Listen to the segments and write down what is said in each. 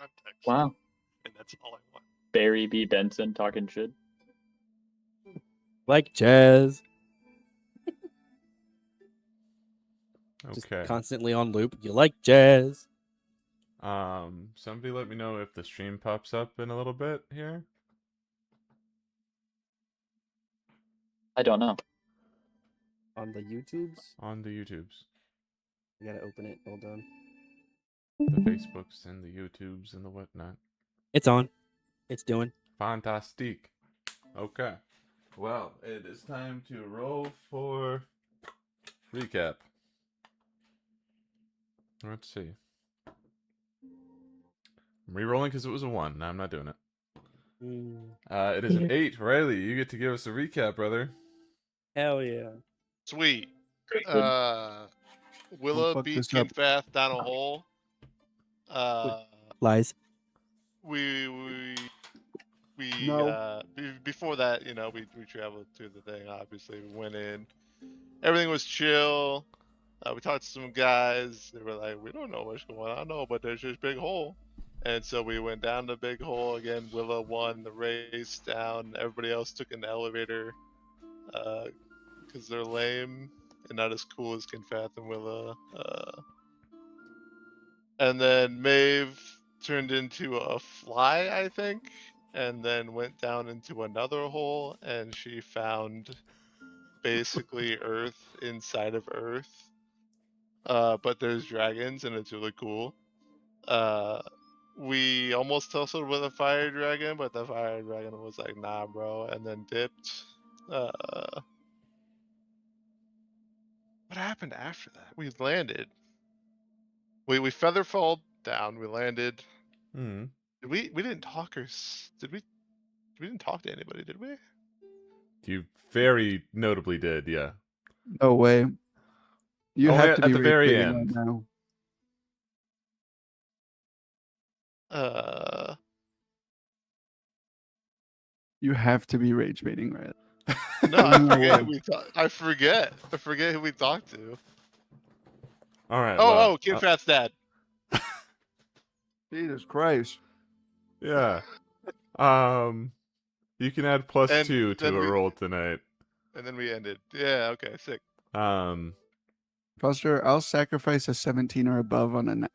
context. Wow. And that's all I want. Barry B. Benson talking shit. Like jazz. Just Okay. constantly on loop. You like jazz. Somebody let me know if the stream pops up in a little bit here. I don't know. On the YouTubes? On the YouTubes. You gotta open it. Hold on. The Facebooks and the YouTubes and the whatnot. It's on. It's doing. Fantastic. Okay. Well, it is time to roll for recap. Let's see. I'm re-rolling because it was a 1. No, I'm not doing it. It is an 8. Riley, you get to give us a recap, brother. Hell yeah. Sweet. Great. Good. Willa fuck beat this up. Kinfath down a hole. Lies. Before that, we traveled to the thing. Obviously, we went in. Everything was chill. We talked to some guys. They were like, "We don't know what's going on, but there's this big hole." And so we went down the big hole again. Willa won the race down. Everybody else took an elevator because they're lame and not as cool as Kinfath and Willa. And then Maeve turned into a fly, I think, and then went down into another hole, and she found basically Earth inside of Earth. But there's dragons, and it's really cool. We almost tussled with a fire dragon, but the fire dragon was like, "Nah, bro," and then dipped. What happened after that? We landed. We feather fall down. We landed. Hmm. We didn't talk did we? We didn't talk to anybody, did we? You very notably did, yeah. No way. You Only have to at be the very retweeting end. right now. You have to be rage baiting, right? No, I No forget way. who we talked. I forget who we talked to. All right. Oh, Kinfath's dad. Jesus Christ. Yeah. You can add +2 to then a we- roll tonight. And then we ended. Yeah, okay, sick. Foster, I'll sacrifice a 17 or above on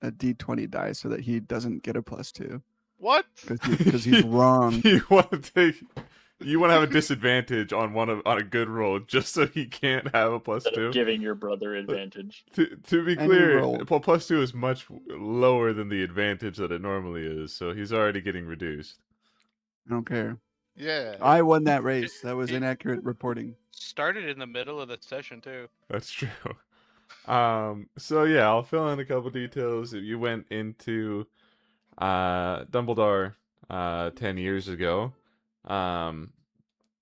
a D20 die so that he doesn't get a +2 What? because he's wrong. You want to have a disadvantage on on a good roll just so he can't have a Instead +2. of giving your brother advantage. To be Any clear, roll. +2 is much lower than the advantage that it normally is, so he's already getting reduced. I don't care. Yeah. I won that race. That was inaccurate reporting. Started in the middle of the session too. That's true. So yeah, I'll fill in a couple details. You went into Dumbledore 10 years ago.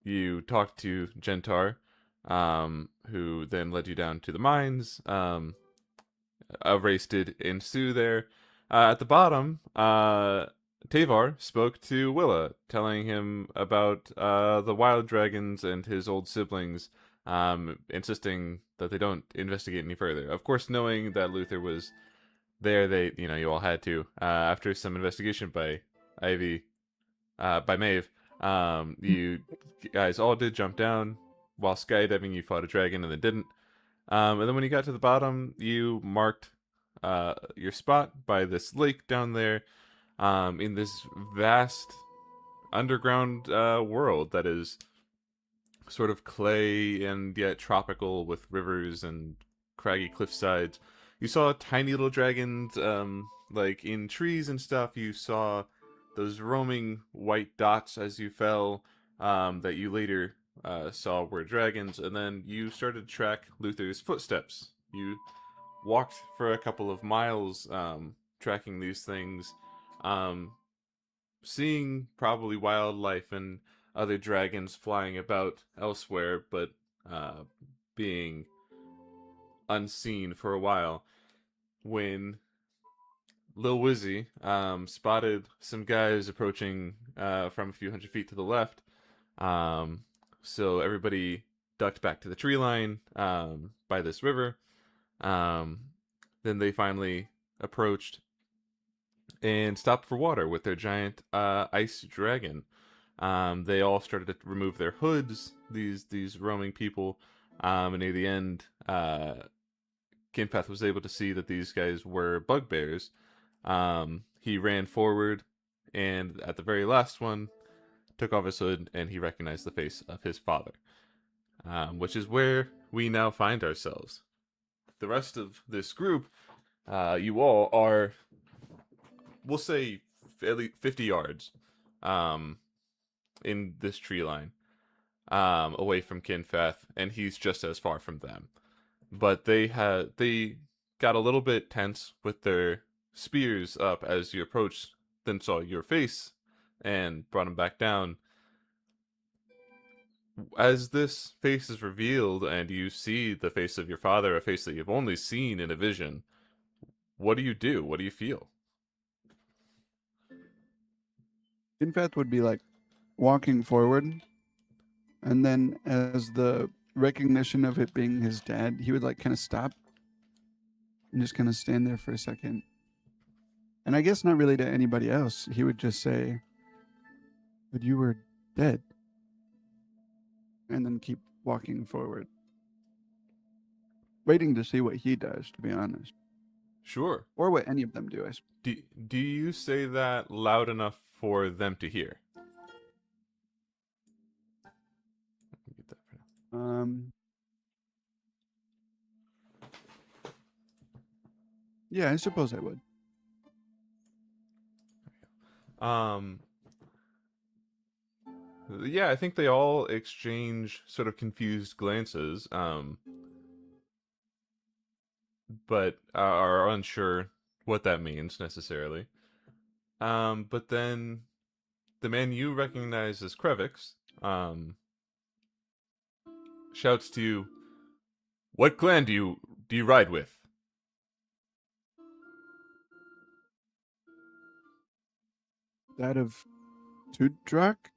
You talked to Gentar, who then led you down to the mines. A race did ensue there. At the bottom, Tavar spoke to Willa, telling him about the wild dragons and his old siblings, insisting that they don't investigate any further. Of course, knowing that Luther was there, you all had to. After some investigation by Maeve, you guys all did jump down. While skydiving, you fought a dragon and then didn't. And then when you got to the bottom, you marked your spot by this lake down there. In this vast underground world that is sort of clay and yet tropical with rivers and craggy cliff sides. You saw tiny little dragons like in trees and stuff. You saw those roaming white dots as you fell that you later saw were dragons. And then you started to track Luther's footsteps. You walked for a couple of miles tracking these things. Seeing probably wildlife and other dragons flying about elsewhere, but being unseen for a while. When Lil Wizzy spotted some guys approaching from a few hundred feet to the left, so everybody ducked back to the tree line by this river. Then they finally approached and stopped for water with their giant ice dragon. They all started to remove their hoods. These roaming people, and near the end, Kinpath was able to see that these guys were bugbears. He ran forward, and at the very last one, took off his hood, and he recognized the face of his father, which is where we now find ourselves. The rest of this group, you all are, we'll say, 50 yards in this tree line, away from Kinfath, and he's just as far from them. But they got a little bit tense with their spears up as you approached, then saw your face and brought them back down. As this face is revealed and you see the face of your father, a face that you've only seen in a vision, what do you do? What do you feel? Kinfath would be like walking forward, and then as the recognition of it being his dad, he would like kind of stop and just kind of stand there for a second. And I guess not really to anybody else. He would just say, "But you were dead." And then keep walking forward. Waiting to see what he does, to be honest. Sure. Or what any of them do, I suppose. Do you say that loud enough for them to hear? Let me get that for now. Yeah, I suppose I would. Yeah, I think they all exchange sort of confused glances, but are unsure what that means necessarily. But then the man you recognize as Krevix, shouts to you, "What clan do you ride with?" That of Tudrak?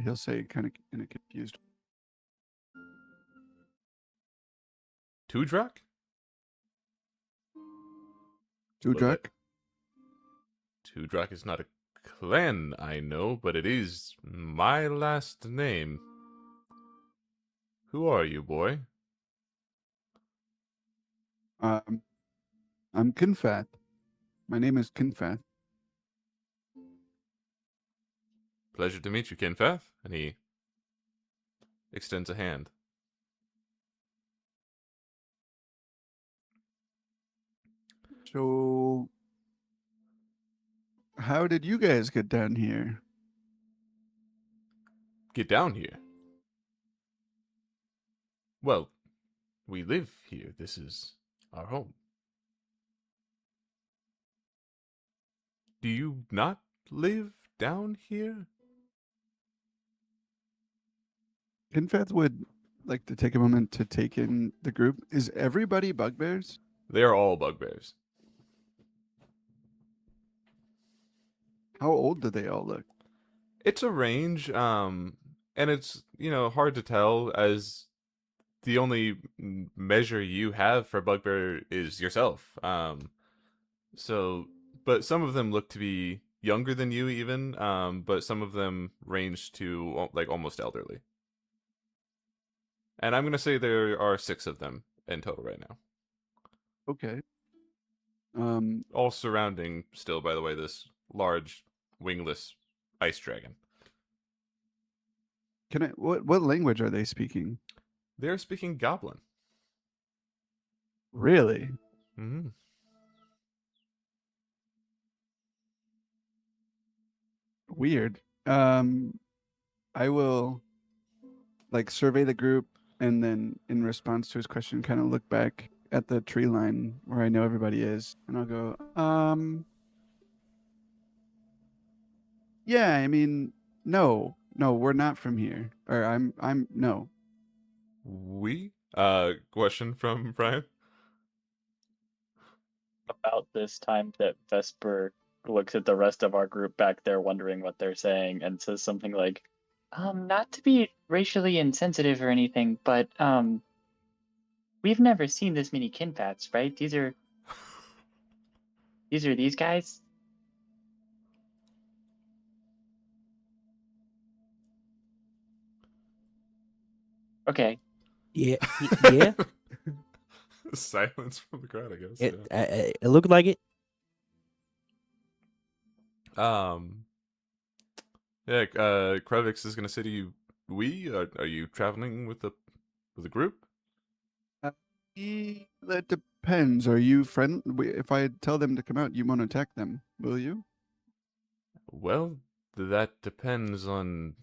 He'll say kind of in a confused. Tudrak? Tudrak? Tudrak is not a clan, I know, but it is my last name. Who are you, boy? I'm Kinfath. My name is Kinfath. Pleasure to meet you, Kinfath. And he extends a hand. So, how did you guys get down here? Get down here. Well, we live here. This is our home. Do you not live down here? Kinfath would like to take a moment to take in the group. Is everybody bugbears? They're all bugbears. How old do they all look? It's a range, and it's, hard to tell, as the only measure you have for bugbear is yourself. But some of them look to be younger than you even, but some of them range to like almost elderly. And I'm going to say there are 6 of them in total right now. Okay. All surrounding, still, by the way, this large wingless ice dragon. What language are they speaking? They're speaking Goblin. Really? Mm-hmm. Weird. I will like survey the group, and then in response to his question, kind of look back at the tree line where I know everybody is, and I'll go, yeah, I mean, no, we're not from here. Or no. We? Question from Brian? About this time that Vesper looks at the rest of our group back there wondering what they're saying and says something like, not to be racially insensitive or anything, but we've never seen this many Kinpaths, right? These are these guys? Okay. Yeah, yeah. Silence from the crowd, I guess. It looked like it. Yeah. Krevix is gonna say to you, are you traveling with a group? That depends. Are you friend? If I tell them to come out, you won't attack them, will you? Well, that depends on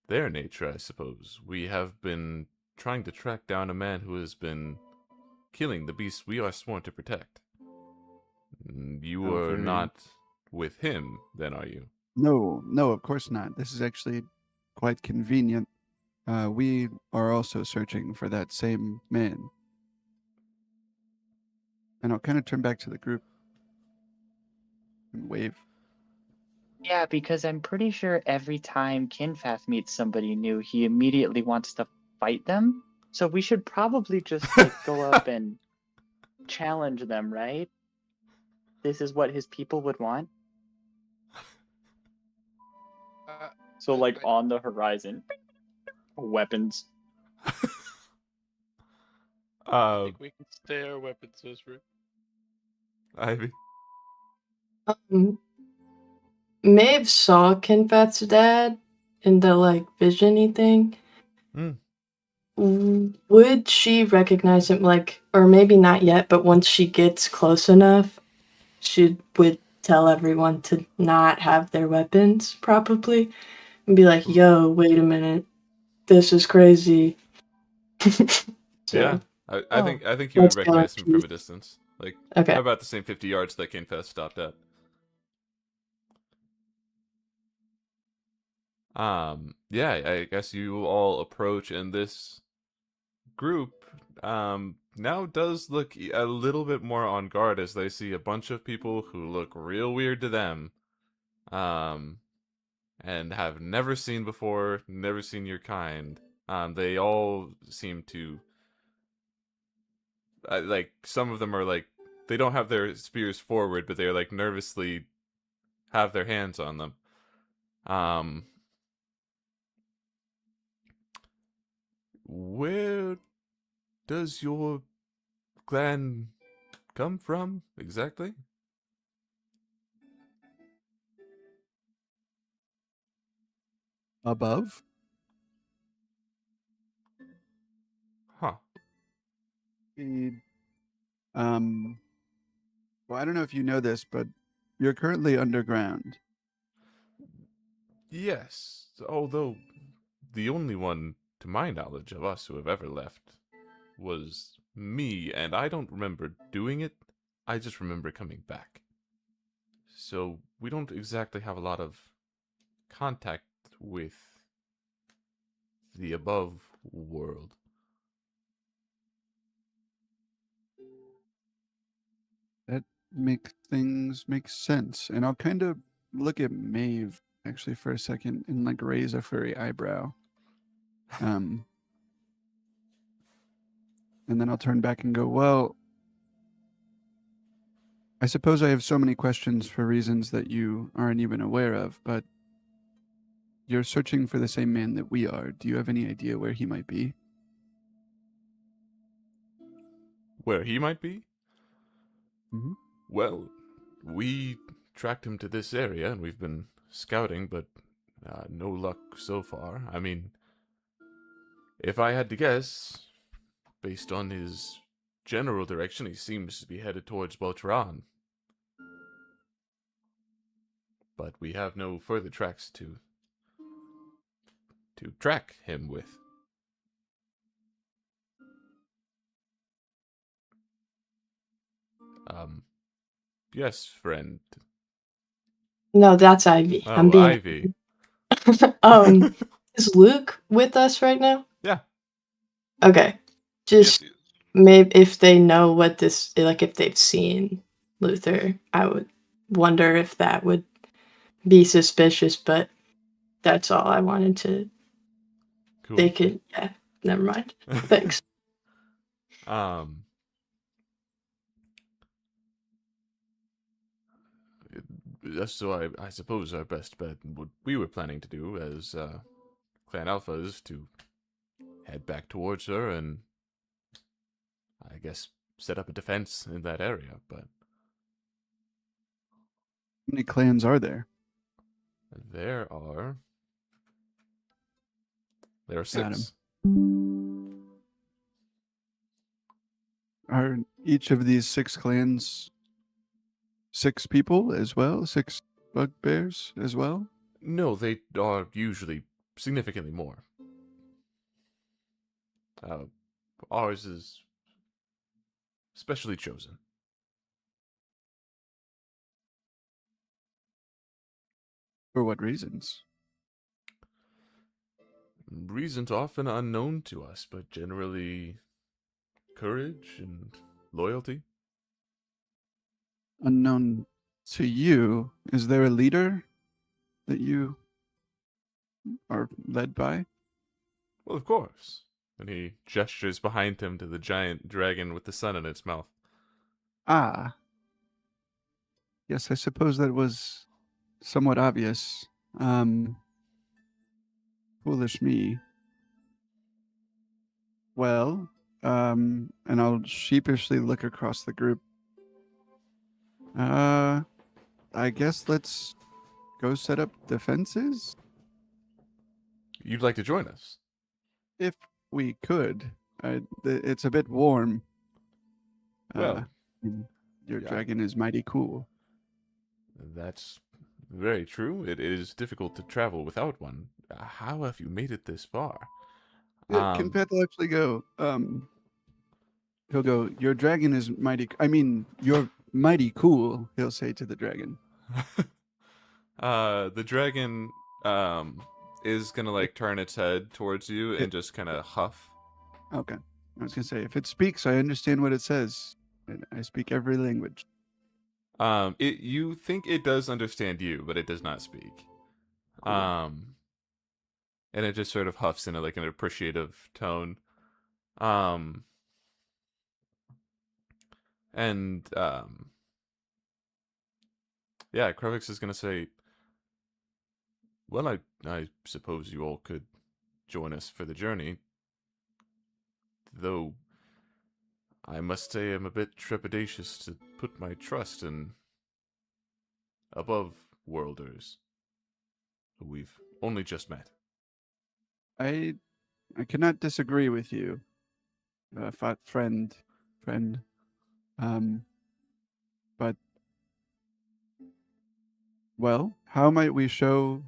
their nature, I suppose. We have been trying to track down a man who has been killing the beasts we are sworn to protect. You Oh, are very. not with him, then, are you? No, no, of course not. This is actually quite convenient. We are also searching for that same man. And I'll kind of turn back to the group and wave. Yeah, because I'm pretty sure every time Kinfath meets somebody new, he immediately wants to fight them. So we should probably just like go up and challenge them, right? This is what his people would want. So like on the horizon, weapons. I think we can stay our weapons, Whisper. Ivy. Maeve saw Kinfat's dad in the like visiony thing. Would she recognize him, like, or maybe not yet, but once she gets close enough, she would tell everyone to not have their weapons, probably, and be like, yo, wait a minute, this is crazy. So, Yeah, I think you would let's go, recognize him from please. a distance, like Okay. about the same 50 yards that Kinfest stopped at. Yeah, I guess you all approach, and this group now does look a little bit more on guard as they see a bunch of people who look real weird to them, and have never seen before, never seen your kind. They all seem to like, some of them are like, they don't have their spears forward, but they're like nervously have their hands on them. Where does your clan come from exactly? Above? Huh. Um, well, I don't know if you know this, but you're currently underground. Yes, although the only one, to my knowledge, of us who have ever left was me, and I don't remember doing it. I just remember coming back. So we don't exactly have a lot of contact with the above world. That makes things make sense. And I'll kind of look at Maeve actually for a second and like raise a furry eyebrow. And then I'll turn back and go, well, I suppose I have so many questions for reasons that you aren't even aware of, but you're searching for the same man that we are. Do you have any idea where he might be? Where he might be? Mm-hmm. Well, we tracked him to this area, and we've been scouting, but no luck so far. I mean, if I had to guess, based on his general direction, he seems to be headed towards Beltran. But we have no further tracks to track him with. Yes, friend. No, that's Ivy. I'm Oh, being. Ivy. Is Luke with us right now? Yeah. Okay. Just Yes, maybe if they know what this, like if they've seen Luther, I would wonder if that would be suspicious, but that's all I wanted to. Cool. They could, yeah, never mind. Thanks. So I suppose our best bet, what we were planning to do as Clan Alpha, is to head back towards her and I guess set up a defense in that area. But How many clans are there? there are Got 'em. 6. Are each of these 6 clans 6 people as well? 6 bugbears as well? No, they are usually significantly more. Ours is specially chosen. For what reasons? Reasons often unknown to us, but generally courage and loyalty. Unknown to you, is there a leader that you are led by? Well, of course. And he gestures behind him to the giant dragon with the sun in its mouth. Ah. Yes, I suppose that was somewhat obvious. Foolish me. Well, and I'll sheepishly look across the group. I guess let's go set up defenses? You'd like to join us? If we could. It's a bit warm. Well, Your yeah. dragon is mighty cool. That's very true. It is difficult to travel without one. How have you made it this far? Can Pethel actually go, he'll go, your dragon is mighty, you're mighty cool, he'll say to the dragon. The dragon is gonna like turn its head towards you and just kind of huff. Okay. I was gonna say, if it speaks, I understand what it says. I speak every language. You think it does understand you, but it does not speak. Cool. And it just sort of huffs in like an appreciative tone. Yeah, Krevix is gonna say, well, I suppose you all could join us for the journey. Though I must say I'm a bit trepidatious to put my trust in above worlders who we've only just met. I cannot disagree with you, friend. But well, how might we show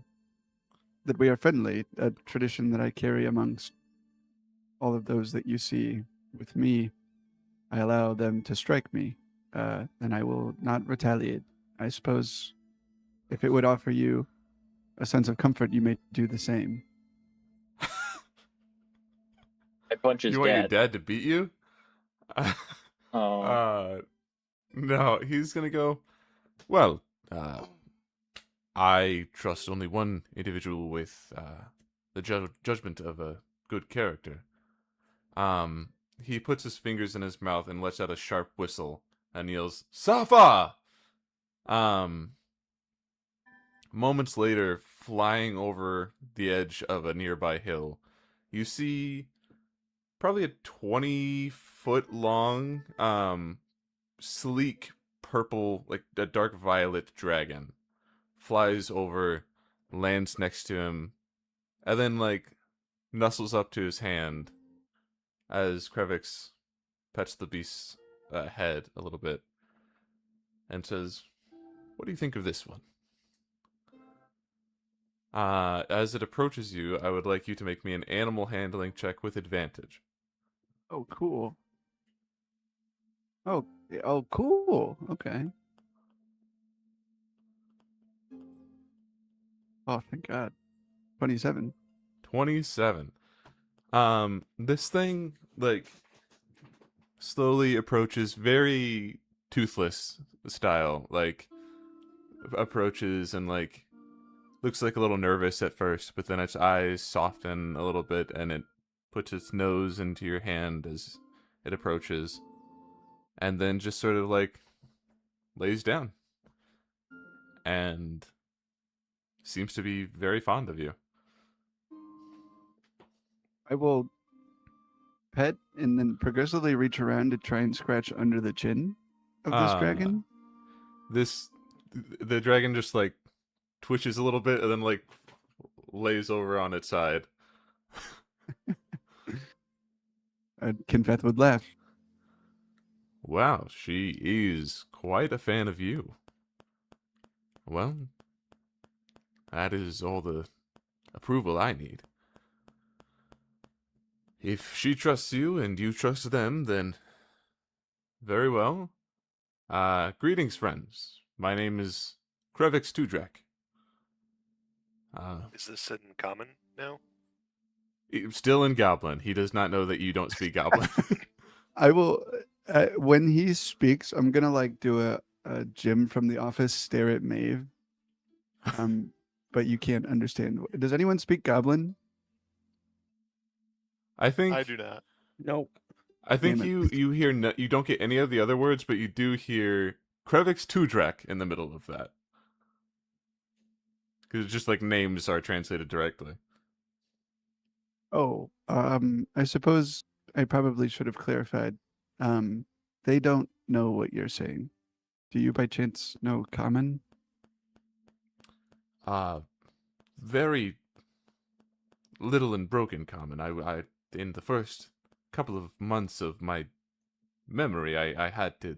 that we are friendly? A tradition that I carry amongst all of those that you see with me. I allow them to strike me, and I will not retaliate. I suppose if it would offer you a sense of comfort, you may do the same. I punch his You want your dad. dad to beat you? Oh. No, he's gonna go, well, I trust only one individual with the judgment of a good character. He puts his fingers in his mouth and lets out a sharp whistle and yells, Safa! Moments later, flying over the edge of a nearby hill, you see probably a 20-foot long, sleek purple, like a dark violet dragon flies over, lands next to him, and then like nuzzles up to his hand as Krevix pets the beast's head a little bit and says, what do you think of this one? As it approaches you, I would like you to make me an animal handling check with advantage. Oh, cool. Oh, cool. Okay. Oh, thank God. 27. 27. This thing, like, slowly approaches, very toothless style, like, approaches and, like, looks like a little nervous at first, but then its eyes soften a little bit and it puts its nose into your hand as it approaches, and then just sort of, like, lays down. And seems to be very fond of you. I will pet and then progressively reach around to try and scratch under the chin of this dragon. The dragon just like twitches a little bit and then like lays over on its side. Kinfeth would laugh. Wow, she is quite a fan of you. Well, that is all the approval I need. If she trusts you and you trust them, then very well. Greetings, friends. My name is Krevix Tudrak. Is this in common now? Still in Goblin. He does not know that you don't speak Goblin. I will. When he speaks, I'm gonna like do a Jim from The Office stare at Maeve. But you can't understand. Does anyone speak Goblin? I think I do not. Nope. I think Damn it. you hear you don't get any of the other words, but you do hear Krevix Tudrak in the middle of that. Because it's just like names are translated directly. Oh, I suppose I probably should have clarified. They don't know what you're saying. Do you by chance know Common? Very little and broken common. I in the first couple of months of my memory, I had to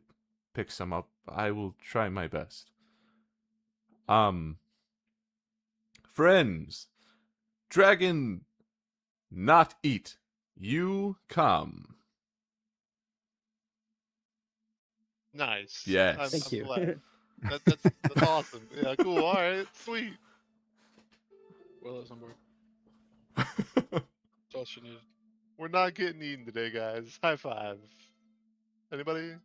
pick some up. I will try my best. Friends, dragon, not eat. You come. Nice. Yes. Thank you. glad. That's awesome. Yeah, cool. All right, sweet. Well, that's on board. That's all she needed. We're not getting eaten today, guys. High five. Anybody?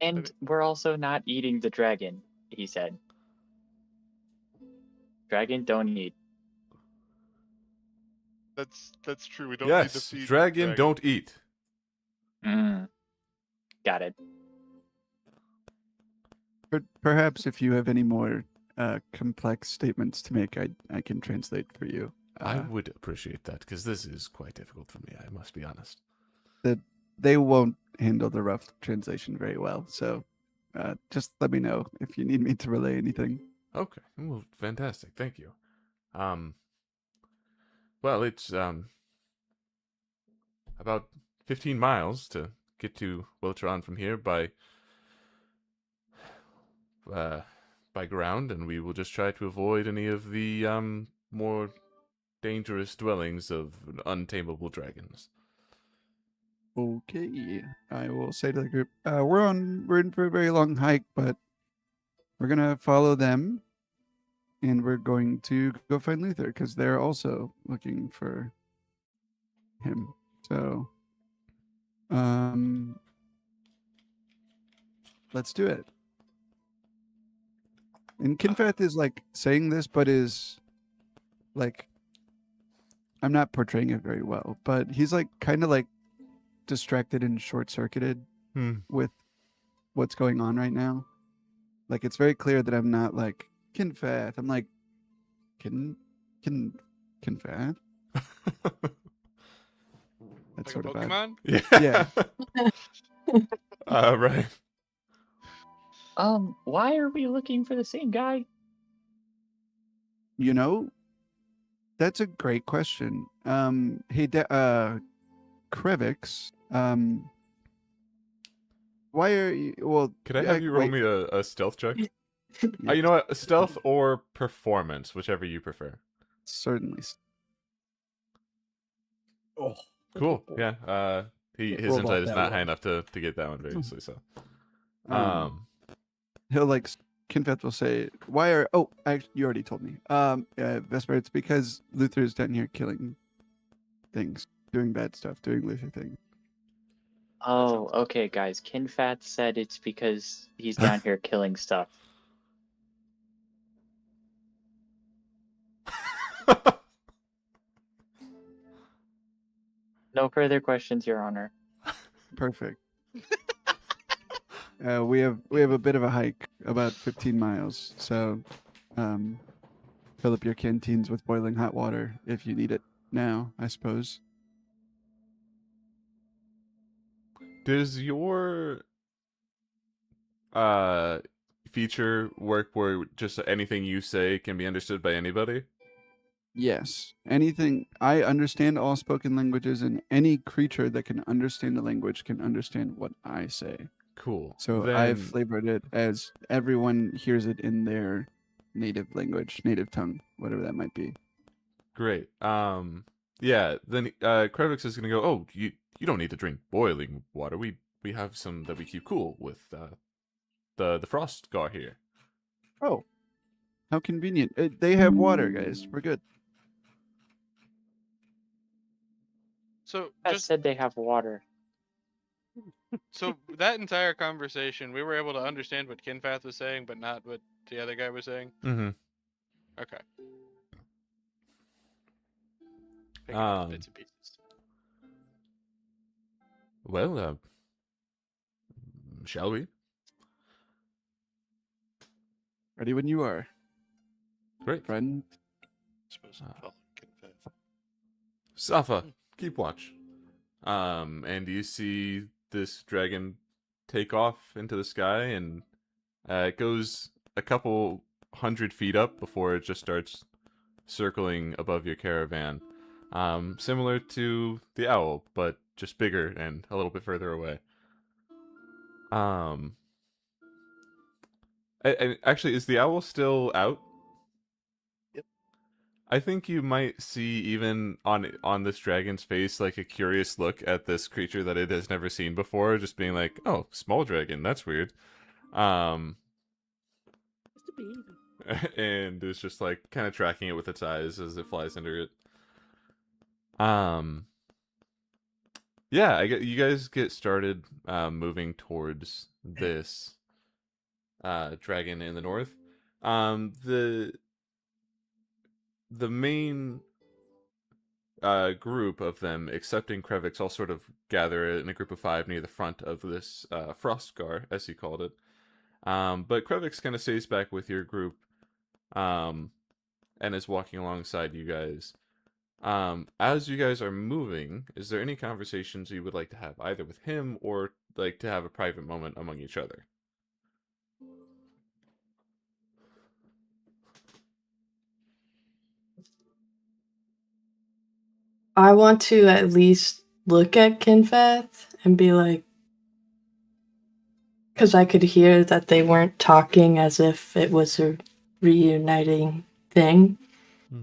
And we're also not eating the dragon, he said. Dragon don't eat. That's true. We don't need to Yes, feed the dragon don't eat. Got it. Perhaps if you have any more complex statements to make, I can translate for you. I would appreciate that, because this is quite difficult for me, I must be honest. That they won't handle the rough translation very well, so just let me know if you need me to relay anything. Okay, well, fantastic, thank you. Well, it's about 15 miles to get to Wiltron from here by ground, and we will just try to avoid any of the more dangerous dwellings of untamable dragons. Okay, I will say to the group, we're in for a very long hike, but we're gonna follow them, and we're going to go find Luther because they're also looking for him. So, let's do it. And Kinfeth is like saying this, but is like, I'm not portraying it very well, but he's like kind of like distracted and short-circuited with what's going on right now. Like, it's very clear that I'm not like Kinfeth. I'm like Kinfeth. That's Like sort a of bad. Pokemon? Yeah. Right. Why are we looking for the same guy? You know, that's a great question. Hey, Krevix, why are you? Well, Could I have you roll me a stealth check? You know what? Stealth or performance, whichever you prefer. Certainly. Oh. Cool. Yeah. His Rolled insight off is that not one. high enough to get that one very easily. So, He'll like Kinfeth will say, "Why are? Oh, actually, you already told me. Vesper, it's because Luther's down here killing things, doing bad stuff, doing Luther things." Oh, okay, guys. Kinfat said it's because he's down here killing stuff. No further questions, Your Honor. Perfect. We have a bit of a hike, about 15 miles. So, fill up your canteens with boiling hot water if you need it now, I suppose. Does your feature work where just anything you say can be understood by anybody? Yes. Anything. I understand all spoken languages, and any creature that can understand the language can understand what I say. Cool. So then, I've flavored it as everyone hears it in their native language, native tongue, whatever that might be. Great. Yeah. Then Krevix is gonna go. Oh, you don't need to drink boiling water. We have some that we keep cool with the frost gar here. Oh, how convenient. They have water, guys. We're good. So I just said they have water. so that entire conversation, we were able to understand what Kinfath was saying, but not what the other guy was saying. Mm-hmm. Okay. Picking up Um, bits and pieces. Well, shall we? Ready when you are, Great. friend. Suppose I'm following Kinfath. Safa, keep watch. And you see this dragon take off into the sky, and it goes a couple 100 feet up before it just starts circling above your caravan. Similar to the owl, but just bigger and a little bit further away. Actually, is the owl still out? Yep. I think you might see even on this dragon's face like a curious look at this creature that it has never seen before, just being like, "Oh, small dragon, that's weird." Um, Just a baby. and it's just like kind of tracking it with its eyes as it flies under it. Um, yeah, you guys get started moving towards this dragon in the north. The main group of them, excepting Krevix, all sort of gather in a group of 5 near the front of this Frostgar, as he called it. But Krevix kind of stays back with your group and is walking alongside you guys. As you guys are moving, is there any conversations you would like to have either with him or like to have a private moment among each other? I want to at least look at Kinfath and be like, because I could hear that they weren't talking as if it was a reuniting thing. Hmm.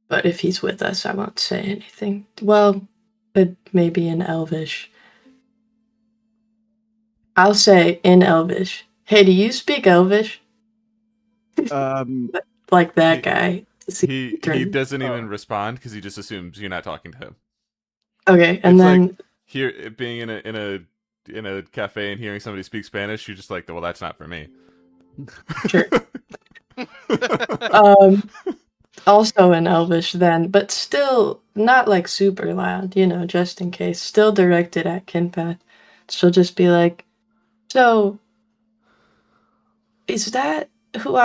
But if he's with us, I won't say anything. Well, but maybe in Elvish. I'll say in Elvish. Hey, do you speak Elvish? Like that He- guy. He doesn't even Oh. respond because he just assumes you're not talking to him. Okay, and It's then like here being in a cafe and hearing somebody speak Spanish, you're just like, well, that's not for me. Sure. Also in Elvish then, but still not like super loud, just in case. Still directed at Kinpath. She'll just be like, so, is that who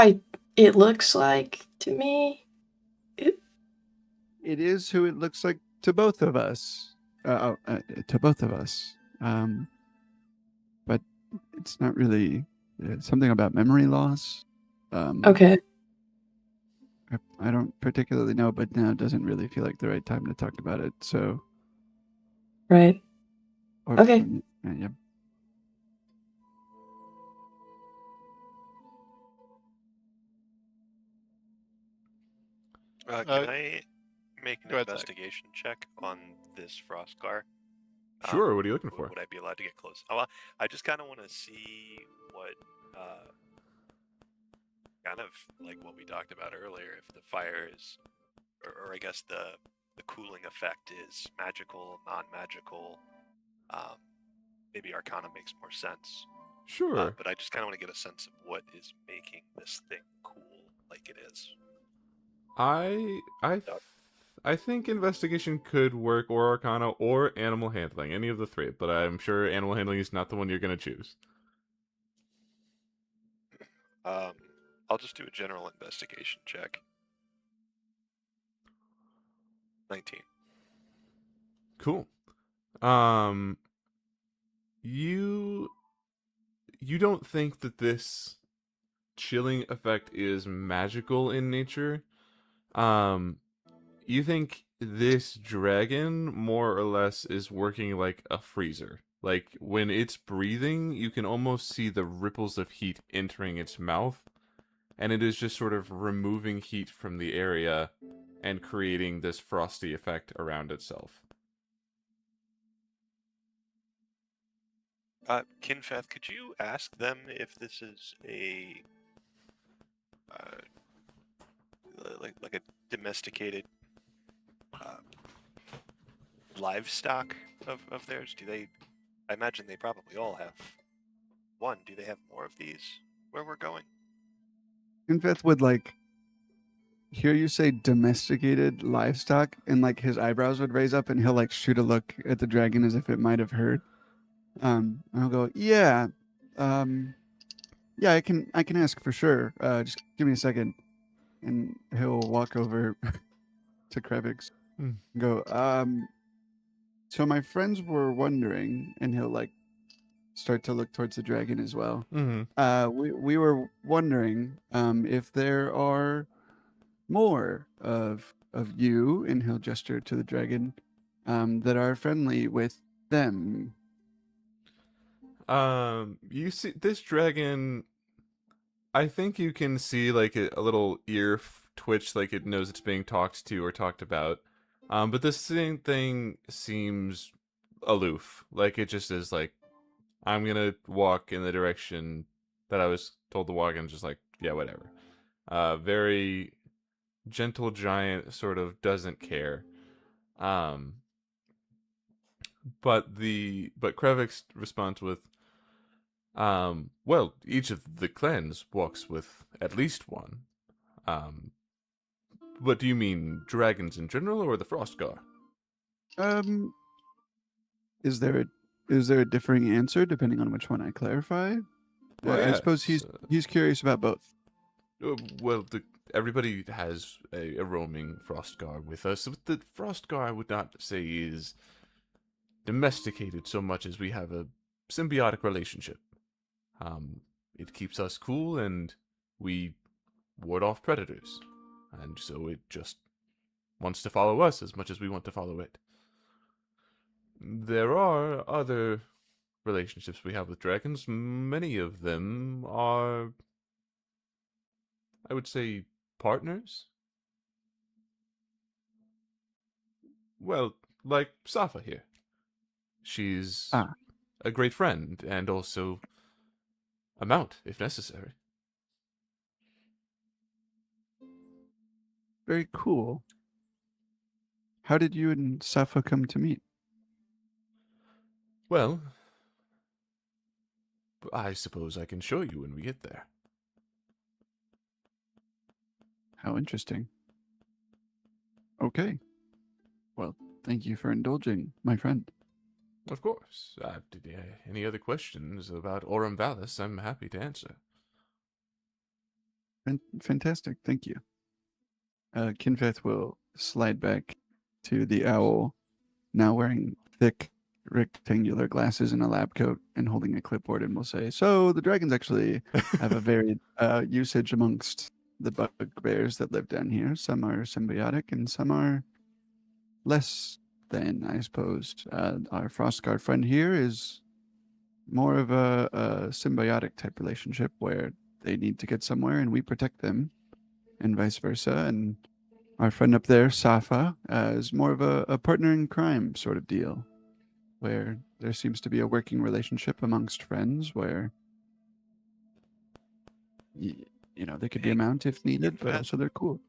it looks like to me? It is who it looks like to both of us. To both of us. But it's not really something about memory loss. Okay, I don't particularly know, but now it doesn't really feel like the right time to talk about it. So, right. or, Okay. yeah. Can I make an go ahead, Zach. investigation check on this Frostgar? Sure, what are you looking for? Would I be allowed to get close? Oh, I just kind of want to see what, kind of like what we talked about earlier. If the fire is, or I guess the cooling effect is magical, non-magical. Maybe Arcana makes more sense. Sure. But I just kind of want to get a sense of what is making this thing cool like it is. I think investigation could work, or Arcana, or animal handling, any of the 3. But I'm sure animal handling is not the one you're gonna choose. I'll just do a general investigation check. 19. Cool. You don't think that this chilling effect is magical in nature. Um, you think this dragon more or less is working like a freezer. Like when it's breathing, you can almost see the ripples of heat entering its mouth, and it is just sort of removing heat from the area and creating this frosty effect around itself. Kinfeth, could you ask them if this is a like a domesticated livestock of theirs? Do they? I imagine they probably all have one. Do they have more of these where we're going? Kinfeth would like hear you say domesticated livestock, and like his eyebrows would raise up, and he'll like shoot a look at the dragon as if it might have heard. And I'll go, yeah, yeah, I can ask for sure. Just give me a second, and he'll walk over to Krevix Hmm. and go, so my friends were wondering, and he'll like start to look towards the dragon as well. Mm-hmm. We were wondering if there are more of you, and he'll gesture to the dragon, that are friendly with them. You see this dragon. I think you can see like a little ear twitch, like it knows it's being talked to or talked about. But this same thing seems aloof. Like it just is like, I'm gonna walk in the direction that I was told to walk, and just like, yeah, whatever. Very gentle giant, sort of doesn't care. Um, but Krevix responds with, well, each of the clans walks with at least one. Um, what do you mean, dragons in general, or the Frostgar? Um, is there a differing answer depending on which one I clarify? Well, I yeah. suppose he's curious about both. Well, everybody has a roaming Frostgar with us. The Frostgar, I would not say is domesticated so much as we have a symbiotic relationship. It keeps us cool, and we ward off predators, and so it just wants to follow us as much as we want to follow it. There are other relationships we have with dragons. Many of them are, I would say, partners. Well, like Safa here. She's Ah, a great friend, and also a mount, if necessary. very cool. How did you and Safa come to meet? Well, I suppose I can show you when we get there. How interesting. Okay. Well, thank you for indulging, my friend. Of course. Any other questions about Aurum Vallis, I'm happy to answer. Fantastic. Thank you. Kinfeth will slide back to the owl, now wearing thick rectangular glasses and a lab coat and holding a clipboard, and will say, so the dragons actually have a varied usage amongst the bugbears that live down here. Some are symbiotic and some are less than, I suppose. Our Frostguard friend here is more of a symbiotic type relationship where they need to get somewhere and we protect them, and vice versa. And our friend up there, Safa, is more of a partner in crime sort of deal, where there seems to be a working relationship amongst friends where, you know, they could be Hey, a mount if needed, but Kinfeth, also they're cool.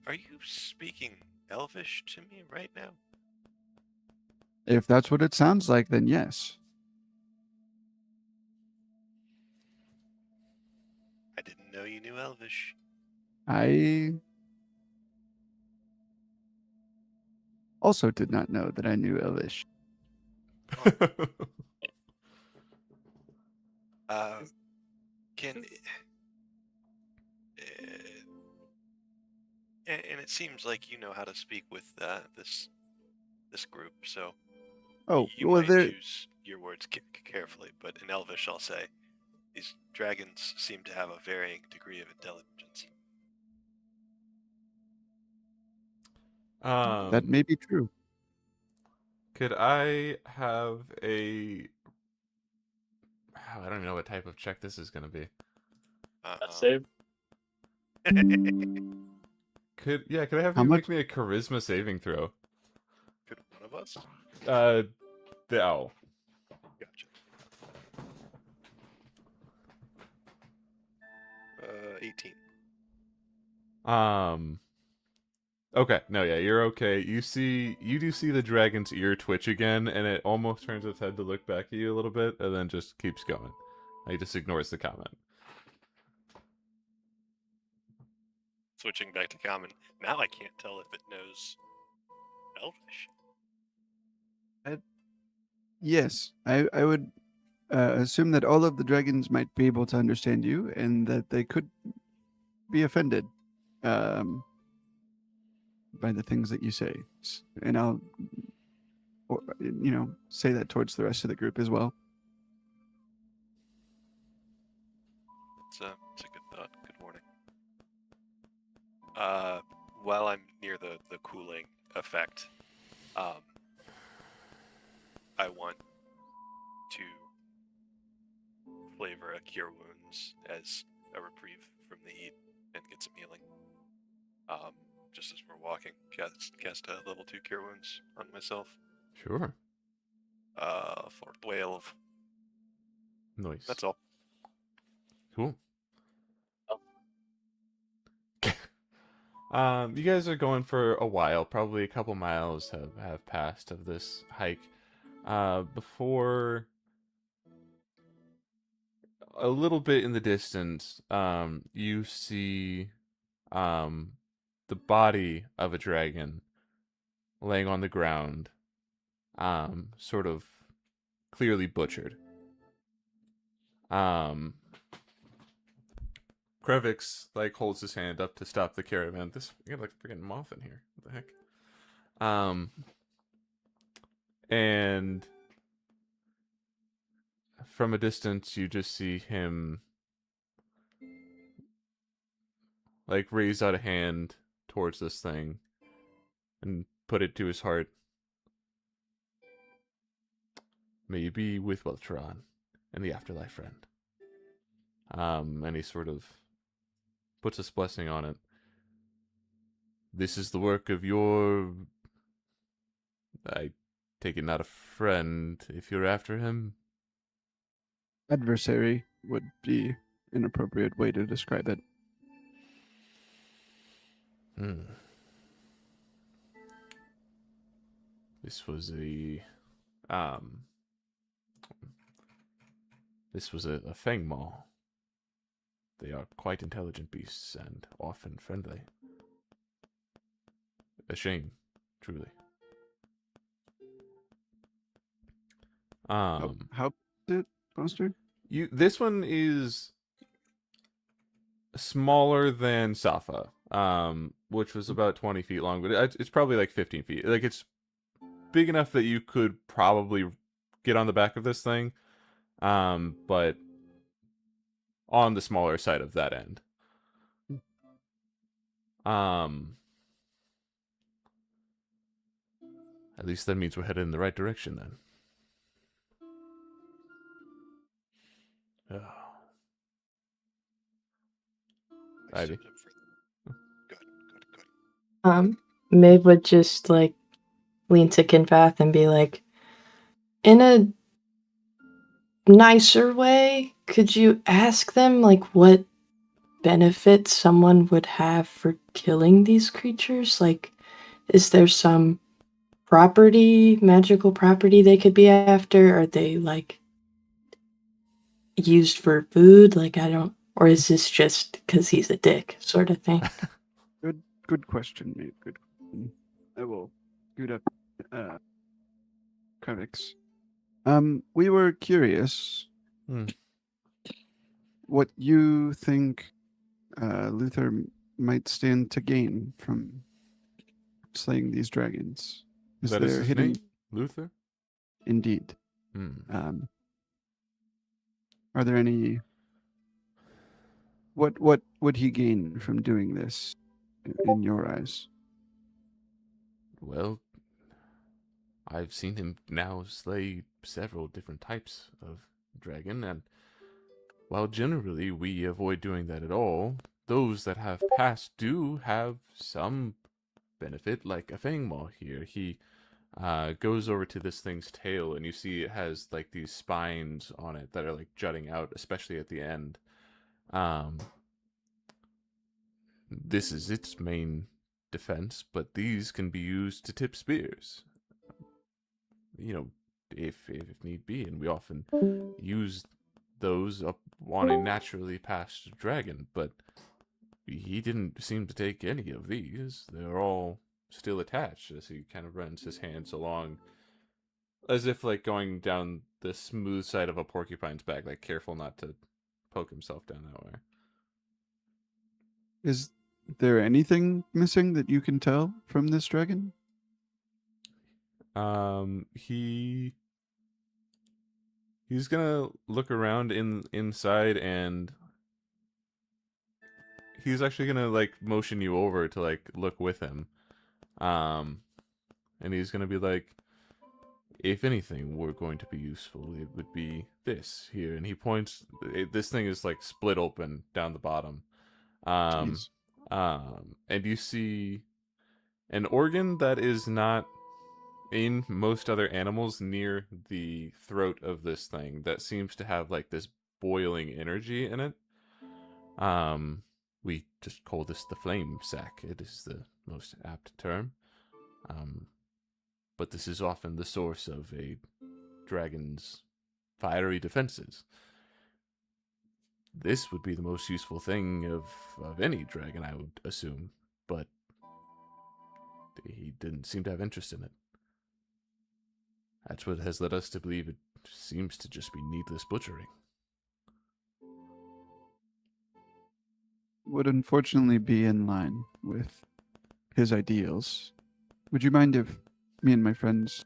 are you speaking Elvish to me right now? If that's what it sounds like, then yes. I didn't know you knew Elvish. I also did not know that I knew Elvish. Can and it seems like you know how to speak with this this group. So Oh, you well, might there. choose your words carefully, but in Elvish, I'll say these dragons seem to have a varying degree of intelligence. That may be true. Could I have a? I don't even know what type of check this is going to be. Save. Could I have How you much? make me a charisma saving throw? Could one of us? The owl. Gotcha. 18. Okay, no, yeah, you're okay. You do see the dragon's ear twitch again, and it almost turns its head to look back at you a little bit, and then just keeps going. Like, just ignores the comment. Switching back to common. Now I can't tell if it knows Elvish. Yes, I would assume that all of the dragons might be able to understand you, and that they could be offended by the things that you say. And I'll, say that towards the rest of the group as well. It's a good thought. Good warning. While I'm near the cooling effect, I want to flavor a cure wounds as a reprieve from the heat and get some healing. Just as we're walking, cast a level 2 cure wounds on myself. Sure. For 12. Nice. That's all. Cool. You guys are going for a while. Probably a couple miles have passed of this hike. Before a little bit in the distance, you see the body of a dragon laying on the ground, sort of clearly butchered. Krevix holds his hand up to stop the caravan. We got freaking moth in here. What the heck? And from a distance, you just see him raise out a hand towards this thing and put it to his heart. May you be with Weltron in the afterlife, friend. And he sort of puts his blessing on it. This is the work of your... I take it not a friend, if you're after him. Adversary would be an appropriate way to describe it. This was a Feng Maw. They are quite intelligent beasts and often friendly. A shame, truly. How is it, Foster? This one is smaller than Safa, which was about 20 feet long, but it's probably 15 feet. It's big enough that you could probably get on the back of this thing, but on the smaller side of that end. At least that means we're headed in the right direction then. Oh. Ivy. Good. Maeve would just lean to Kinfath and be like, in a nicer way, could you ask them what benefits someone would have for killing these creatures? Is there some magical property they could be after? Are they used for food? Or is this just because he's a dick sort of thing? Good question, mate. Good question. I will scoot up Krevix. We were curious what you think Luther might stand to gain from slaying these dragons. Is That is there his hidden? name? Luther? Indeed. Hmm. Are there any? What would he gain from doing this, in your eyes? Well, I've seen him now slay several different types of dragon, and while generally we avoid doing that at all, those that have passed do have some benefit, like a Fangmaw here. He goes over to this thing's tail, and you see it has like these spines on it that are like jutting out, especially at the end. Um, this is its main defense, but these can be used to tip spears. You know, if need be, and we often use those up on a naturally passed dragon, but he didn't seem to take any of these. They're all still attached as he kind of runs his hands along, as if like going down the smooth side of a porcupine's back, like careful not to poke himself down that way. Is there anything missing that you can tell from this dragon? He's gonna look around inside, and he's actually gonna like motion you over to like look with him. And he's gonna be like, if anything were going to be useful, it would be this here. And he points. This thing is like split open down the bottom. Jeez. And you see an organ that is not in most other animals near the throat of this thing that seems to have like this boiling energy in it. We just call this the flame sac. It is the most apt term. But this is often the source of a dragon's fiery defenses. This would be the most useful thing of any dragon, I would assume, but he didn't seem to have interest in it. That's what has led us to believe it seems to just be needless butchering. Would unfortunately be in line with his ideals. Would you mind if me and my friends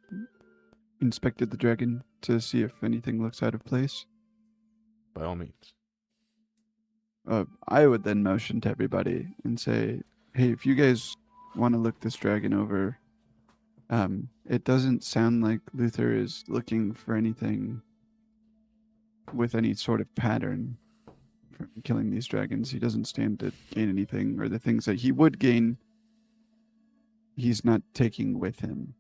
inspected the dragon to see if anything looks out of place? By all means. I would then motion to everybody and say, hey, if you guys want to look this dragon over, it doesn't sound like Luther is looking for anything with any sort of pattern from killing these dragons. He doesn't stand to gain anything, or the things that he would gain, he's not taking with him.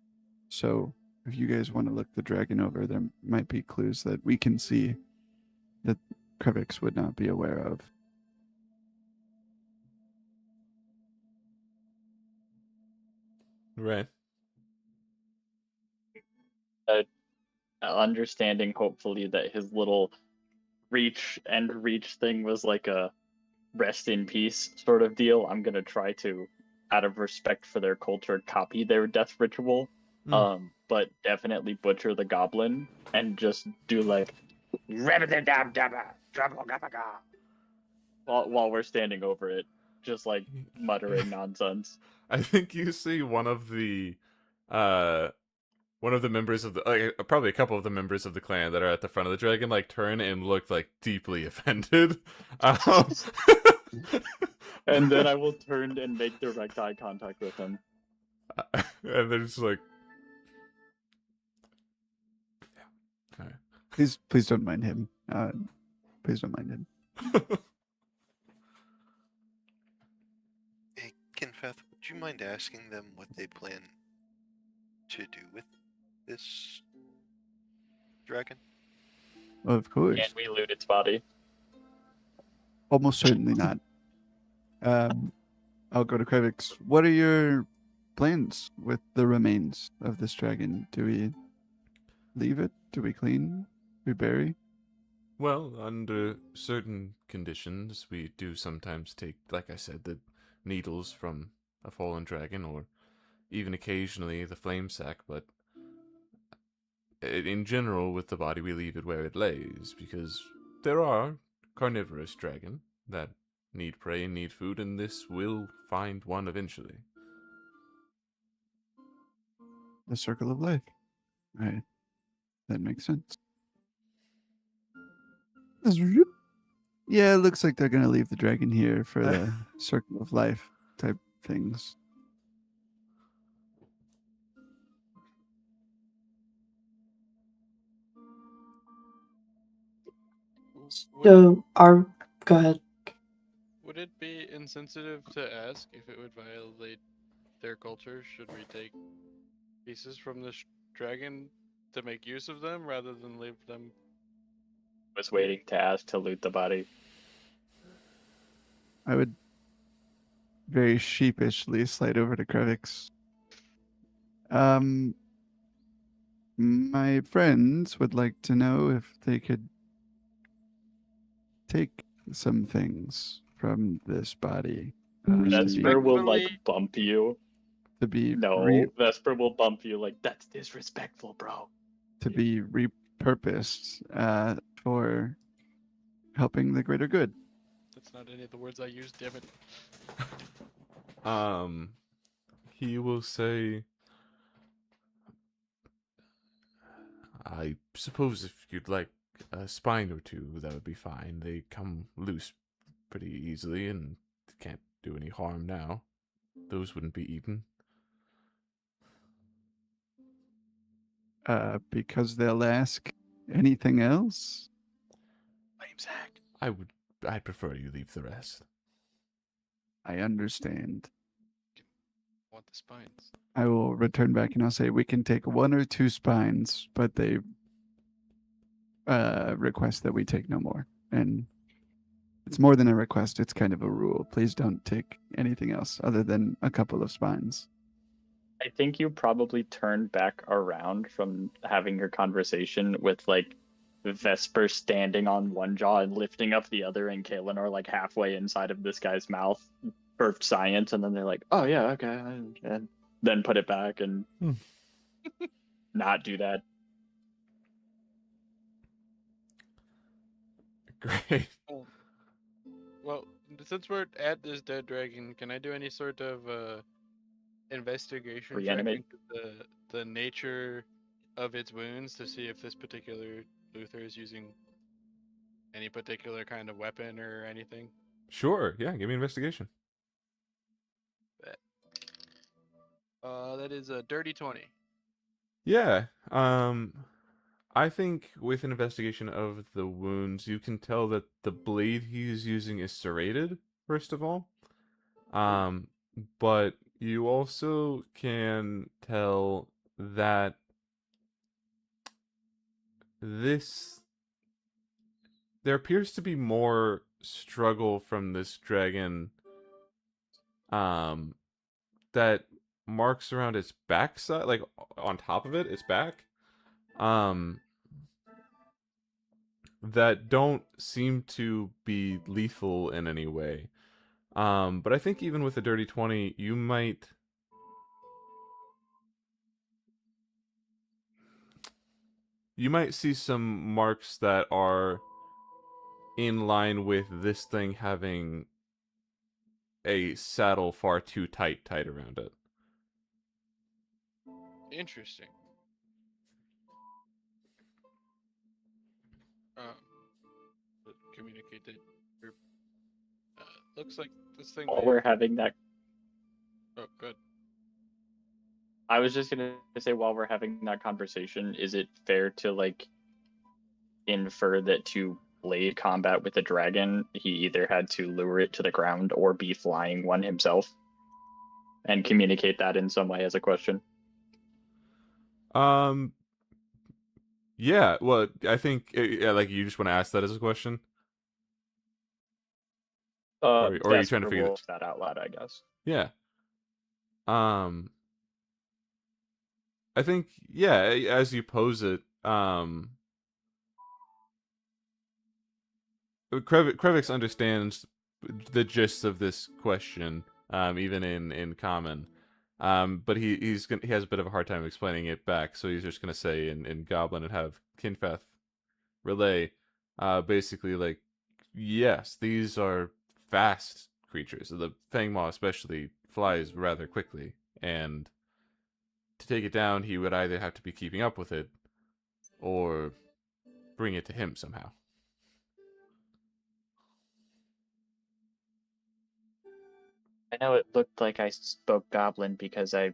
So if you guys want to look the dragon over, there might be clues that we can see that Krevix would not be aware of. Right. Understanding, hopefully, that his little reach thing was like a rest in peace sort of deal. I'm gonna try to, out of respect for their culture, copy their death ritual. But definitely butcher the goblin and just do like while we're standing over it, just like muttering nonsense. I think you see one of the members of the probably a couple of the members of the clan that are at the front of the dragon like turn and look like deeply offended. And then I will turn and make direct eye contact with him. And they're just like, yeah. All right. Please don't mind him. Please don't mind him. Hey, Kinfeth, would you mind asking them what they plan to do with this dragon? Of course. And we loot its body. Almost certainly not. I'll go to Krevix. What are your plans with the remains of this dragon? Do we leave it? Do we clean? We bury? Well, under certain conditions, we do sometimes take, like I said, the needles from a fallen dragon, or even occasionally the flame sac, but in general, with the body, we leave it where it lays, because there are carnivorous dragon that need prey and need food, and this will find one eventually. the circle of life. Right. That makes sense. Yeah, it looks like they're gonna leave the dragon here for the circle of life type things. Would, So go ahead. would it be insensitive to ask if it would violate their culture? Should we take pieces from the dragon to make use of them rather than leave them? Was waiting to ask to loot the body. I would very sheepishly slide over to Krevix. My friends would like to know if they could take some things from this body. to Vesper be, will like Respectfully- bump you. to be No, Vesper will bump you like that's disrespectful, bro. to be repurposed for helping the greater good. That's not any of the words I used, damn it. He will say, I suppose if you'd like a spine or two, that would be fine. They come loose pretty easily and can't do any harm now. Those wouldn't be eaten. Because they'll ask anything else. Blame Zach. I'd prefer you leave the rest. I understand. I want the spines. I will return back and I'll say we can take 1 or 2 spines, but they request that we take no more. And it's more than a request, it's kind of a rule. Please don't take anything else other than a couple of spines. I think you probably turned back around from having your conversation with like Vesper standing on one jaw and lifting up the other, and Kaelin are like halfway inside of this guy's mouth for science, and then they're like, "Oh yeah, okay," and then put it back and not do that. Great. Well, since we're at this dead dragon, can I do any sort of investigation check Reanimate? into the nature of its wounds to see if this particular Luther is using any particular kind of weapon or anything? Sure, yeah, give me investigation. That is a dirty 20. Yeah, I think with an investigation of the wounds, you can tell that the blade he's using is serrated, first of all. But you also can tell that there appears to be more struggle from this dragon, that marks around its backside, like on top of it, its back, that don't seem to be lethal in any way. But I think even with a dirty 20, you might see some marks that are in line with this thing having a saddle far too tight around it. Interesting. Communicate that. Looks like this thing. While we're having that, Oh, good. I was just gonna say, while we're having that conversation, is it fair to like infer that to blade combat with a dragon, he either had to lure it to the ground or be flying one himself, and communicate that in some way as a question? Yeah, well, I think, yeah, like, you just want to ask that as a question? Or are you trying to Vesper figure will that out loud, I guess. Yeah. I think, yeah, as you pose it, Krevix understands the gist of this question, even in common. But he has a bit of a hard time explaining it back, so he's just gonna say in Goblin and have Kinfath relay, basically like, yes, these are fast creatures. The Fangmaw especially flies rather quickly, and to take it down, he would either have to be keeping up with it or bring it to him somehow. I know it looked like I spoke Goblin because I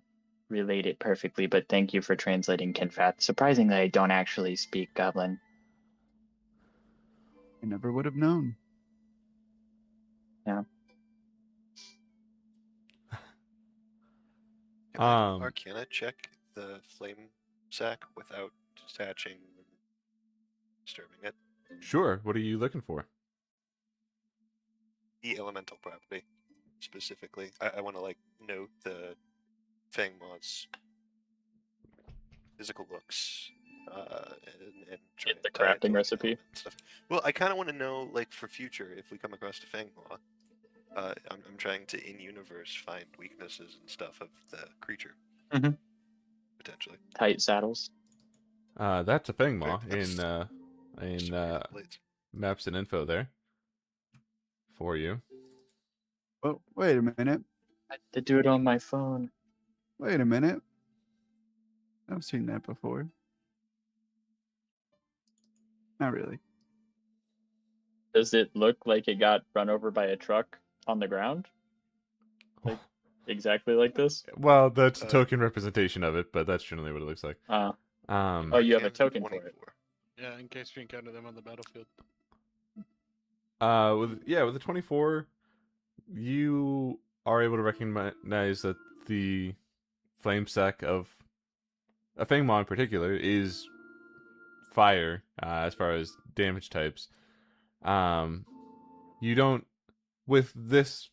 relayed it perfectly, but thank you for translating Kinfat. Surprisingly, I don't actually speak Goblin. I never would have known. Yeah. Can I Um, Arcana check the flame sack without detaching and disturbing it? Sure. What are you looking for? The elemental property, specifically. I want to like note the Fang Moth's physical looks, and try Get the and tie it to crafting like, recipe. element stuff. Well, I kind of want to know, like, for future, if we come across a Fang Moth, I'm trying to in-universe find weaknesses and stuff of the creature. Mhm. Potentially. Tight saddles. That's a Fang Maw Very in Superior blades. maps and info there for you. Oh, wait a minute. I had to do it on my phone. Wait a minute. I've seen that before. Not really. Does it look like it got run over by a truck on the ground? Like exactly like this? Well, that's a Uh, token representation of it, but that's generally what it looks like. Oh, Um, you have a Arcana token for it. 24. Yeah, in case we encounter them on the battlefield. with the 24, you are able to recognize that the flame sack of a Fang Maw in particular is fire, as far as damage types. You don't, with this,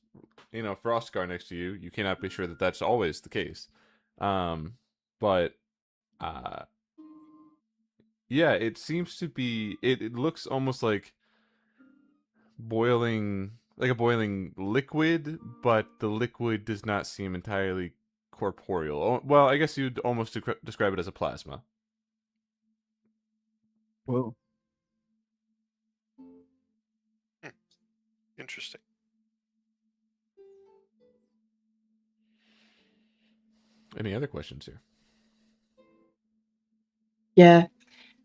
Frost Scar next to you, you cannot be sure that that's always the case. But, yeah, it seems to be, it looks almost like a boiling liquid, but the liquid does not seem entirely corporeal. Well, I guess you'd almost describe it as a plasma. Whoa. Interesting. Any other questions here? Yeah.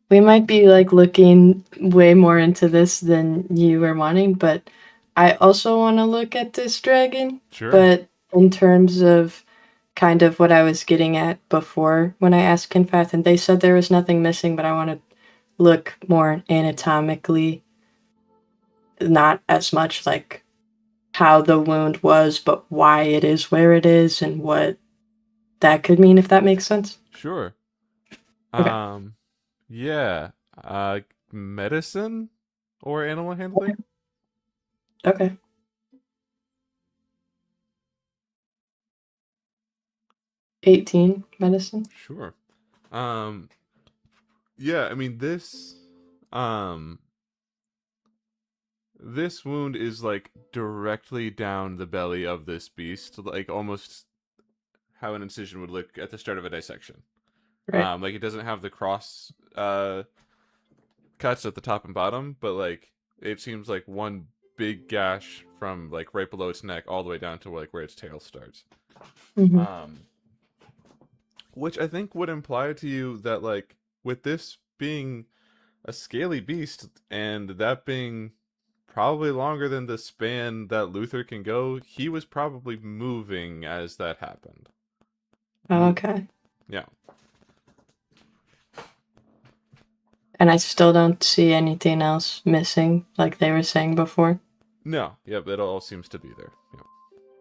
We might be like looking way more into this than you were wanting, but I also want to look at this dragon. Sure. But in terms of kind of what I was getting at before when I asked Kinfath, and they said there was nothing missing, but I want to look more anatomically, not as much like how the wound was, but why it is where it is and what that could mean, if that makes sense. Sure. Okay. Yeah. Medicine or animal handling? Okay. $18 medicine. Sure. Yeah, I mean this wound is like directly down the belly of this beast, like almost how an incision would look at the start of a dissection. Right. Like it doesn't have the cross cuts at the top and bottom, but like it seems like one big gash from like right below its neck all the way down to like where its tail starts. Mm-hmm. Which I think would imply to you that like with this being a scaly beast and that being probably longer than the span that Luther can go, he was probably moving as that happened. Okay. Yeah. And I still don't see anything else missing, like they were saying before. No. Yep, it all seems to be there. Yep.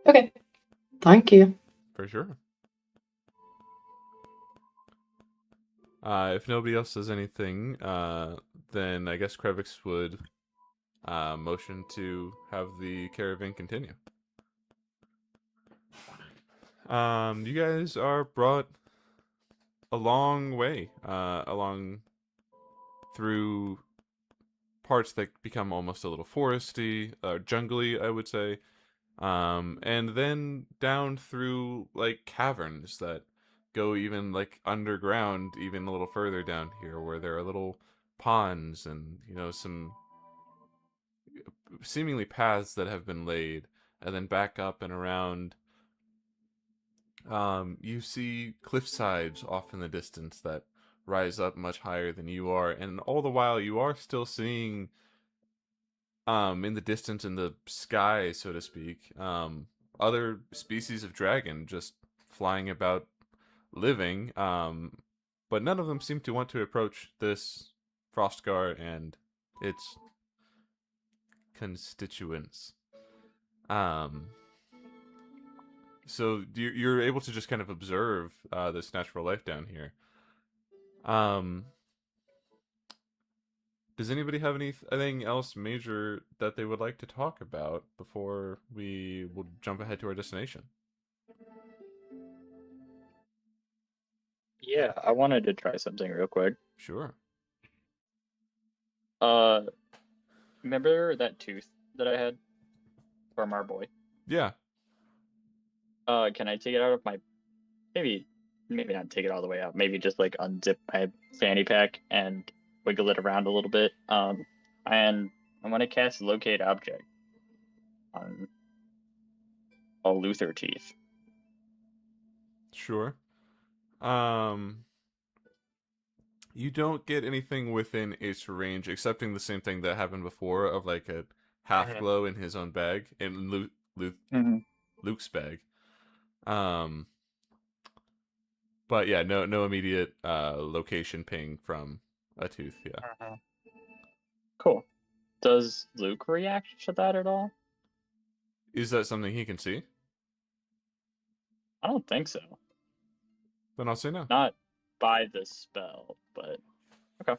Okay. Thank you. For sure. If nobody else says anything, then I guess Krevix would motion to have the caravan continue. You guys are brought a long way, along through parts that become almost a little foresty, jungly, I would say, and then down through like caverns that go even like underground, even a little further down here, where there are little ponds and some seemingly paths that have been laid, and then back up and around You see cliff sides off in the distance that rise up much higher than you are, and all the while you are still seeing in the distance in the sky, so to speak, other species of dragon just flying about living, but none of them seem to want to approach this Frostgar and its constituents. So you're able to just kind of observe this natural life down here. Does anybody have anything else major that they would like to talk about before we will jump ahead to our destination? Yeah, I wanted to try something real quick. Sure. Remember that tooth that I had from our boy? Yeah. Can I take it out of my maybe not take it all the way out, maybe just like unzip my fanny pack and wiggle it around a little bit. And I want to cast locate object on all Luther teeth. Sure. You don't get anything within its range, excepting the same thing that happened before of like a half glow in his own bag, in Luke's bag. But yeah, no immediate location ping from a tooth. Yeah. Cool. Does Luke react to that at all? Is that something he can see? I don't think so. Then I'll say no. Not by the spell, but okay.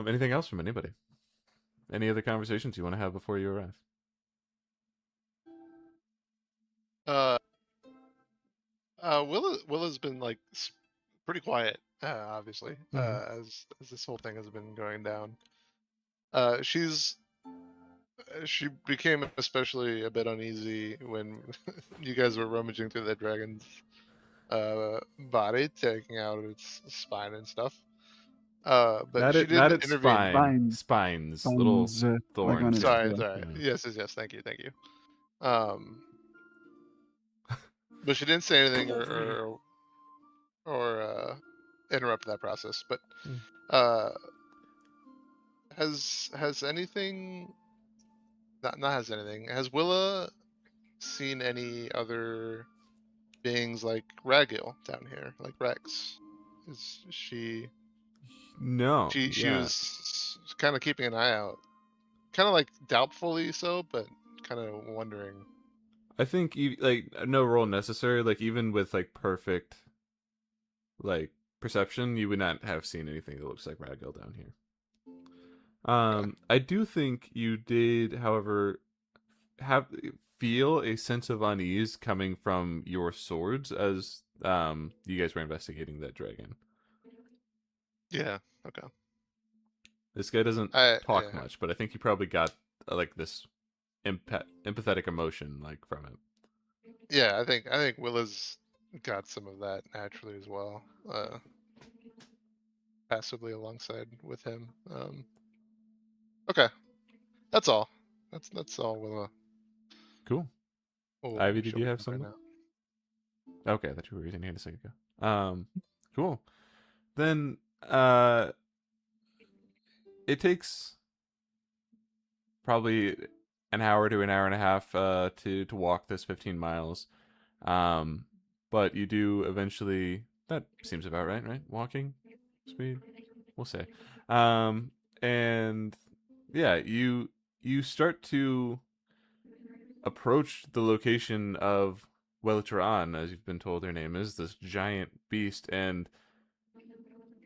Anything else from anybody? Any other conversations you want to have before you arrive? Willa's been like pretty quiet, obviously, as this whole thing has been going down. She became especially a bit uneasy when you guys were rummaging through the dragon's body, taking out its spine and stuff. But she didn't intervene. Spines, little thorns. Sorry. Yeah. Yes. Thank you. But she didn't say anything or interrupt that process. But has anything? Not has anything. Has Willa seen any other beings like Ragil down here, like Rex? Is she? No. She was kind of keeping an eye out, kind of like doubtfully so, but kind of wondering. I think like no roll necessary. Like even with like perfect, like perception, you would not have seen anything that looks like Ragil down here. I do think you did, however, feel a sense of unease coming from your swords as you guys were investigating that dragon. Yeah. Okay. This guy doesn't talk much, but I think you probably got like this empathetic emotion like from it. Yeah, I think Willa's got some of that naturally as well, passively alongside with him. Okay, that's all. That's all. Willa. Cool. Ivy, did you have something? Okay, I thought you were raising your hand a second ago. Cool. Then, it takes probably an hour to an hour and a half to walk this 15 miles. But you do eventually. That seems about right, right? Walking speed, we'll say. And yeah, you start to approach the location of Welitran, as you've been told her name is, this giant beast, and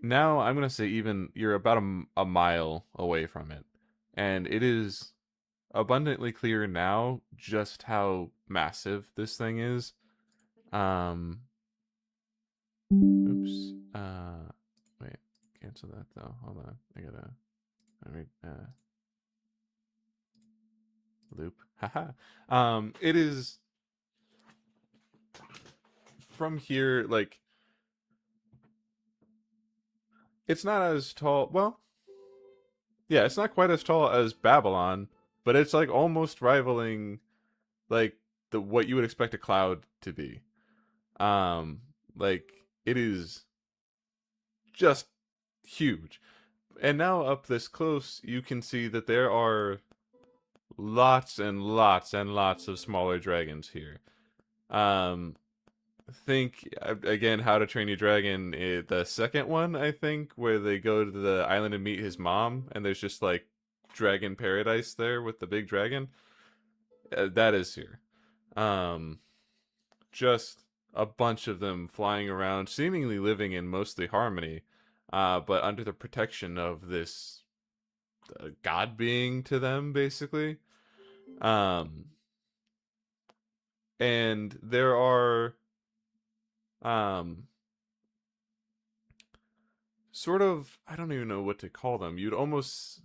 now I'm gonna say even you're about a mile away from it, and it is abundantly clear now just how massive this thing is. Oops. Wait, cancel that though. Hold on, loop. Haha. It is from here, like it's not as tall. Well, yeah, it's not quite as tall as Babylon, but it's like almost rivaling like what you would expect a cloud to be. Like it is just huge. And now up this close, you can see that there are lots and lots and lots of smaller dragons here. Think again, How to Train Your Dragon, the second one, I think, where they go to the island and meet his mom, and there's just like dragon paradise there with the big dragon. That is here. Just a bunch of them flying around, seemingly living in mostly harmony, but under the protection of this god being to them, basically. And there are sort of, I don't even know what to call them. You'd almost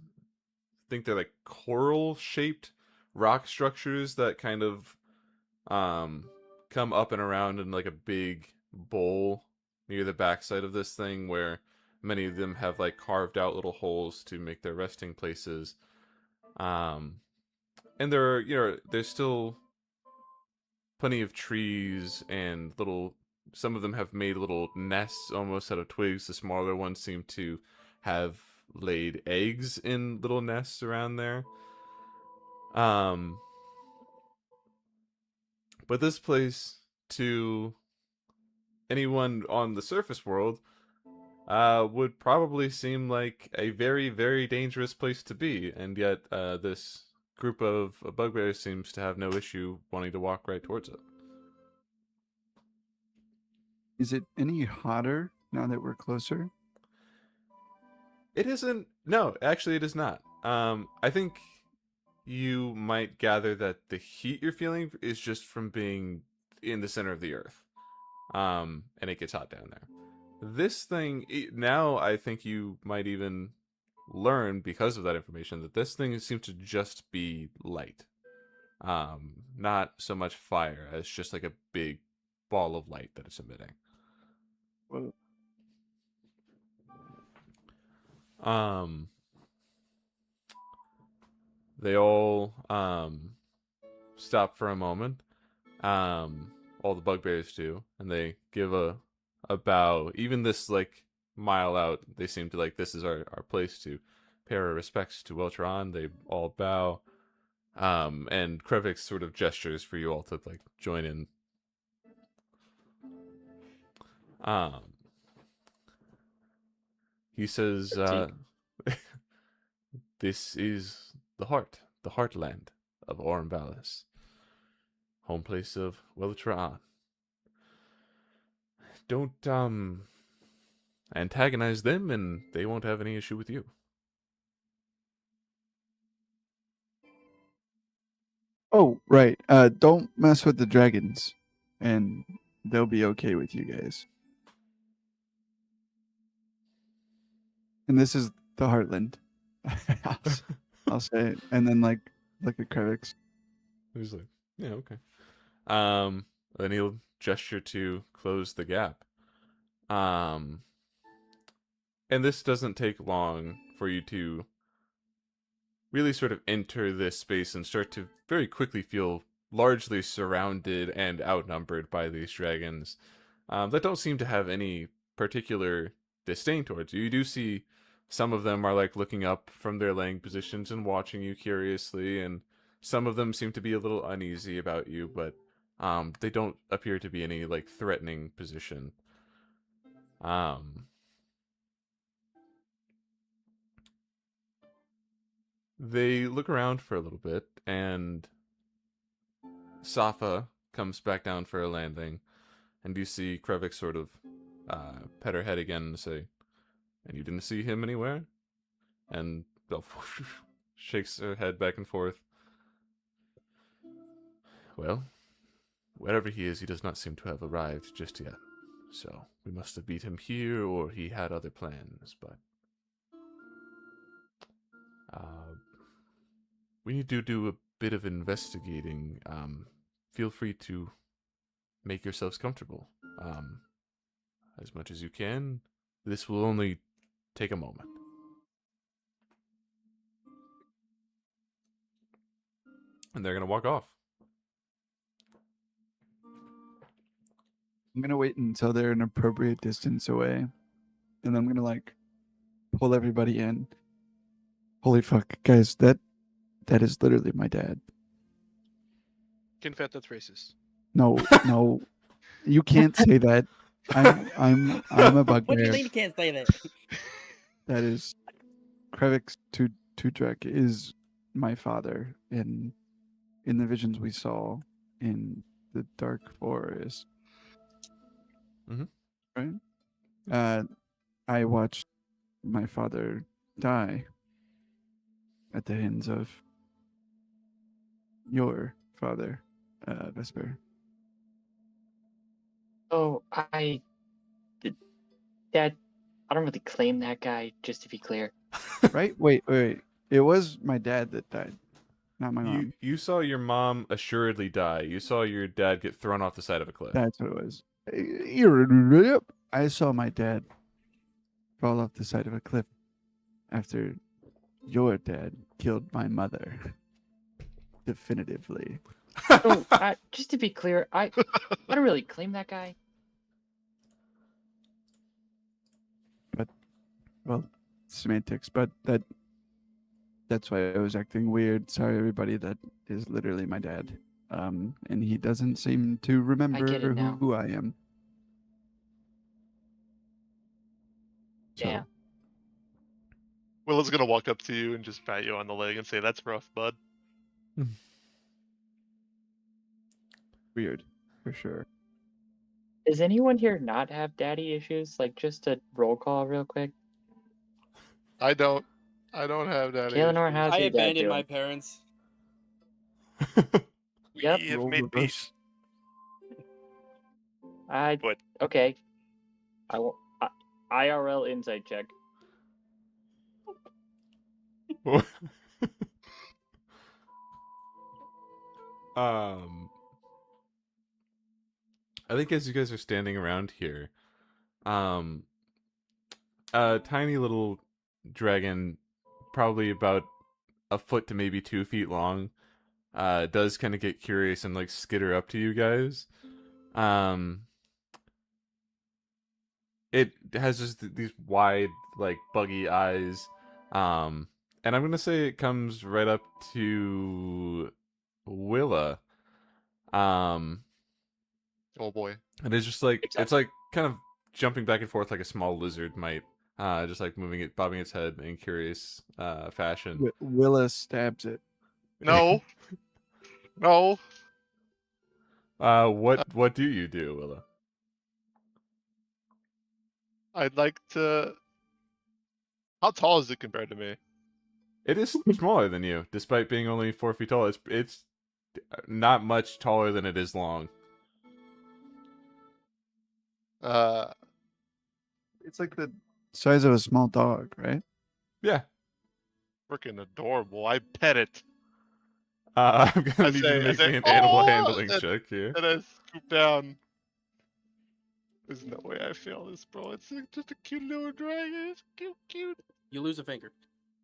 think they're like coral shaped rock structures that kind of come up and around in like a big bowl near the backside of this thing, where many of them have like carved out little holes to make their resting places. And there are, there's still plenty of trees and some of them have made little nests almost out of twigs. The smaller ones seem to have laid eggs in little nests around there. But this place, to anyone on the surface world, would probably seem like a very, very dangerous place to be, and yet this group of bugbears seems to have no issue wanting to walk right towards it. Is it any hotter now that we're closer? It isn't. No, actually, it is not. I think you might gather that the heat you're feeling is just from being in the center of the earth. And it gets hot down there. This thing, now I think you might even learn, because of that information, that this thing seems to just be light. Not so much fire as just like a big ball of light that it's emitting. Well, they all stop for a moment. All the bugbears do, and they give a bow. Even this like mile out, they seem to like, this is our place to pay our respects to Weltron. They all bow. And Krevix sort of gestures for you all to like join in. He says, this is the heartland of Ormvalis, home place of Weltron. Don't antagonize them, and they won't have any issue with you. oh, right. Don't mess with the dragons, and they'll be okay with you guys. And this is the Heartland. I'll say it. And then like look at Krevix. He's like, yeah, okay. Then he'll gesture to close the gap. And this doesn't take long for you to really sort of enter this space and start to very quickly feel largely surrounded and outnumbered by these dragons that don't seem to have any particular disdain towards you. You do see some of them are like looking up from their laying positions and watching you curiously, and some of them seem to be a little uneasy about you, but they don't appear to be any like threatening position. They look around for a little bit, and Safa comes back down for a landing, and you see Krevix sort of pet her head again and say, and you didn't see him anywhere? And shakes her head back and forth. Well, wherever he is, he does not seem to have arrived just yet. So we must have beat him here, or he had other plans, but we need to do a bit of investigating. Feel free to make yourselves comfortable. As much as you can. This will only take a moment. And they're going to walk off. I'm gonna wait until they're an appropriate distance away, and I'm gonna like pull everybody in. Holy fuck, guys! That is literally my dad. Confet, that's racist. No, no, you can't say that. I'm a What do you bugbear. mean you can't say that? That is Krevix Tudrek is my father in the visions we saw in the dark forest. Mhm. Right? I watched my father die at the hands of your father, Vesper. Oh, that I don't really claim that guy, just to be clear. Right? Wait. It was my dad that died, not my mom. You saw your mom assuredly die. You saw your dad get thrown off the side of a cliff. That's what it was. Yep. I saw my dad fall off the side of a cliff after your dad killed my mother. Definitively. So, just to be clear, I don't really claim that guy. Well, semantics, but that's why I was acting weird. Sorry, everybody. That is literally my dad. And he doesn't seem to remember get it now. who I am. So, Damn. Willa's gonna walk up to you and just pat you on the leg and say, "That's rough, bud." weird, for sure. Does anyone here not have daddy issues? Like, just a roll call real quick. I don't have that. Kaelinor, issue. how's I your dad abandoned my doing? parents. We Yep. have Roll made reverse. peace. But Okay. IRL insight check. I think as you guys are standing around here, a tiny little dragon, probably about a foot to maybe 2 feet long, does kind of get curious and like skitter up to you guys. It has just these wide, like buggy eyes, and I'm gonna say it comes right up to Willa. Oh boy. And it's just like it's like kind of jumping back and forth like a small lizard might, just like moving it, bobbing its head in curious fashion. Willa stabs it. No. No. What do you do, Willa? I'd like to. How tall is it compared to me? It is smaller than you, despite being only 4 feet tall. It's not much taller than it is long. It's like the size of a small dog, right? Yeah. Freaking adorable. I pet it. I'm gonna need you say- to I make say, me an animal "Oh!" handling and- check here. And I scoop down. There's no way I fail this, bro. It's just a cute little dragon. It's cute. You lose a finger.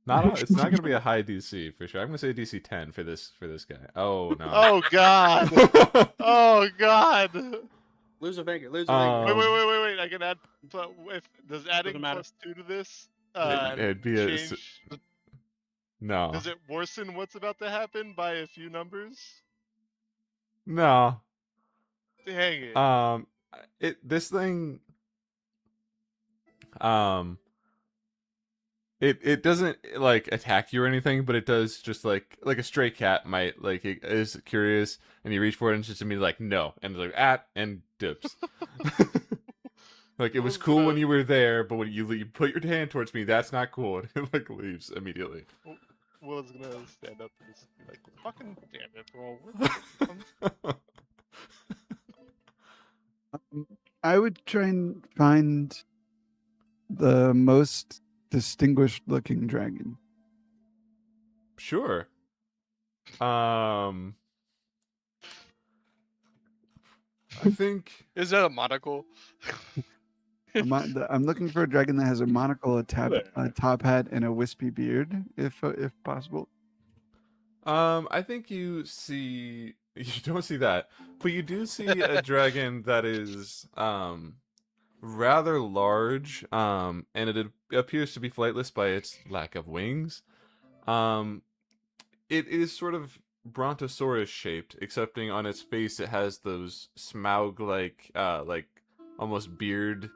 It's not gonna be a high DC for sure. I'm gonna say DC 10 for this guy. Oh no. Oh god. Oh god. Lose a finger. Lose a finger. Wait. I can add. Does adding Doesn't matter. +2 to this It'd be a change? no. Does it worsen what's about to happen by a few numbers? No. Dang it. This thing, it doesn't like attack you or anything, but it does just like a stray cat might, like it is curious and you reach for it and it's just immediately like no, and it's like and dips. Like it was cool when you were there, but when you put your hand towards me, that's not cool. And it like leaves immediately. Will's gonna stand up and just be like, fucking damn it, bro. I would try and find the most distinguished looking dragon. Sure. I think Is that a monocle? I'm looking for a dragon that has a monocle, a top hat, and a wispy beard, if possible. I think you see You don't see that, but you do see a dragon that is rather large, and it appears to be flightless by its lack of wings. Um, it is sort of brontosaurus shaped, excepting on its face it has those smaug like almost beard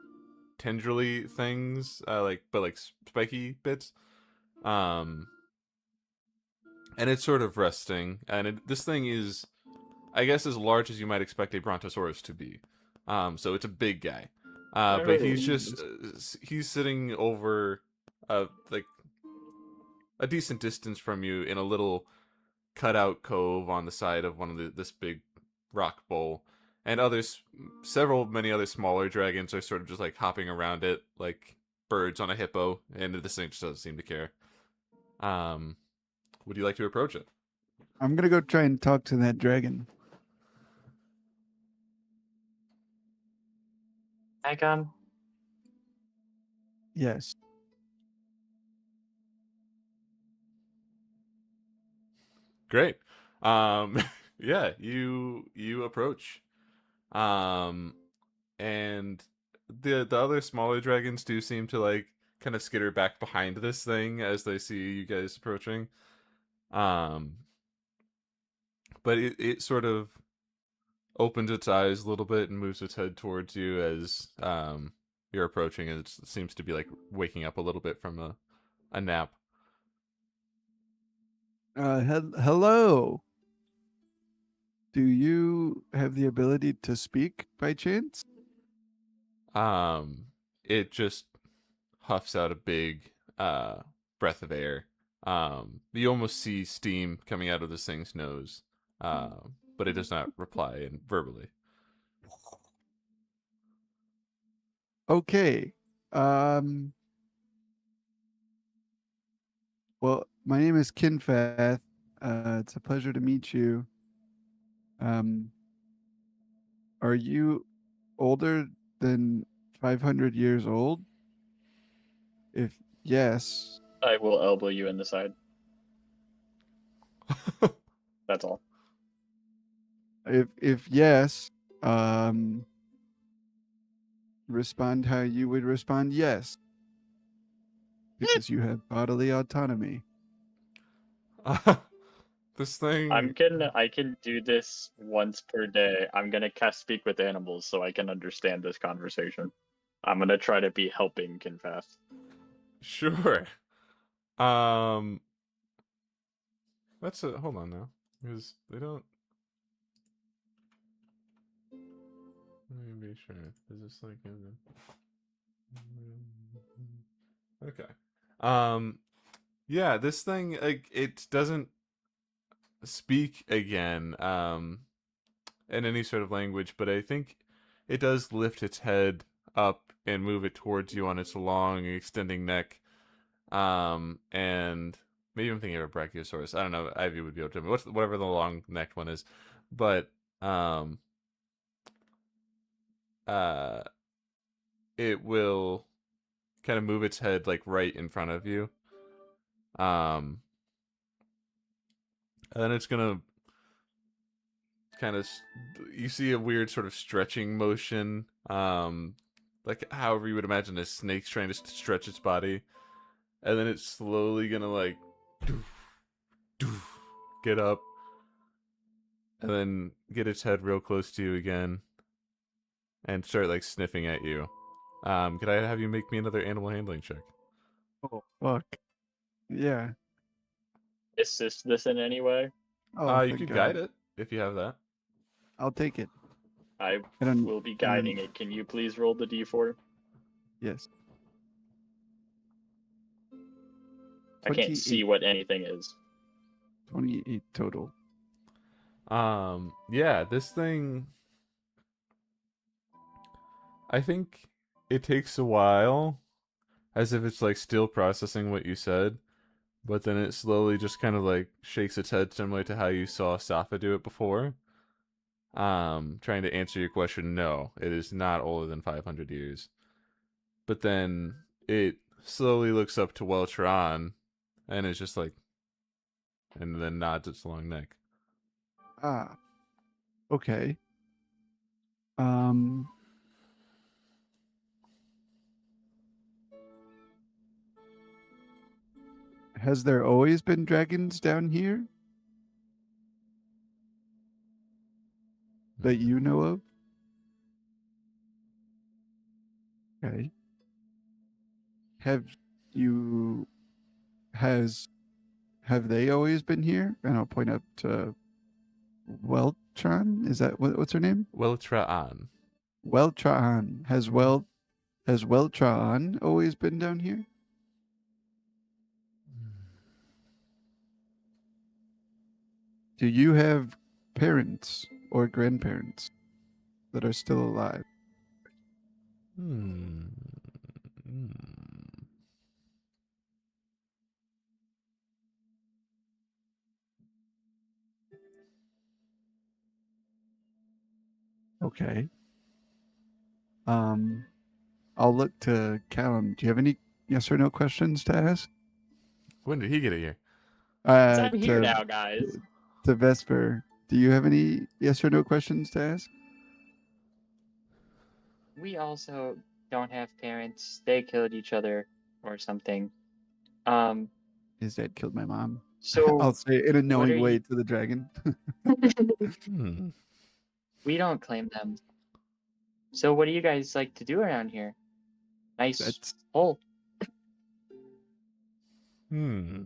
tendrily things, like spiky bits. Um, and it's sort of resting, and this thing is, I guess, as large as you might expect a brontosaurus to be. So it's a big guy. But he's just he's sitting over like a decent distance from you in a little cutout cove on the side of one of this big rock bowl, and many other smaller dragons are sort of just like hopping around it like birds on a hippo, and this thing just doesn't seem to care. Would you like to approach it? I'm gonna go try and talk to that dragon. Icon. Yes. Great. Yeah, you approach. And the other smaller dragons do seem to like kind of skitter back behind this thing as they see you guys approaching. Um, but it sort of opens its eyes a little bit and moves its head towards you as you're approaching, and it seems to be like waking up a little bit from a nap. Hello. Do you have the ability to speak by chance? It just huffs out a big breath of air. You almost see steam coming out of this thing's nose, but it does not reply verbally. Okay. Well, my name is Kinfath. It's a pleasure to meet you. Are you older than 500 years old? If yes, I will elbow you in the side. That's all. if yes, respond how you would respond yes. Because you have bodily autonomy. This thing. I can do this once per day. I'm gonna cast Speak with Animals so I can understand this conversation. I'm gonna try to be helping Confess. Sure. That's a hold on now, because they don't. Let me be sure. Is this like okay? Yeah, this thing, like, it doesn't speak again in any sort of language, but I think it does lift its head up and move it towards you on its long extending neck. And maybe I'm thinking of a brachiosaurus. I don't know. Ivy would be able to tell me whatever the long necked one is, but it will kind of move its head like right in front of you. And then it's gonna kind of, you see a weird sort of stretching motion, like however you would imagine a snake's trying to stretch its body, and then it's slowly gonna like get up, and then get its head real close to you again, and start like sniffing at you. Could I have you make me another animal handling check? Oh fuck. Yeah. Assist this in any way? Oh, You thank could God. guide it if you have that. I'll take it. I And will be guiding it. Can you please roll the d4? Yes. I can't see 28. what anything is. 28 total. Yeah, this thing, I think it takes a while, as if it's like still processing what you said, but then it slowly just kind of like shakes its head, similar to how you saw Safa do it before. Trying to answer your question, no, it is not older than 500 years. But then it slowly looks up to Weltron, and it's just like, and then nods its long neck. Ah. Okay. Um. Has there always been dragons down here that you know of? Okay. Have you have they always been here? And I'll point up to Weltron. Is that what's her name? Weltra'an. Weltron. Has Weltron always been down here? Do you have parents or grandparents that are still alive? Hmm. Okay. I'll look to Callum. Do you have any yes or no questions to ask? When did he get here? I'm here now, guys. To Vesper. Do you have any yes or no questions to ask? We also don't have parents. They killed each other or something. His dad killed my mom. So I'll say it in a what knowing are way you- to the dragon. Hmm. we don't claim them. So what do you guys like to do around here? Nice That's hole. Hmm.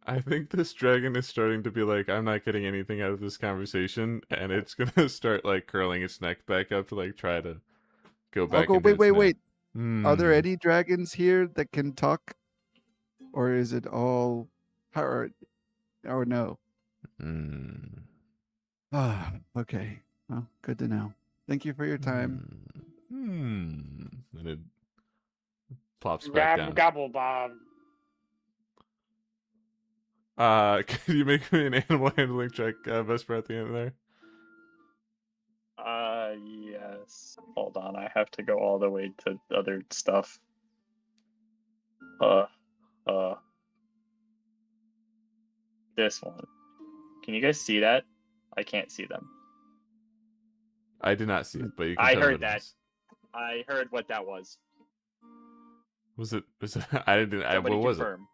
I think this dragon is starting to be like, I'm not getting anything out of this conversation, and it's gonna start like curling its neck back up to like try to go back. I'll go. into Wait. its nap. Are there Hmm. any dragons here that can talk, or is it all, or no? Hmm. Ah, okay. Well, good to know. Thank you for your time. Hmm. And it plops back down. Gobble bob. Can you make me an animal handling check, Vesper, at the end there? Yes. Hold on, I have to go all the way to other stuff. This one. Can you guys see that? I can't see them. I did not see it, but you can I tell me heard what that. it was. I heard what that was. Was it? I didn't. Somebody What was it? confirm.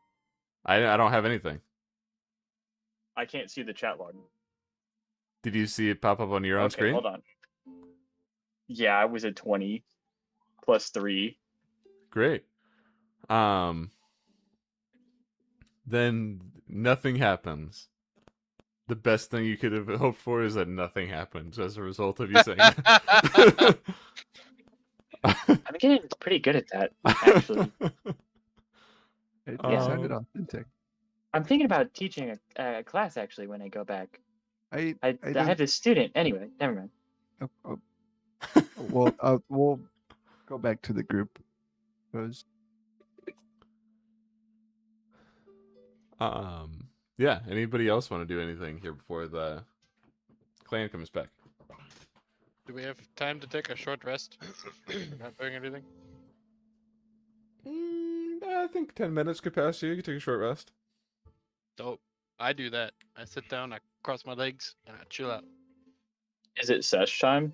I don't have anything. I can't see the chat log. Did you see it pop up on your own screen? Hold on. Yeah, I was at 20 plus 3. Great. Then nothing happens. The best thing you could have hoped for is that nothing happens as a result of you saying that. I'm getting pretty good at that, actually. It Yeah. sounded authentic. I'm thinking about teaching a class, actually, when I go back. I I have this student. Anyway, never mind. Well, we'll go back to the group. Because Yeah. Anybody else want to do anything here before the clan comes back? Do we have time to take a short rest? Not doing anything? I think 10 minutes could pass you. You can take a short rest. Dope. I do that. I sit down, I cross my legs, and I chill out. Is it sesh time?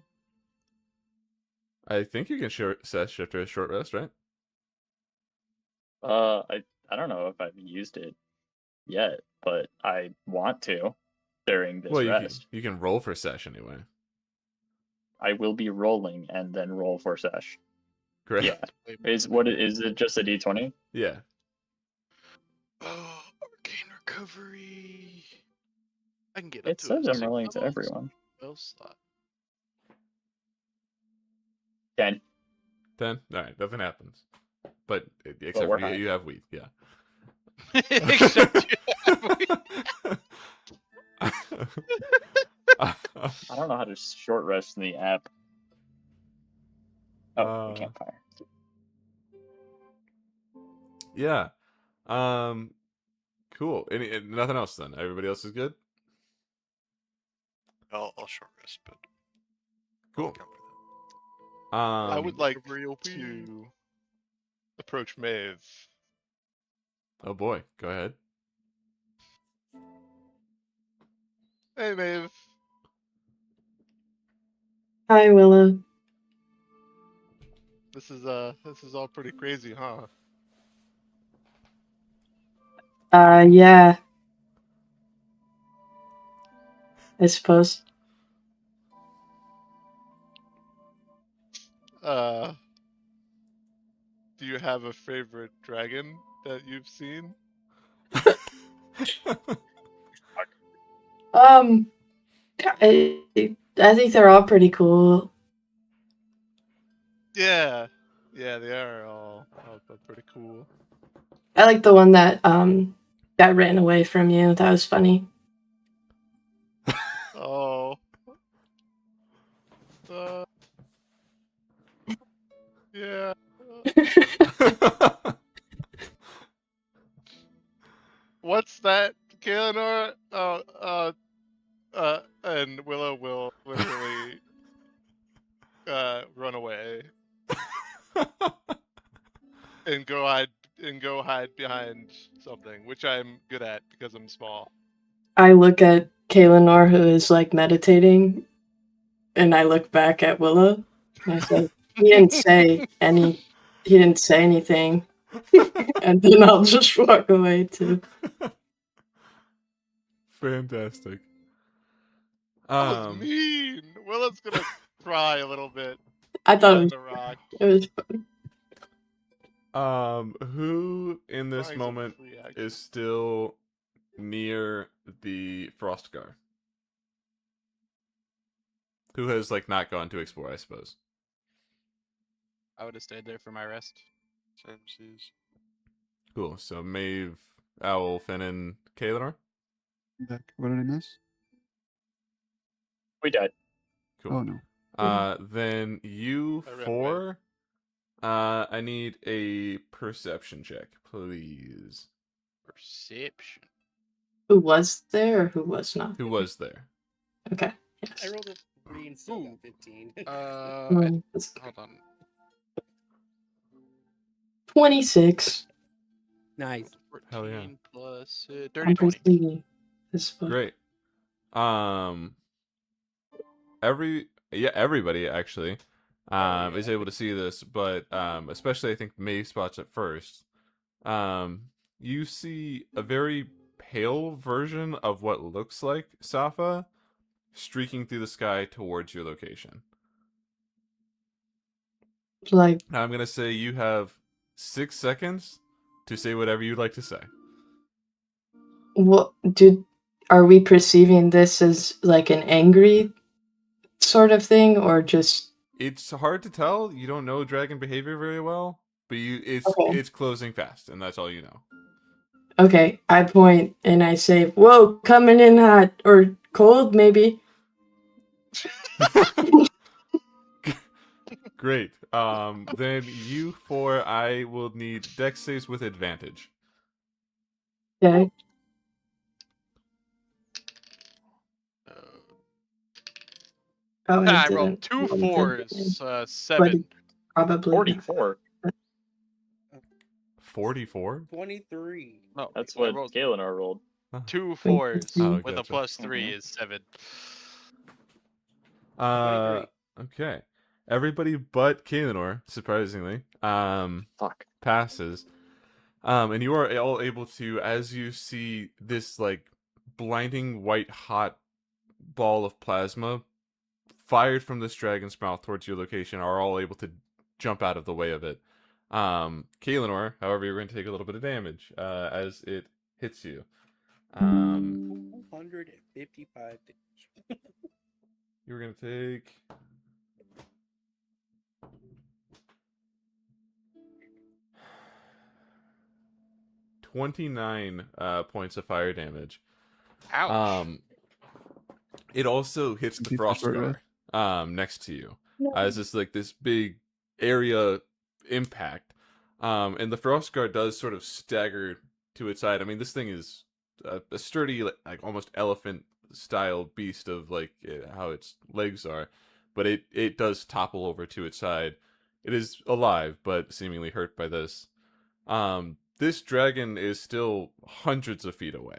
I think you can sesh after a short rest, right? I don't know if I've used it yet, but I want to during this rest. You can roll for sesh anyway. I will be rolling and then roll for sesh. Great. Yeah. Is it just a D20? Yeah. Oh, arcane recovery. I can get It up to says a I'm rolling to 6 everyone. spell slot. 10. 10? Alright, nothing happens. But except we're for high. you have weed, yeah. Except you have I don't know how to short rest in the app. Oh, campfire. Yeah. Cool. Nothing else then. Everybody else is good? I'll short rest, but Cool. I'll account for that. I would like real to approach Maeve. Oh boy, go ahead. Hey, Maeve. Hi, Willow. This is all pretty crazy, huh? Yeah, I suppose. Do you have a favorite dragon that you've seen? I, I think they're all pretty cool. Yeah, they are all pretty cool. I like the one that ran away from you. That was funny. Oh. Yeah. What's that, Kaelinor? And Willow will literally run away and go hide behind something, which I'm good at because I'm small. I look at Kaelinor, who is like meditating, and I look back at Willow, and I say, "He didn't say any. He didn't say anything." And then I'll just walk away too. Fantastic. That was mean. Willow's gonna cry a little bit I thought behind the rock. it was funny. Who in this Crying's a moment free action. is still near the Frostgar? Who has like not gone to explore, I suppose. I would have stayed there for my rest. Senses. Cool. So Maeve, Owl, Finn, and Kaelinor? Back. What did I miss? We died. Cool. Oh no. Then you I ran four. I need a perception check, please. Perception. Who was there or who was not? Who was there? Okay. I Yes. rolled a 3 and still Ooh. got 15. Hold on. 26. Nice. Hell yeah. 14 plus I'm 30, 20. perceiving this book. Great. Everybody actually is able to see this, but especially I think Maeve spots it first. You see a very pale version of what looks like Safa streaking through the sky towards your location. Like, Now I'm gonna say you have 6 seconds to say whatever you'd like to say. what are we perceiving this as like an angry sort of thing or just It's hard to tell. You don't know dragon behavior very well, but Okay. it's closing fast, and that's all you know. okay, I point and I say, "Whoa, coming in hot or cold maybe." Great. Then you four, I will need dex saves with advantage. Okay. Oh, I didn't. rolled two roll fours, good. 7. Probably 44. 44? 23. No, That's I what rolled Kaelinor rolled. 2 fours Oh, with a gotcha. plus 3 is 7. Okay. Everybody but Kaelinor, surprisingly, Fuck. passes. And you are all able to, as you see this like blinding white hot ball of plasma fired from this dragon's mouth towards your location, are all able to jump out of the way of it. Kaelinor, however, you're going to take a little bit of damage as it hits you. 255 damage. You're going to take 29 points of fire damage. Ouch. It also hits the Keep the sword Frostgar next to you as it's like this big area impact. And the Frostgar does sort of stagger to its side. I mean, this thing is a sturdy, like almost elephant style beast of like how its legs are, but it does topple over to its side. It is alive, but seemingly hurt by this. This dragon is still hundreds of feet away.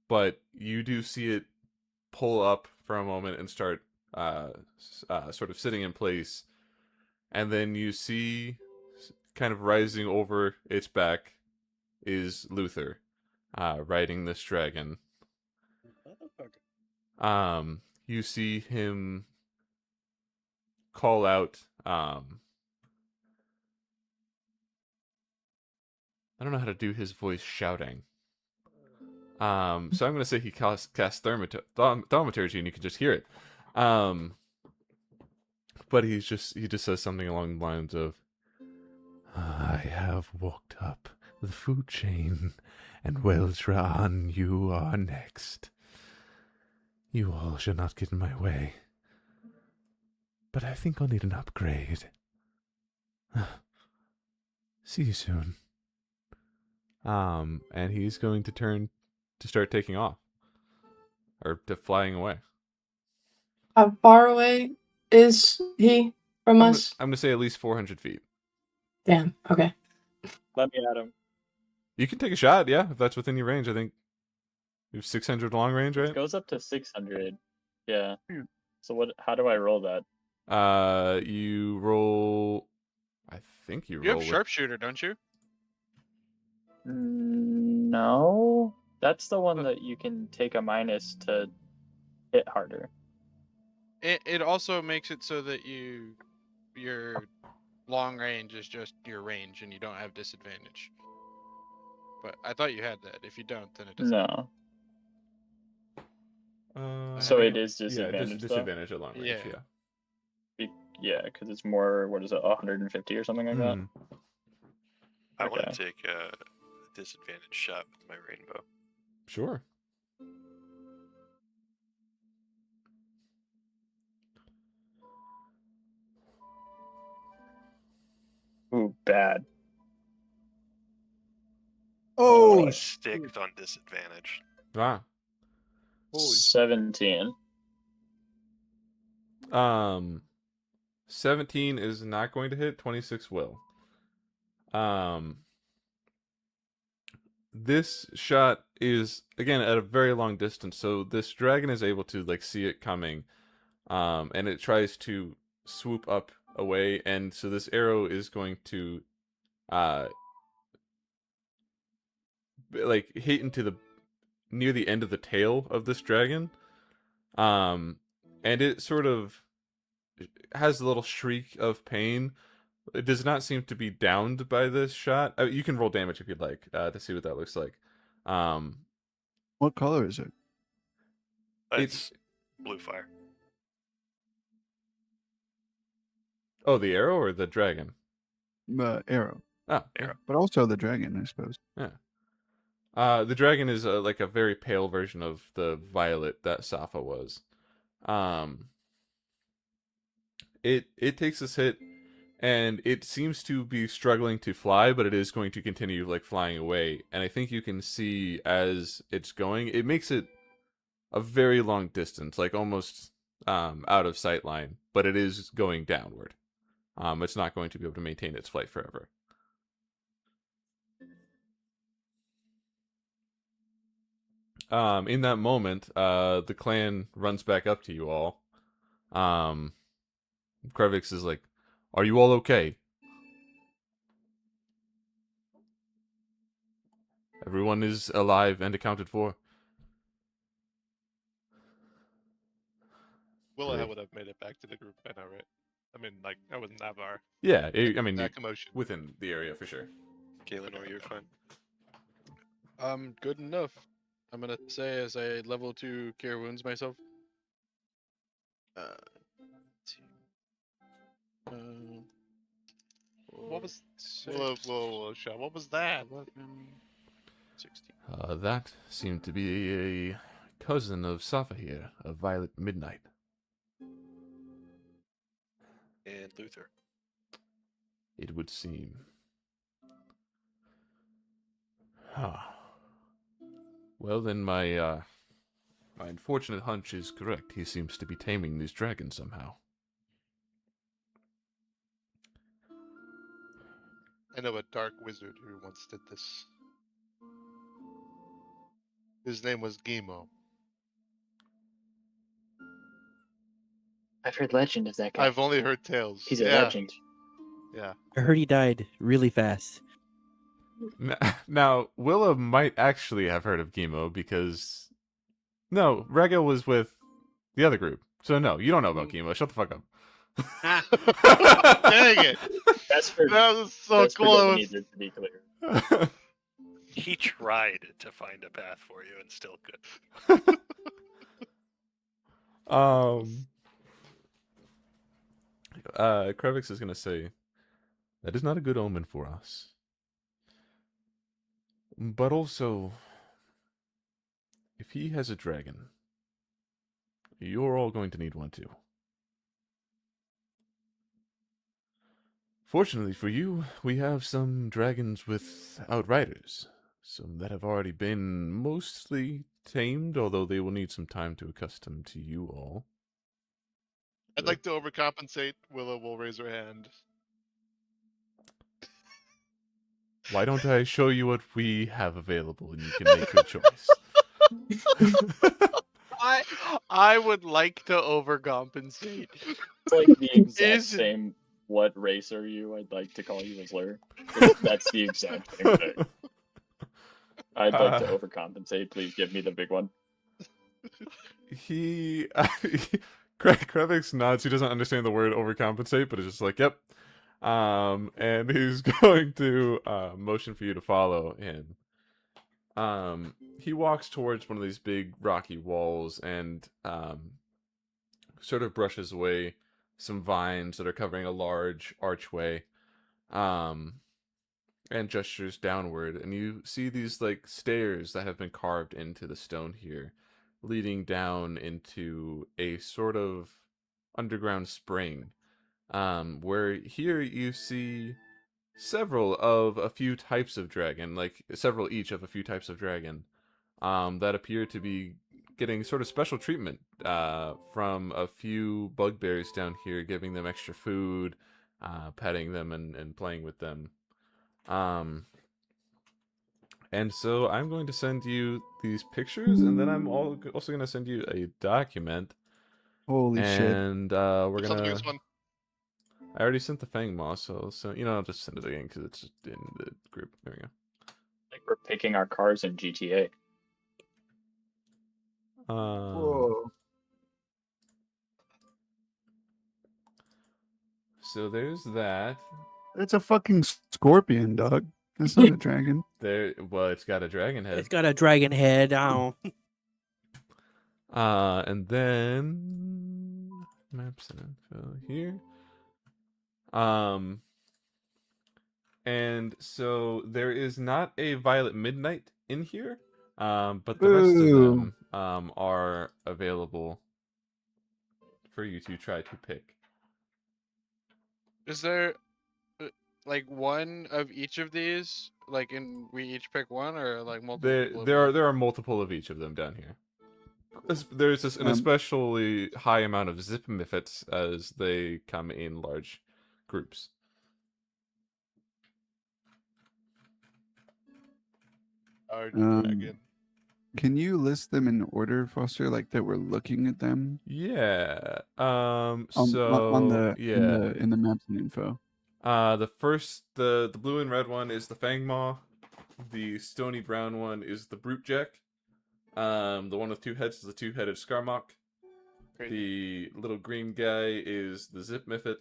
but you do see it pull up for a moment and start sort of sitting in place, and then you see kind of rising over its back is Luther, riding this dragon. Motherfucker. You see him call out. I don't know how to do his voice shouting. So I'm gonna say he casts thaumaturgy, and you can just hear it. But he just says something along the lines of, "I have walked up the food chain, and Weltran, you are next. You all shall not get in my way. But I think I'll need an upgrade. See you soon." And he's going to turn to start taking off. Or to flying away. How far away is he from us? I'm going to say at least 400 feet. Damn. Okay. Let me at him. You can take a shot, yeah, if that's within your range. I think you have 600 long range, It right? goes up to 600. Yeah. Hmm. So what? How do I roll that? You roll. I think you You roll. have sharpshooter, don't you? No, that's the one that you can take a minus to hit harder. It also makes it so that your long range is just your range and you don't have disadvantage. But I thought you had that. If you don't, then it doesn't. No. So it is Yeah, disadvantage, though? disadvantage at long range. Yeah. Yeah, because it's more. What is it? 150 or something like that. Mhm. I want Okay. to take a disadvantage shot with my rainbow. Sure. Ooh, bad. Oh, Sticked on disadvantage. Ah. Holy 17. 17 is not going to hit. 26 will. This shot is again at a very long distance, so this dragon is able to like see it coming, and it tries to swoop up away, and so this arrow is going to, like hit into the near the end of the tail of this dragon, and it sort of has a little shriek of pain. It does not seem to be downed by this shot. You can roll damage if you'd like to see what that looks like. What color is it? It's blue fire. Oh, the arrow or the dragon? Arrow, Oh, Arrow. but also the dragon, I suppose. yeah. The dragon is like a very pale version of the violet that Safa was. It takes this hit, and it seems to be struggling to fly, but it is going to continue like flying away. And I think you can see as it's going, it makes it a very long distance, like almost out of sight line, but it is going downward. It's not going to be able to maintain its flight forever. In that moment, the clan runs back up to you all. Krevix is like, "Are you all okay? Everyone is alive and accounted for?" Willa Great. would have made it back to the group by now, right? I mean, like, I was Navar. Yeah, I mean, That commotion. within the area for sure. Galen, you're fine. Good enough. I'm gonna say as I level 2 cure wounds myself. Let's see. What was? Six, Whoa, Sean, what was that? 11, 16. That seemed to be a cousin of Safa here, of Violet Midnight. And Luther. It would seem. Ah. Well, then my unfortunate hunch is correct. He seems to be taming these dragons somehow. I know a dark wizard who once did this. His name was Gimo. I've heard legend of that guy. I've only heard tales. He's a yeah. legend. Yeah. I heard he died really fast. Now, Willa might actually have heard of Gimo because no, Rega was with the other group. So no, you don't know about Gimo. Shut the fuck up. Dang it! Vesper, That was so Vesper doesn't close. need it to be clear. He tried to find a path for you and still couldn't. Krevix is gonna say that is not a good omen for us. But also, if he has a dragon, you're all going to need one too. Fortunately for you, we have some dragons with outriders, some that have already been mostly tamed, although they will need some time to accustom to you all. I'd like to overcompensate. Willow will raise her hand. Why don't I show you what we have available and you can make your choice? I would like to overcompensate. It's like the exact Is- same. What race are you? I'd like to call you a slur. That's the exact same thing. I'd like to overcompensate. Please give me the big one. He Krevix nods. He doesn't understand the word overcompensate, but it's just like, yep. And he's going to motion for you to follow him. He walks towards one of these big rocky walls and sort of brushes away some vines that are covering a large archway, and gestures downward, and you see these like stairs that have been carved into the stone here, leading down into a sort of underground spring, where here you see several of a few types of dragon, like several each of a few types of dragon, that appear to be getting sort of special treatment from a few bugbears down here, giving them extra food, petting them and playing with them. And so I'm going to send you these pictures, and then I'm also going to send you a document. Holy shit. And we're What's on the gonna. biggest one? I already sent the Fang Moss, so I'll just send it again because it's in the group. There we go. Like we're picking our cars in GTA. Whoa. So there's that. It's a fucking scorpion, dog. That's not a dragon. Well, it's got a dragon head. It's got a dragon head. I don't. And then maps and info here. And so there is not a Violet Midnight in here, but the rest of Boo. them are available for you to try to pick. Is there like one of each of these? Like, and we each pick one, or like multiple? of them? There are multiple of each of them down here. There's just an Um, especially high amount of zip mifets as they come in large groups. Our Um, dragon. Can you list them in order, Foster, like that we're looking at them? Yeah. On, So on the yeah. in the maps and info. The first, the blue and red one is the Fang Maw. The stony brown one is the Brute Jack. The one with two heads is the two-headed Skarmock. Great. The little green guy is the Zip Miffet.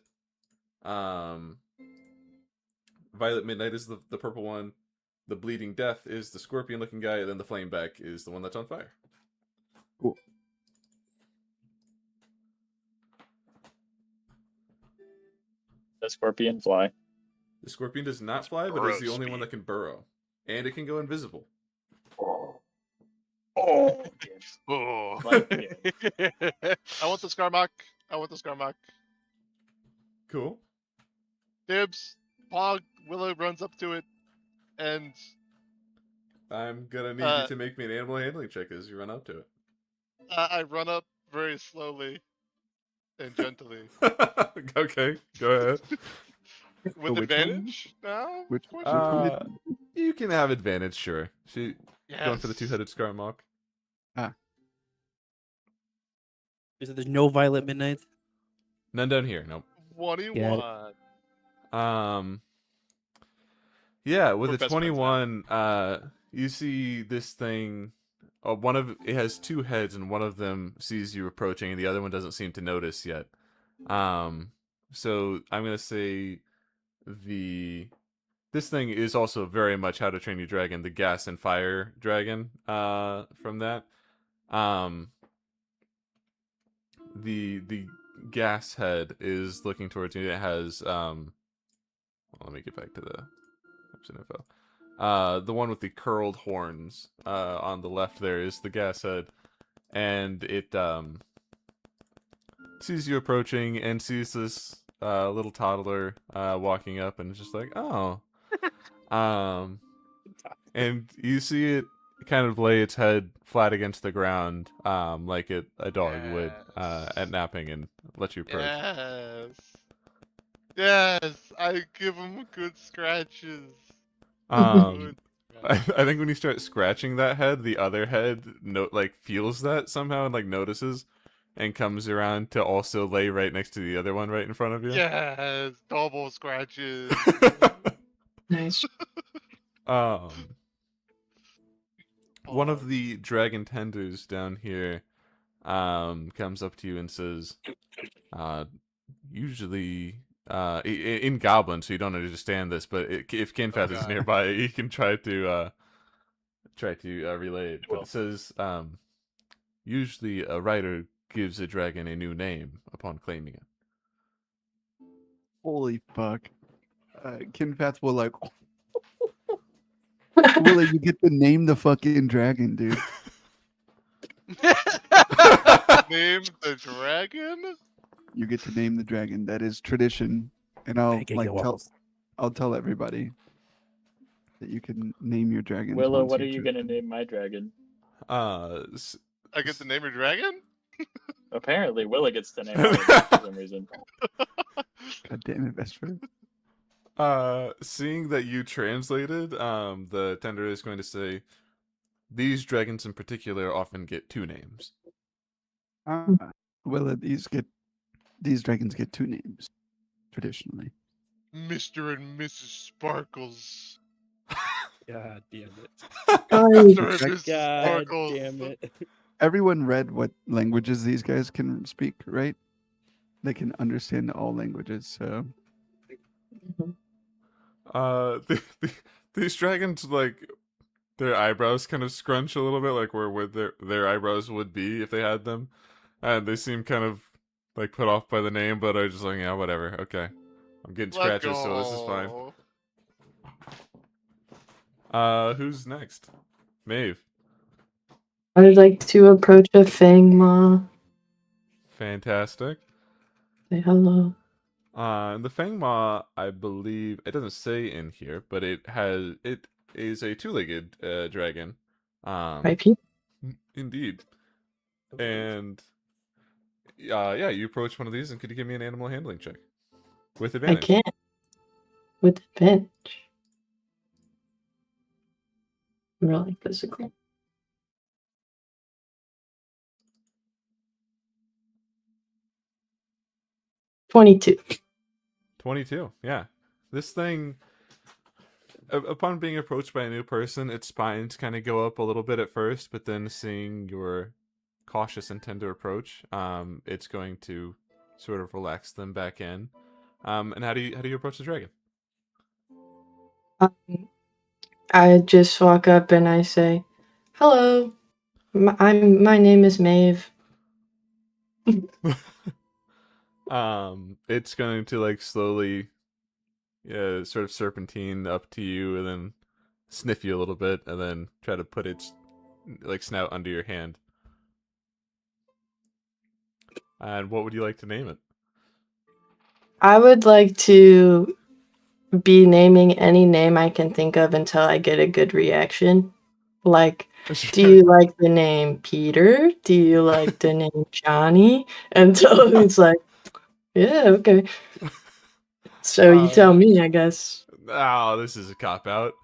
Violet Midnight is the purple one. The Bleeding Death is the scorpion-looking guy, and then the Flameback is the one that's on fire. Cool. The scorpion fly. The scorpion does not fly, but is the only one that can burrow. And it can go invisible. Oh. Oh. Like, I want the Skarmock. I want the Skarmock. Cool. Dibs. Pog. Willow runs up to it, and I'm gonna need you to make me an animal handling check as you run up to it. I run up very slowly and gently. Okay, go ahead. With which one? advantage now? Which Question? one did- You can have advantage, sure. She Yes. going for the two-headed Skarmock. Is it there's no Violet Midnights? None down here. Nope. 21. Yeah, with We're a best friends now. 21, you see this thing. One of it has two heads, and one of them sees you approaching, and the other one doesn't seem to notice yet. So I'm gonna say this thing is also very much How to Train Your Dragon, the gas and fire dragon. From that, um, the gas head is looking towards you. It has let me get back to the episode info. The one with the curled horns on the left there is the gas head, and it sees you approaching and sees this little toddler walking up, and is just like, oh, and you see it kind of lay its head flat against the ground, like a dog would at napping, and let you approach. Yes, I give him good scratches. I think when you start scratching that head, the other head feels that somehow and notices, and comes around to also lay right next to the other one right in front of you. Yes, double scratches. Nice. One of the dragon tenders down here comes up to you and says, usually in Goblin, so you don't understand this, but if Kinfath is nearby, he can try to relay it. But it says, usually a writer gives a dragon a new name upon claiming it. Holy fuck. Kinfath will Willie, you get to name the fucking dragon, dude. Name the dragon? You get to name the dragon. That is tradition. And I'll tell everybody that you can name your dragon. Willow, what are you gonna name my dragon? I get to name your dragon? Apparently, Willow gets to name mine for some reason. God damn it, best friend. Seeing that you translated, the tender is going to say, these dragons in particular often get two names. Well, these dragons get two names, traditionally. Mr. and Mrs. Sparkles. God damn it. Mr. and Mrs. God Sparkles. damn it. Everyone read what languages these guys can speak, right? They can understand all languages, so... These dragons, their eyebrows kind of scrunch a little bit, like where their eyebrows would be if they had them, and they seem kind of put off by the name, but are just like, yeah, whatever. Okay, I'm getting scratches, so this is fine. Who's next? Maeve. I would like to approach a Fang Ma. Fantastic. Say hello. The Fang Ma, I believe it doesn't say in here, but it is a two-legged dragon. Right, Pete? Indeed. And yeah, you approach one of these, and could you give me an animal handling check with advantage? I can't. With advantage. Really physical. $22. 22. Yeah, this thing, upon being approached by a new person, its spines kind of go up a little bit at first, but then seeing your cautious and tender approach, it's going to sort of relax them back in. And how do you approach the dragon? I just walk up and I say, "Hello, my name is Maeve." It's going to slowly, sort of serpentine up to you, and then sniff you a little bit, and then try to put its snout under your hand. And what would you like to name it? I would like to be naming any name I can think of until I get a good reaction. Do you like the name Peter? Do you like the name Johnny? Until it's like, yeah, okay. So you tell me, I guess. Oh, this is a cop-out.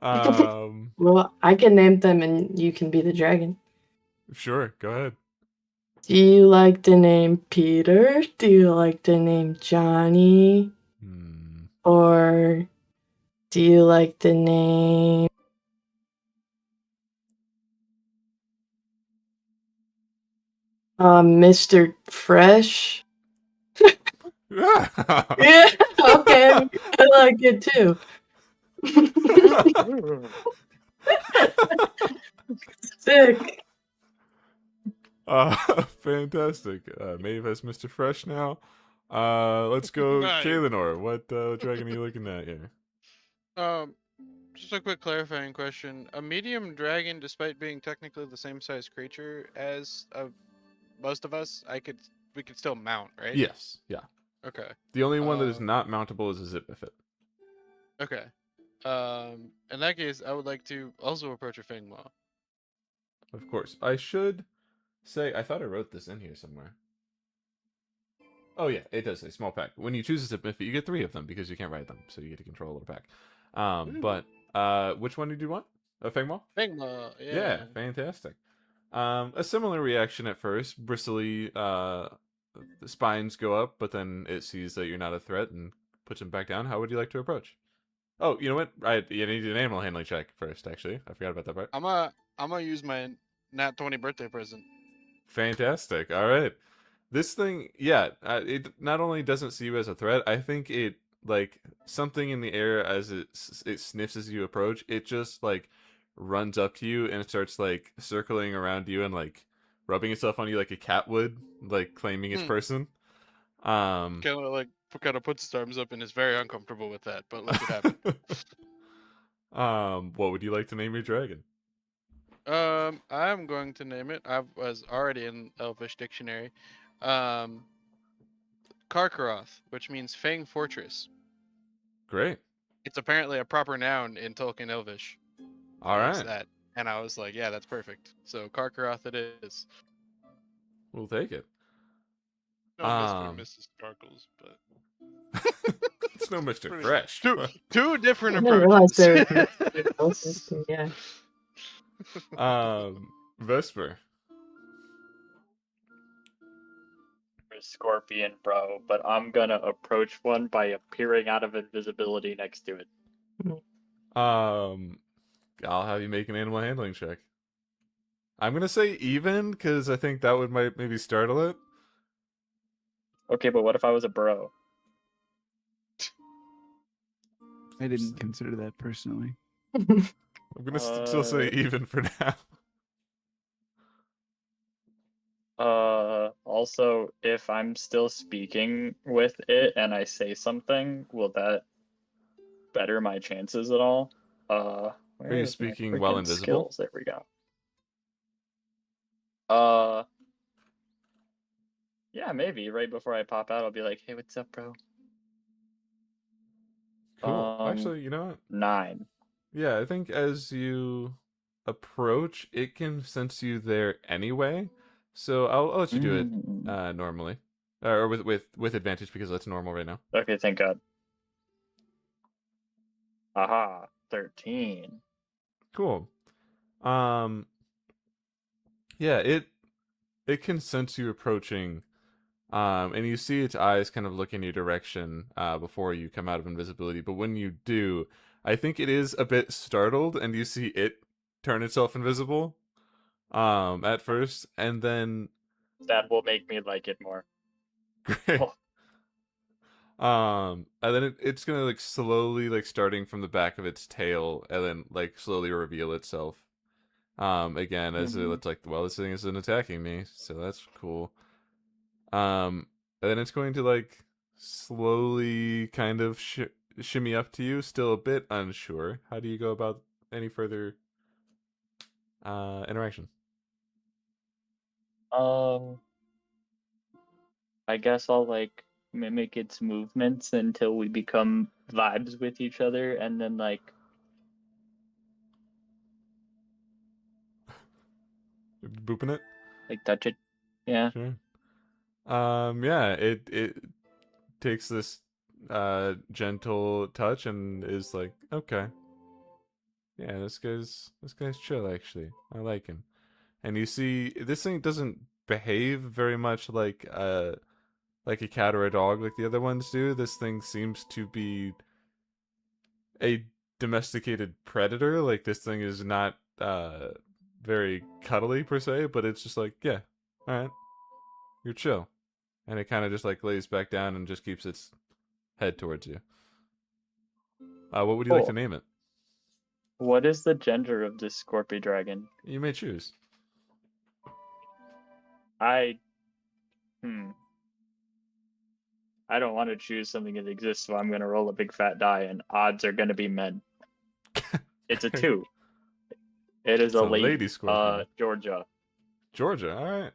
Well, I can name them and you can be the dragon. Sure, go ahead. Do you like the name Peter? Do you like the name Johnny? Hmm. Or do you like the name Mr. Fresh? Yeah, okay. I like it too. Sick. Fantastic. Maeve has Mr. Fresh now. Let's go, Nice. Kaelinor. What dragon are you looking at here? Just a quick clarifying question. A medium dragon, despite being technically the same size creature as most of us, we could still mount, right? Yes. Yeah. Okay. The only one that is Um, not mountable is a Zipmifit. Okay. In that case, I would like to also approach a Fangmaw. Of course. I should say, I thought I wrote this in here somewhere. Oh yeah, it does say small pack. When you choose a Zipmifit, you get 3 of them because you can't ride them, so you get to control a little pack. But which one did you want? A Fangmaw? Fangmaw, yeah. Yeah, fantastic. A similar reaction at first. Bristly spines go up, but then it sees that you're not a threat and puts them back down. How would you like to approach? Oh, you know what? You need an animal handling check first, actually. I forgot about that part. I'm gonna use my nat 20 birthday present. Fantastic. All right. This thing, yeah, it not only doesn't see you as a threat, I think it, like, something in the air as it sniffs as you approach, it just, like, runs up to you and starts, like, circling around you and, like, rubbing itself on you like a cat would, like, claiming its person. Kind of puts its arms up and is very uncomfortable with that, but let it happen. What would you like to name your dragon? I'm going to name it. I was already in Elvish dictionary. Karkaroth, which means Fang Fortress. Great. It's apparently a proper noun in Tolkien Elvish. All right. That. And I was like, yeah, that's perfect. So Karkaroth it is. We'll take it. No Mr. Mrs. Sparkles, but It's no Mr. Pretty Fresh. Two different I didn't realize approaches. there yeah. Vesper. Scorpion, bro, but I'm gonna approach one by appearing out of invisibility next to it. I'll have you make an animal handling check. I'm gonna say even because I think that would might maybe startle it. Okay, but what if I was a bro? I didn't consider that personally. I'm gonna still say even for now. Also, if I'm still speaking with it and I say something, will that better my chances at all? Are you speaking while invisible? Skills? There we go. Yeah, maybe right before I pop out, I'll be like, "Hey, what's up, bro?" Cool. Actually, you know what? 9. Yeah, I think as you approach, it can sense you there anyway. So I'll let you do it normally, or with advantage because that's normal right now. Okay, thank God. Aha, 13. Cool. Yeah, it can sense you approaching, and you see its eyes kind of look in your direction before you come out of invisibility. But when you do, I think it is a bit startled, and you see it turn itself invisible at first, and then That will make me like it more. great. And then it's gonna like slowly, like starting from the back of its tail, and then like slowly reveal itself. Again, as it's like, well, this thing isn't attacking me, so that's cool. And then it's going to like slowly kind of shimmy up to you, still a bit unsure. How do you go about any further interaction? I guess I'll like mimic its movements until we become vibes with each other, and then like Booping it? like touch it. Yeah. Sure. Yeah, it takes this gentle touch and is like, okay. Yeah, this guy's chill actually. I like him. And you see this thing doesn't behave very much like a cat or a dog like the other ones do. This thing seems to be a domesticated predator. Like this thing is not very cuddly per se, but it's just like, yeah, all right, you're chill, and it kind of just like lays back down and just keeps its head towards you. What would you like to Cool. name it? What is the gender of this Scorpy dragon? You may choose. I don't want to choose something that exists, so I'm gonna roll a big fat die, and odds are gonna be men. It's a 2. It is It's a a lady lady. scorpion. Georgia. Georgia, all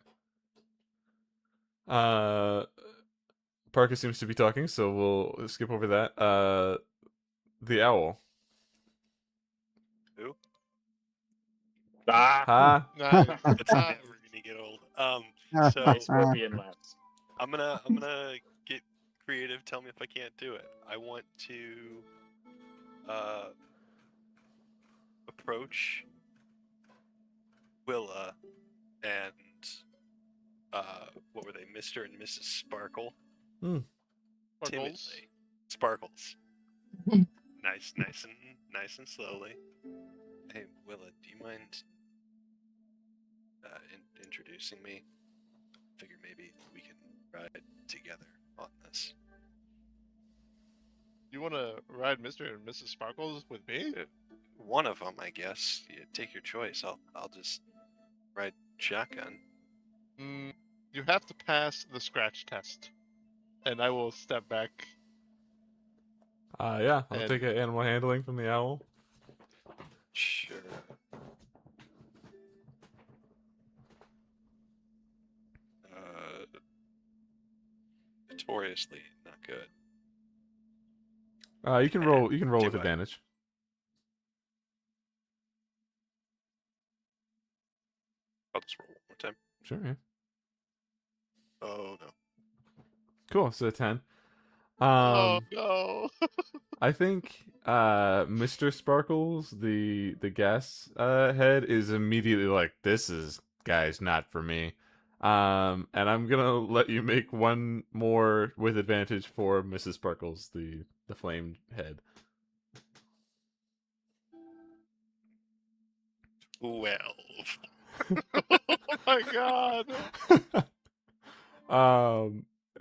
right. Parker seems to be talking, so we'll skip over that. The owl. Who? Ah, Ha! Nice. It's never gonna get old. So my scorpion laughs. I'm gonna get creative. Tell me if I can't do it. I want to approach Willa and what were they, Mr. and Mrs. Sparkle? Sparkles. Timidly. Sparkles. nice and slowly. Hey Willa, do you mind introducing me? Figure maybe we can ride together on this. You want to ride Mr. and Mrs. Sparkles with me? One of them, I guess. You take your choice. I'll just ride shotgun. You have to pass the scratch test, and I will step back. Yeah, I'll And- take an animal handling from the owl. Sure. Notoriously not good. You can roll. You can roll Do with I? advantage. I'll just roll one more time. Sure. Yeah. Oh no. Cool. So 10. Oh no! I think Mr. Sparkles, the gas head, is immediately like, this is guys not for me. And I'm gonna let you make one more with advantage for Mrs. Sparkles, the flame head. 12. Oh my god!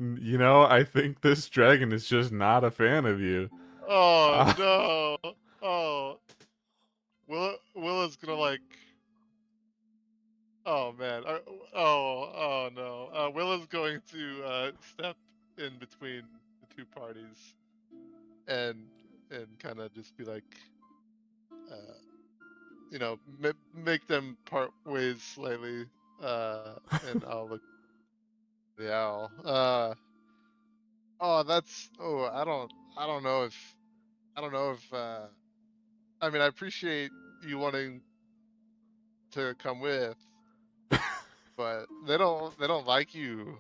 You know, I think this dragon is just not a fan of you. Oh no! Oh, Willa's gonna like. Oh man! Oh no! Willa's going to step in between the two parties, and kind of just be like, make them part ways slightly, and I'll look at the owl. I don't know if I mean, I appreciate you wanting to come with, but they don't like you.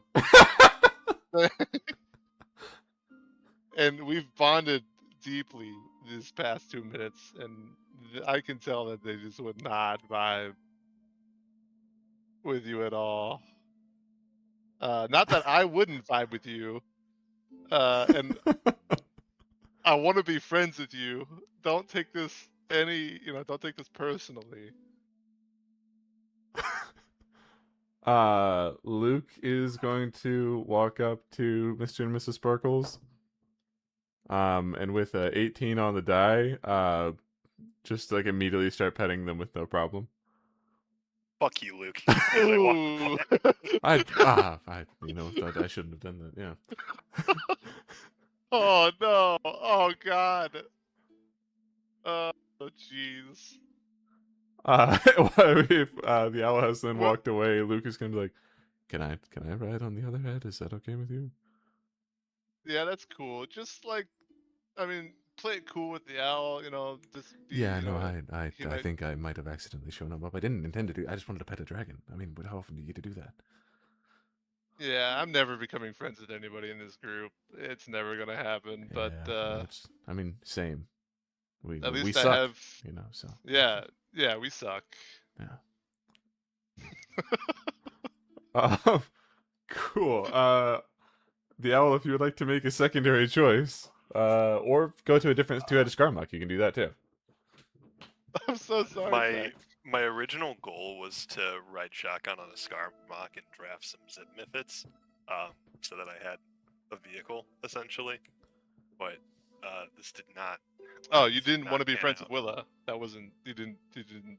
And we've bonded deeply these past 2 minutes, and I can tell that they just would not vibe with you at all. Not that I wouldn't vibe with you, and I want to be friends with you. Don't take this don't take this personally. Luke is going to walk up to Mr. and Mrs. Sparkles. And with a 18 on the die, just like immediately start petting them with no problem. Fuck you, Luke. Ooh. I I shouldn't have done that. Yeah. Oh no! Oh god! Oh jeez. If the owl has then What? walked away, Luke is gonna be like, "Can I ride on the other head? Is that okay with you?" Yeah, that's cool. Just like, I mean, play it cool with the owl. Just be, Yeah, no, I he might- think I might have accidentally shown him up. I didn't intend to do. I just wanted to pet a dragon. I mean, how often do you get to do that? Yeah, I'm never becoming friends with anybody in this group. It's never gonna happen. But Yeah, I mean, same. We at we least suck, I have. So Yeah, we suck. yeah. Cool. The owl, if you would like to make a secondary choice, or go to a different two-headed Skarmock, you can do that too. I'm so sorry, My Zach. my original goal was to ride shotgun on a Skarmock and draft some zip miffits, so that I had a vehicle essentially. But this did not. Oh, you this did didn't want to not be pan friends out. with Willa. That wasn't. You didn't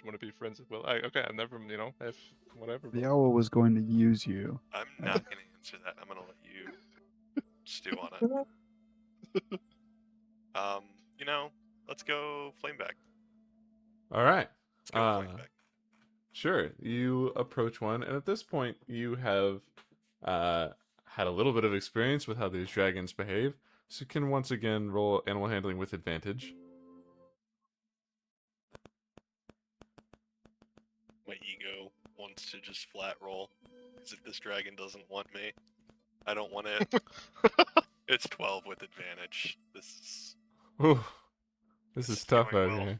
want to be friends with Willa. Okay, I never. If whatever. The bro. owl was going to use you. I'm not gonna answer that. I'm gonna let you stew on it. Let's go Flameback. All right. Let's go Flameback. Sure. You approach one, and at this point, you have had a little bit of experience with how these dragons behave, so you can once again roll animal handling with advantage. My ego wants to just flat roll, because if this dragon doesn't want me, I don't want it. It's 12 with advantage. This Ooh, This this is is tough going out well. here.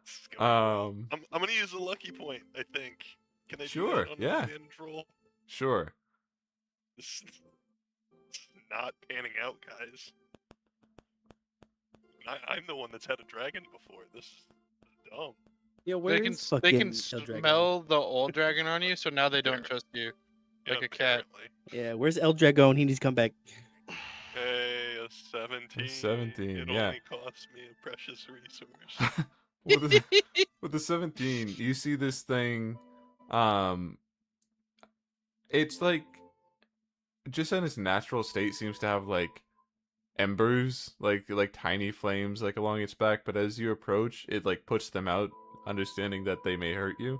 is going well. I'm gonna use a lucky point, I think. Can I do Sure, that on yeah. an advantage roll? Sure. This is not panning out, guys. I'm the one that's had a dragon before. This is dumb. Yeah, where They can is they fucking can Eldragon? smell the old dragon on you, so now they don't Fair. trust you. Yeah, Like a cat. apparently. Yeah, where's Eldragon? He needs to come back. Hey, a 17. 17, It yeah. only costs me a precious resource. With the 17, you see this thing. It's like just in its natural state seems to have like embers, like tiny flames like along its back, but as you approach, it like puts them out, understanding that they may hurt you.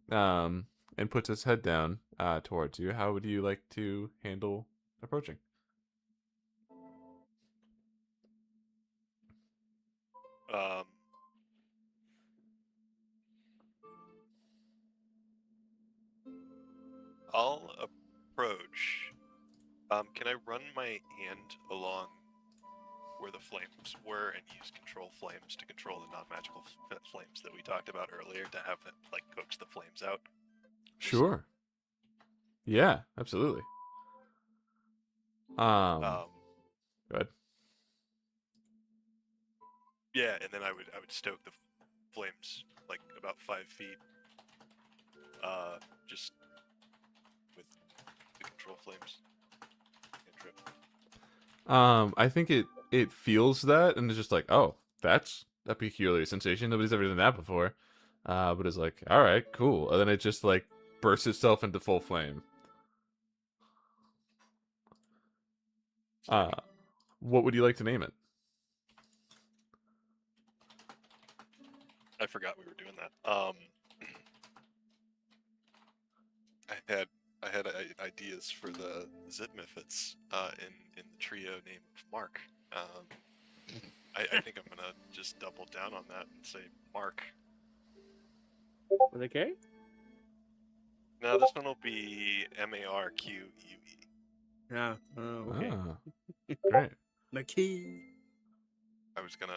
And puts its head down towards you. How would you like to handle approaching? I'll approach. Can I run my hand along where the flames were and use control flames to control the non-magical flames that we talked about earlier to have them like coax the flames out? Sure. Yeah, absolutely. Go ahead. Yeah, and then I would stoke the flames like about 5 feet. Just with the control flames. Cantrip. I think it feels that and it's just like, oh, that's a peculiar sensation. Nobody's ever done that before. But it's like, all right, cool. And then it just like bursts itself into full flame. What would you like to name it? I forgot we were doing that. I had ideas for the Zitmiffits in the trio name of Mark. I think I'm gonna just double down on that and say Mark. Will they carry? No, this one will be Marque. Ah, oh, okay. Ah, great. McKee. I was gonna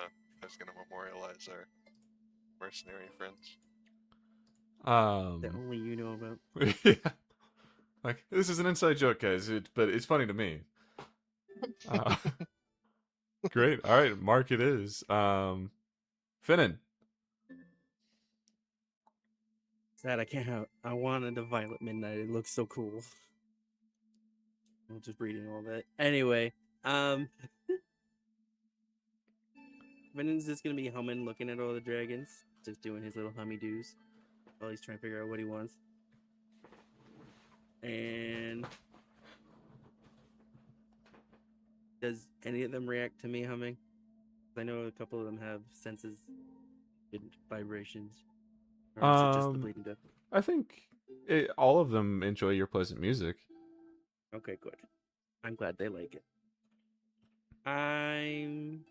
memorialize our mercenary friends. That only you know about. Yeah. Like, this is an inside joke, guys, but it's funny to me. Great. All right, Mark it is. Finnan. Sad I can't have. I wanted the Violet Midnight. It looks so cool. I'm just reading all that. Anyway, Venon's just gonna be humming, looking at all the dragons, just doing his little hummy doos while he's trying to figure out what he wants. And does any of them react to me humming? I know a couple of them have senses and vibrations. Or is it just the bleeding death? I think all of them enjoy your pleasant music. Okay, good. I'm glad they like it. I'm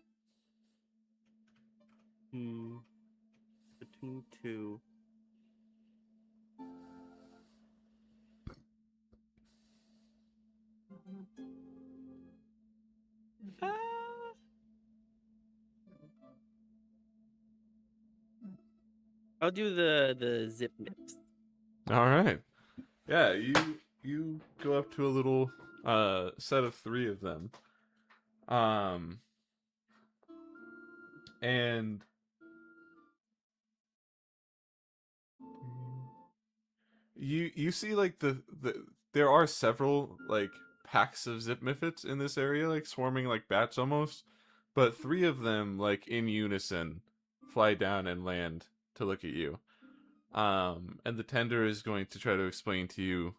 between two. I'll do the zip nips. All right. Yeah, you go up to a little set of 3 of them. And you see like the there are several like packs of zip miffets in this area, like swarming like bats almost, but 3 of them like in unison fly down and land to look at you. And the tender is going to try to explain to you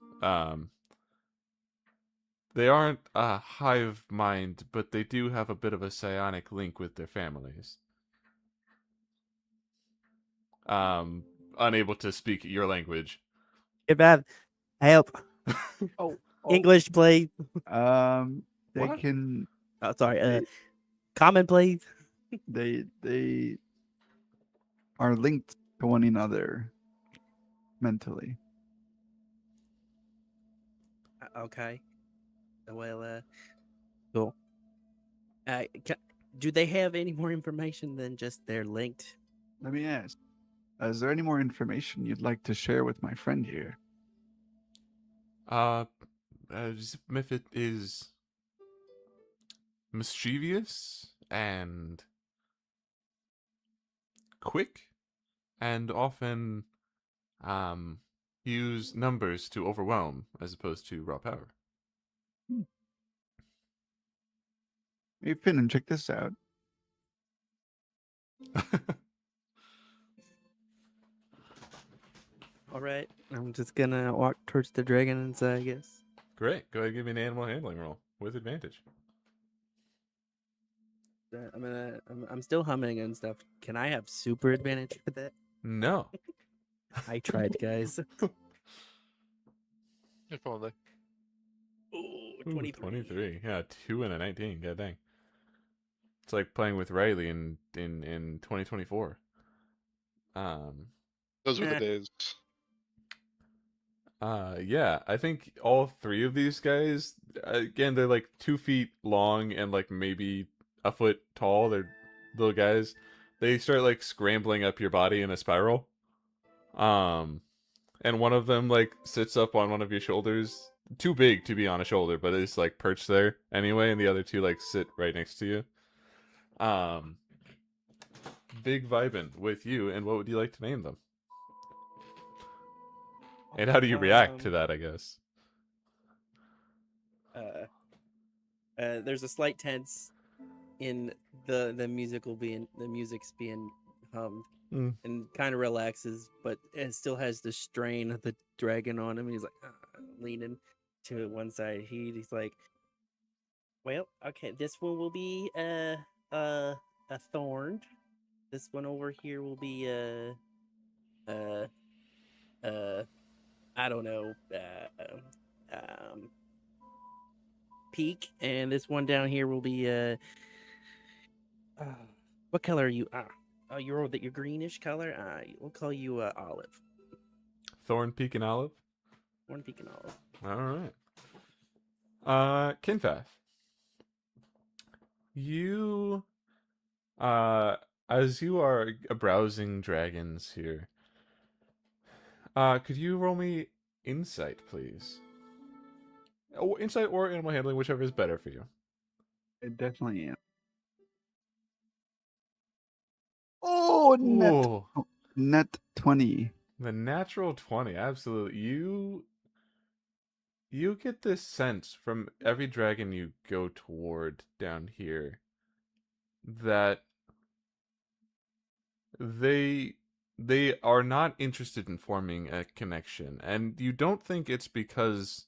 they aren't a hive mind, but they do have a bit of a psionic link with their families. Unable to speak your language. Get bad. Help. Oh, English, please. They What? can. Oh, sorry. They- Common, please. They are linked to one another mentally. Okay. Well, cool. Do they have any more information than just they're linked? Let me ask: is there any more information you'd like to share with my friend here? Zip miffet is mischievous and quick, and often use numbers to overwhelm as opposed to raw power. Hey, Finn, and check this out. All right. I'm just gonna walk towards the dragons, I guess. Great. Go ahead and give me an animal handling roll with advantage. I'm still humming and stuff. Can I have super advantage with that? No. I tried, guys. If only. Ooh, Ooh, 23. 23. Yeah, 2 and a 19. God dang. It's like playing with Riley in 2024. Those were the Eh. days. Yeah, I think all 3 of these guys, again, they're like 2 feet long and like maybe a foot tall. They're little guys. They start like scrambling up your body in a spiral. And one of them like sits up on one of your shoulders. Too big to be on a shoulder, but it's like perched there anyway, and the other 2 like sit right next to you. Big vibin' with you, and what would you like to name them? And how do you react to that, I guess? There's a slight tense in the music's being hummed and kind of relaxes, but it still has the strain of the dragon on him. He's like leaning to one side. He's like, well, okay, this one will be a thorn. This one over here will be I don't know, peak, and this one down here will be what color are you? You're greenish color. We'll call you olive. Thorn, Peak, and Olive? One peak and olive. Alright. Kinfath. You, as you are browsing dragons here, could you roll me insight, please? Oh, insight or animal handling, whichever is better for you. I definitely am. Oh, net 20. The natural 20, absolutely. You get this sense from every dragon you go toward down here that they are not interested in forming a connection, and you don't think it's because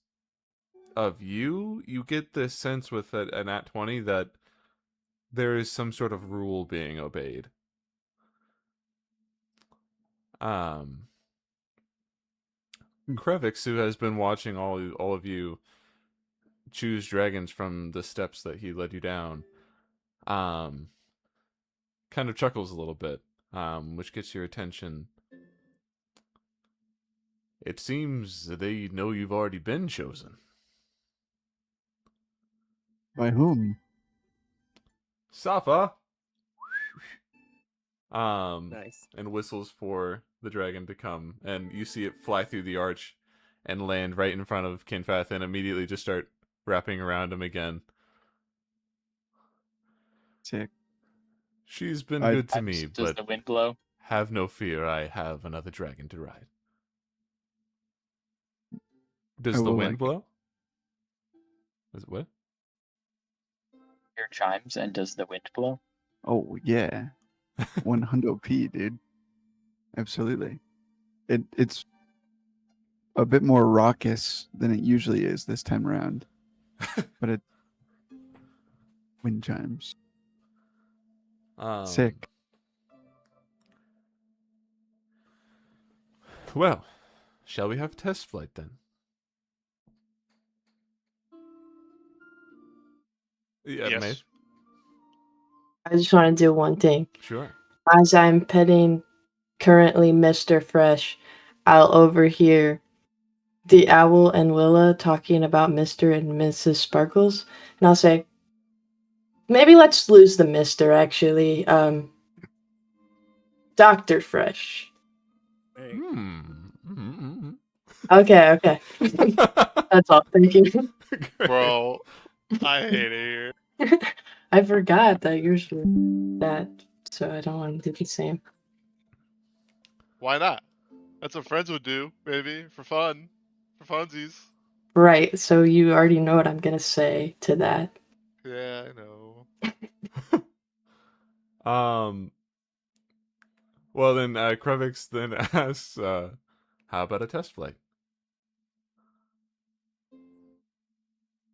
of you. You get this sense with a nat 20 that there is some sort of rule being obeyed. Krevix, who has been watching all of you choose dragons from the steps that he led you down, kind of chuckles a little bit, which gets your attention. It seems they know you've already been chosen. By whom? Safa! Nice. And whistles for the dragon to come, and you see it fly through the arch and land right in front of Kinfath and immediately just start wrapping around him again. Sick. She's been I- good to me, Does but the wind blow? have no fear, I have another dragon to ride. Does I the will, wind like- blow? Is it what? Hear chimes and does the wind blow? Oh yeah, 100p, dude. Absolutely. It's a bit more raucous than it usually is this time around, but it wind chimes. Sick. Well, shall we have a test flight then? Yeah, Yes. Maeve? I just want to do one thing. Sure. As I'm petting currently Mr. Fresh, I'll overhear the owl and Willa talking about Mr. and Mrs. Sparkles, and I'll say, maybe let's lose the Mr. actually. Dr. Fresh. Okay, okay. That's all. Thank you. Bro, I hate it here. I forgot that yours were that, so I don't want to do the same. Why not? That's what friends would do, maybe, for fun. For funsies. Right, so you already know what I'm gonna say to that. Yeah, I know. Well then, Krevix then asks, how about a test flight?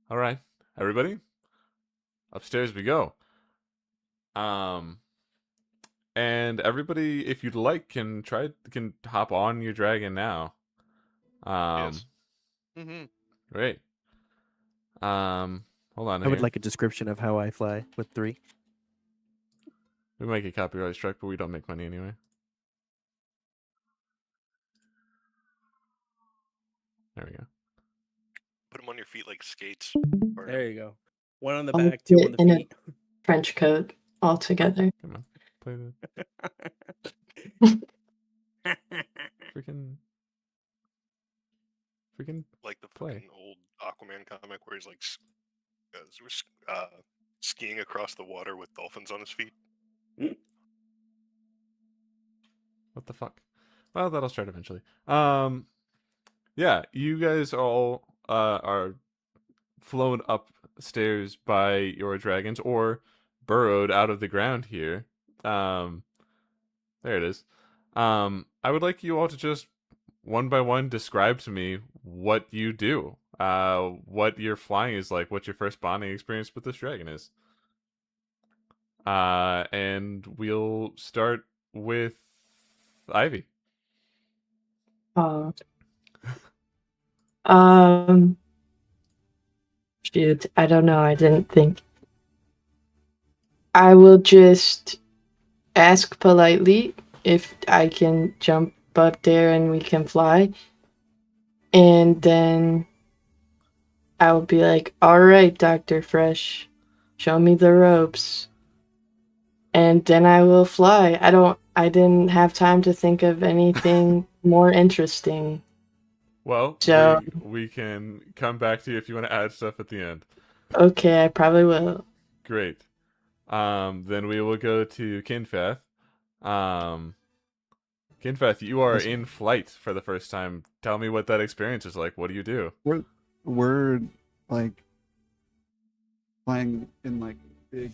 All right, everybody, upstairs we go. And everybody, if you'd like, can hop on your dragon now. Yes. Great. Hold on. I would here. like a description of how I fly with 3. We might get copyright struck, but we don't make money anyway. There we go. Put them on your feet like skates. Or There you go. One on the I'll back, two get on the in a feet. Trench coat all together. Come on. Play the freaking like the play. fucking old Aquaman comic where he's like skiing across the water with dolphins on his feet. What the fuck? Well, that'll start eventually. Yeah, you guys all are flown upstairs by your dragons or burrowed out of the ground here. There it is. I would like you all to just one by one describe to me what you do. What your flying is like, what your first bonding experience with this dragon is. And we'll start with Ivy. Shoot, I don't know. I didn't think. I will just ask politely if I can jump up there and we can fly. And then I will be like, all right, Dr. Fresh, show me the ropes. And then I will fly. I didn't have time to think of anything more interesting. Well, So, we can come back to you if you want to add stuff at the end. okay, I probably will. Great. Then we will go to Kinfath. Kinfath, you are Yes. in flight for the first time. Tell me what that experience is like. What do you do? We're like flying in like big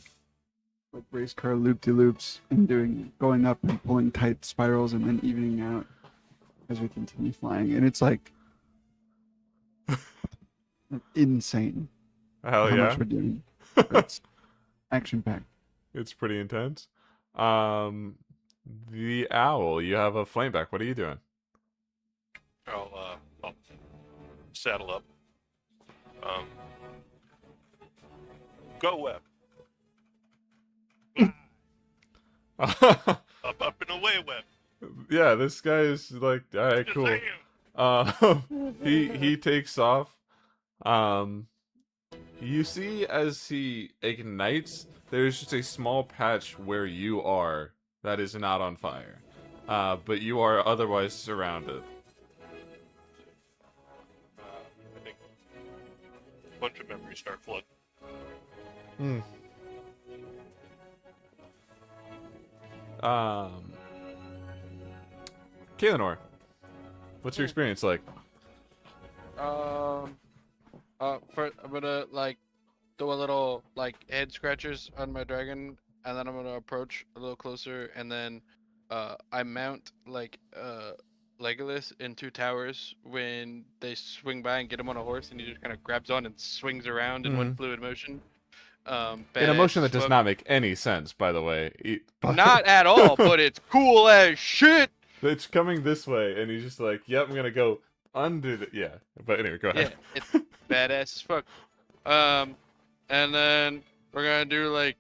like race car loop-de-loops and going up and pulling tight spirals and then evening out as we continue flying, and it's like insane Hell how yeah. much we're doing. It's action packed. It's pretty intense. The owl, you have a flameback. What are you doing? I'll saddle up. Go web. Up and away web. Yeah, this guy is like, all right, cool. He takes off. You see as he ignites, there's just a small patch where you are that is not on fire. But you are otherwise surrounded. bunch of memories start flooding. Kaelinor, what's your experience like? First, I'm gonna like do a little like head scratches on my dragon, and then I'm gonna approach a little closer, and then I mount like Legolas in two towers when they swing by and get him on a horse, and he just kind of grabs on and swings around in one fluid motion. In a motion that does fuck. not make any sense, by the way. Not at all, but it's cool as shit. It's coming this way, and he's just like, "Yep, I'm gonna go under the." Yeah, but anyway, go ahead. Yeah, it's badass as fuck. And then we're gonna do like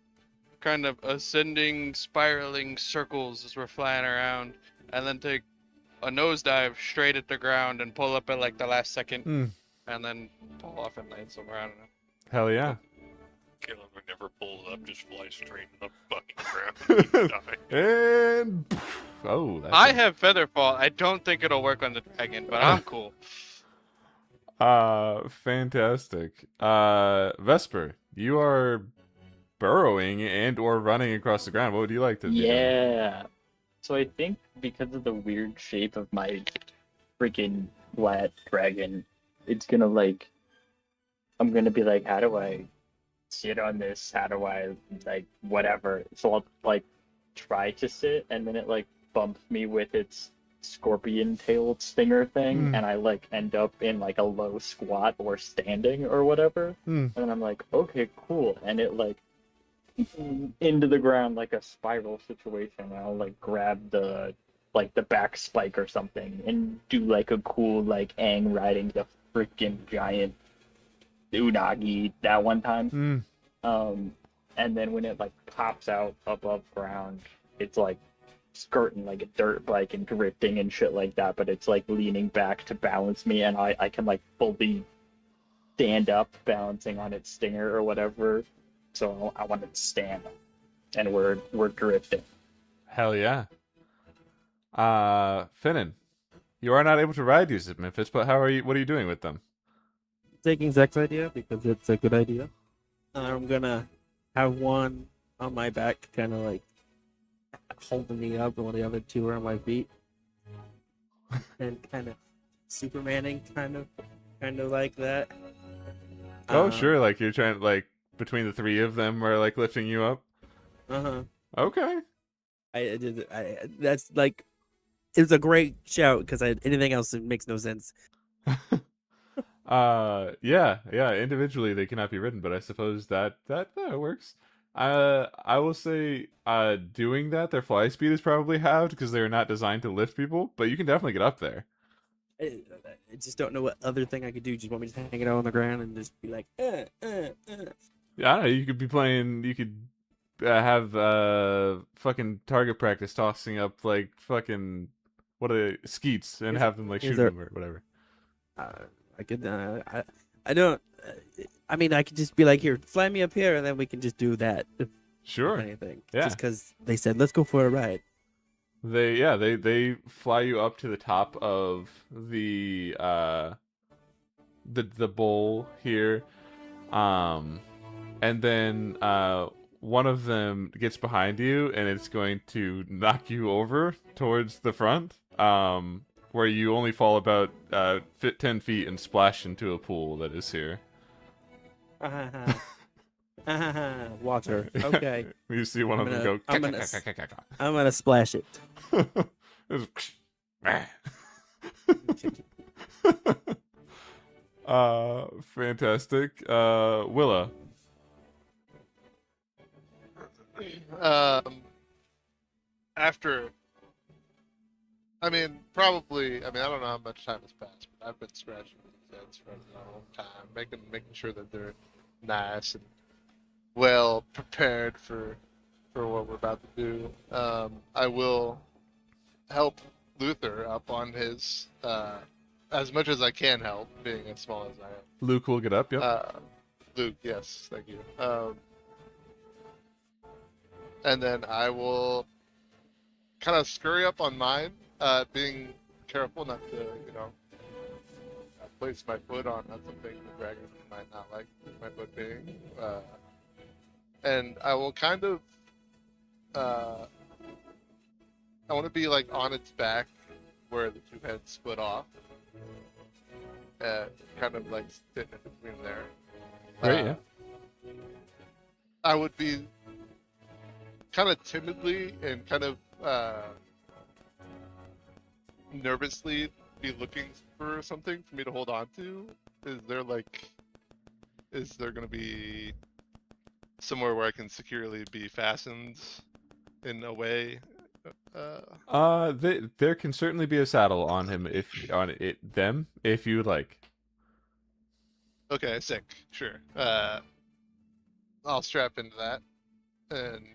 kind of ascending, spiraling circles as we're flying around, and then take a nosedive straight at the ground and pull up at like the last second, and then pull off and land somewhere. I don't know. Hell yeah. Caleb would never pull it up, just fly straight in the fucking ground. And oh, that's I have feather fall. I don't think it'll work on the dragon, but I'm cool. Fantastic. Vesper, you are burrowing and or running across the ground. What would you like to do? Yeah. So I think because of the weird shape of my freaking flat dragon, it's gonna like, I'm gonna be like, how do I sit on this? How do I like whatever? So I'll like try to sit, and then it like bumps me with its scorpion-tailed stinger thing, and I like end up in like a low squat or standing or whatever. And then I'm like, okay, cool, and it like into the ground like a spiral situation. And I'll like grab the back spike or something and do like a cool like Aang riding the freaking giant unagi that one time. And then when it like pops out above ground, it's like skirting like a dirt bike and drifting and shit like that, but it's like leaning back to balance me, and I can like fully stand up balancing on its stinger or whatever. So I want it to stand up, and we're drifting. Hell yeah. Finnan, you are not able to ride these Memphis, but what are you doing with them? Taking Zach's idea because it's a good idea. I'm gonna have one on my back, kind of like holding me up, and one of the other two are on my feet, and kind of Supermaning, kind of like that. Oh, sure, like you're trying to, like, between the three of them are like lifting you up. Okay. That's like, it was a great shout because anything else it makes no sense. Yeah. Individually they cannot be ridden, but I suppose that works. I will say, doing that, their fly speed is probably halved because they're not designed to lift people, but you can definitely get up there. I just don't know what other thing I could do. Just want me to hang it out on the ground and just be like, Yeah, I don't know, you could be playing. You could have fucking target practice, tossing up like fucking skeets and have them like shoot them or whatever. I could. I don't. I mean, I could just be like, here, fly me up here, and then we can just do that. Sure. Anything. Yeah. Just because they said, let's go for a ride. They fly you up to the top of the bowl here, and then one of them gets behind you, and it's going to knock you over towards the front, where you only fall about 10 feet and splash into a pool that is here. Water. Okay. You see one of them go. I'm gonna splash it. Fantastic. Willa. After, I mean, probably. I mean, I don't know how much time has passed, but I've been scratching these heads for a long time, making sure that they're nice and well prepared for what we're about to do. I will help Luther up on his as much as I can help, being as small as I am. Luke will get up. Yep. Luke, yes, thank you. And then I will kind of scurry up on mine, being careful not to, place my foot on. That's something the dragon might not like my foot being. And I will kind of, I want to be like on its back where the two heads split off. Kind of like sitting in between there. Great, yeah. I would be kind of timidly and kind of nervously be looking for something for me to hold on to. Is there going to be somewhere where I can securely be fastened in a way? There can certainly be a saddle on him if you would like. Okay, sick. Sure. I'll strap into that, and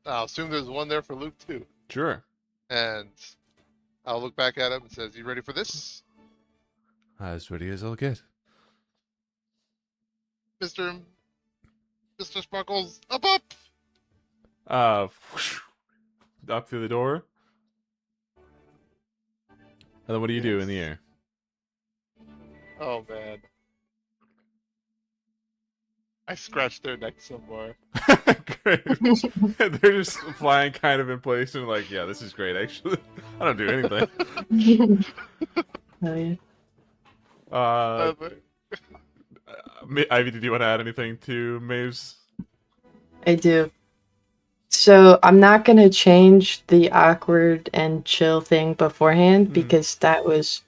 I'll assume there's one there for Luke too. Sure. And I'll look back at him and says, "You ready for this?" As ready as I'll get. Mr. Sparkles, up! Up through the door. And then what do you do in the air? Oh man. I scratched their neck some more. Great. They're just flying kind of in place and like, yeah, this is great actually. I don't do anything. Oh yeah. Ivy, did you want to add anything to Maeve's? I do. So I'm not gonna change the awkward and chill thing beforehand because that was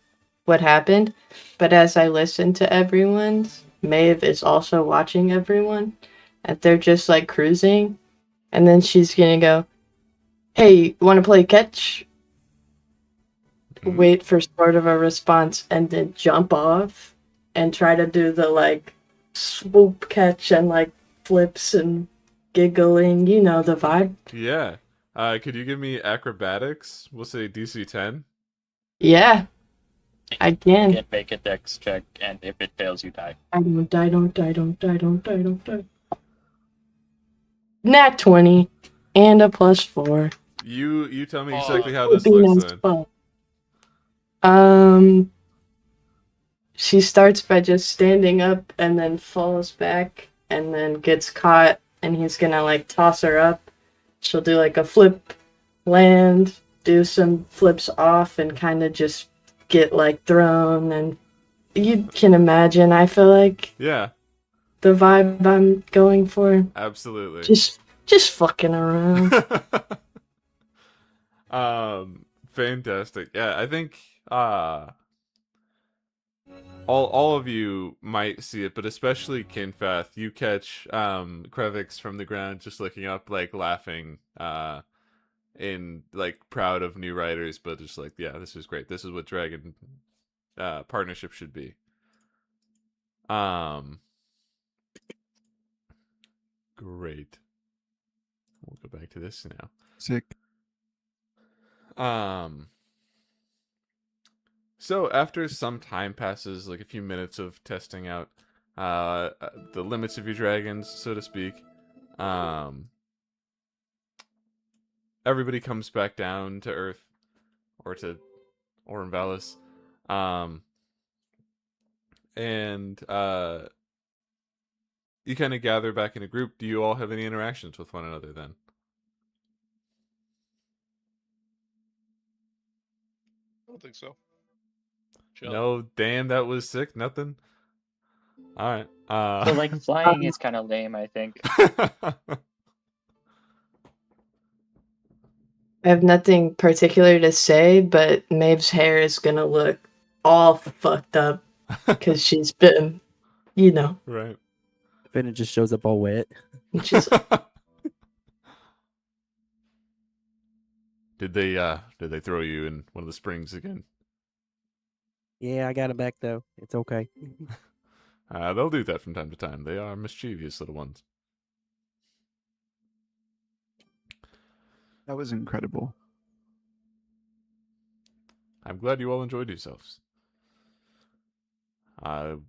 what happened. But as I listen to everyone, Maeve is also watching everyone, and they're just like cruising, and then she's gonna go, "Hey, want to play catch?" Wait for sort of a response, and then jump off and try to do the like swoop catch and like flips and giggling, you know, the vibe. Yeah. Could you give me acrobatics? We'll say DC 10. Yeah, I You can. can make a dex check, and if it fails, you die. I don't die. Nat 20 and a +4. You tell me exactly how Would this be looks nice then. fun. She starts by just standing up and then falls back and then gets caught, and he's gonna like toss her up. She'll do like a flip, land, do some flips off, and kind of just get like thrown. And you can imagine, I feel like Yeah, the vibe I'm going for. absolutely. Just fucking around. Fantastic. Yeah, I think all of you might see it, but especially Kinfath, you catch Krevix from the ground just looking up, like laughing, in like proud of new writers, but just like, yeah, this is great. This is what Dragon partnership should be. Great. We'll go back to this now. Sick. So after some time passes, like a few minutes of testing out the limits of your dragons, so to speak, everybody comes back down to Earth, or to Orenvalis, and you kind of gather back in a group. Do you all have any interactions with one another then? I don't think so. Chill. No, damn, that was sick. Nothing. All right. So like flying is kind of lame, I think. I have nothing particular to say, but Maeve's hair is gonna look all fucked up because she's been, you know, Right. Then it just shows up all wet. she's Did they throw you in one of the springs again? Yeah, I got it back though. It's okay. They'll do that from time to time. They are mischievous little ones. That was incredible. I'm glad you all enjoyed yourselves.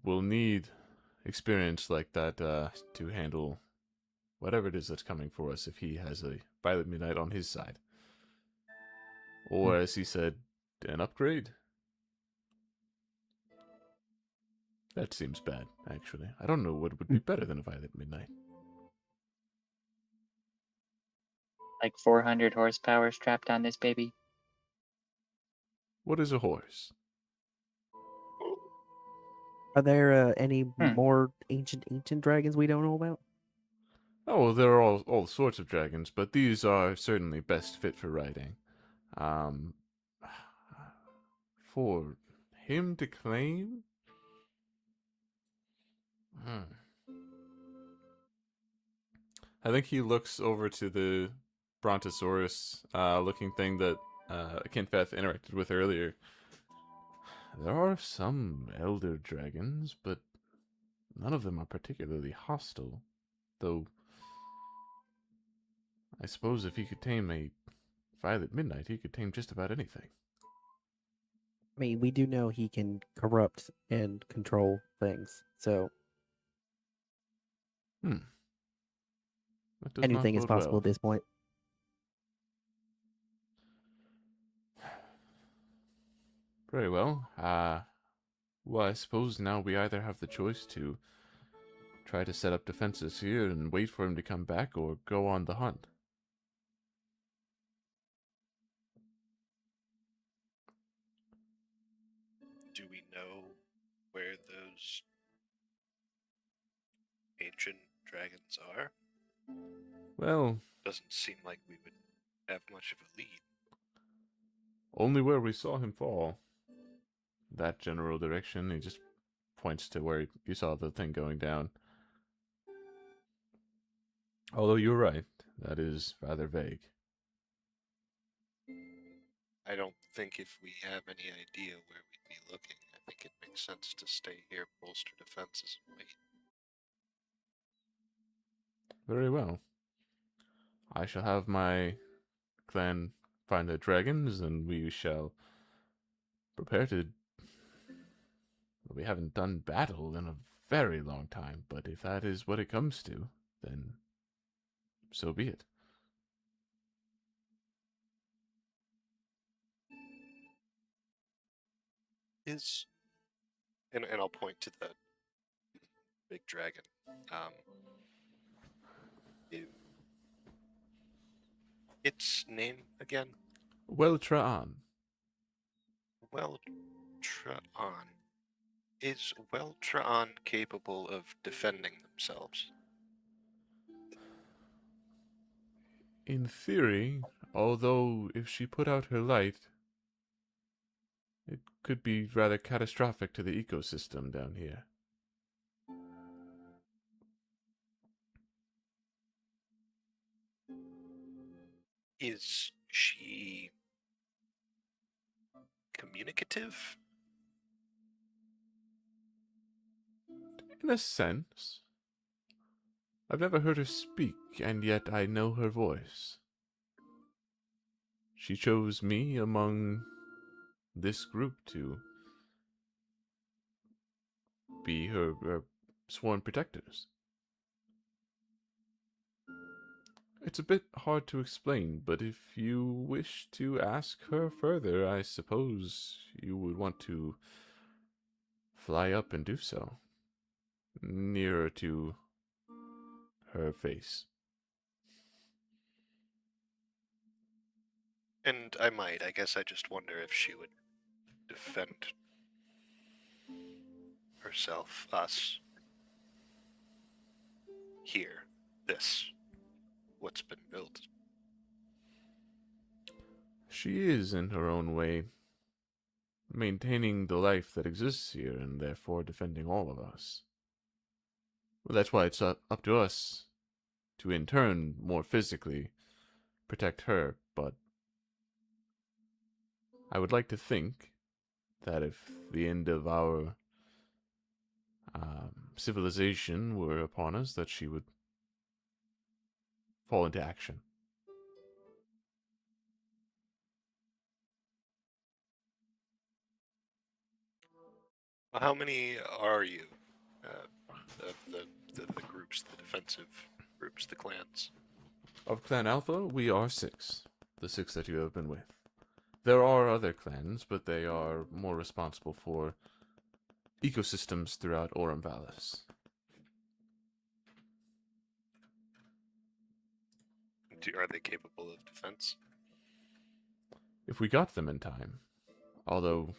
We'll need experience like that to handle whatever it is that's coming for us if he has a Violet Midnight on his side. Or, as he said, an upgrade. That seems bad, actually. I don't know what would be better than a Violet Midnight. Like 400 horsepower strapped on this baby. What is a horse? Are there any more ancient dragons we don't know about? Oh, there are all sorts of dragons, but these are certainly best fit for riding. For him to claim? I think he looks over to the Brontosaurus looking thing that Kinfeth interacted with earlier. There are some elder dragons, but none of them are particularly hostile. Though, I suppose if he could tame a Violet Midnight, he could tame just about anything. I mean, we do know he can corrupt and control things, so That does anything not is bode possible well. at this point. Very well. Well, I suppose now we either have the choice to try to set up defenses here and wait for him to come back, or go on the hunt. Do we know where those ancient dragons are? Well, Doesn't seem like we would have much of a lead. only where we saw him fall. That general direction, he just points to where you saw the thing going down. Although you're right, that is rather vague. I don't think if we have any idea where we'd be looking, I think it makes sense to stay here, bolster defenses, and wait. Very well. I shall have my clan find the dragons, and we shall prepare to... We haven't done battle in a very long time, but if that is what it comes to, then so be it. And I'll point to the big dragon. Its name again? Weltra'an. Weltra'an. Is Weltra'an capable of defending themselves? In theory, although if she put out her light, it could be rather catastrophic to the ecosystem down here. Is she communicative? In a sense. I've never heard her speak, and yet I know her voice. She chose me among this group to be her sworn protectors. It's a bit hard to explain, but if you wish to ask her further, I suppose you would want to fly up and do so. Nearer to her face. And I might. I guess I just wonder if she would defend herself, us. Here. This. What's been built. She is, in her own way, maintaining the life that exists here and therefore defending all of us. Well, that's why it's up to us to, in turn, more physically protect her, but I would like to think that if the end of our civilization were upon us, that she would fall into action. How many are you? The groups, the defensive groups, the clans? Of Clan Alpha, we are 6. The 6 that you have been with. There are other clans, but they are more responsible for ecosystems throughout Aurum Vallis. Are they capable of defense? If we got them in time, although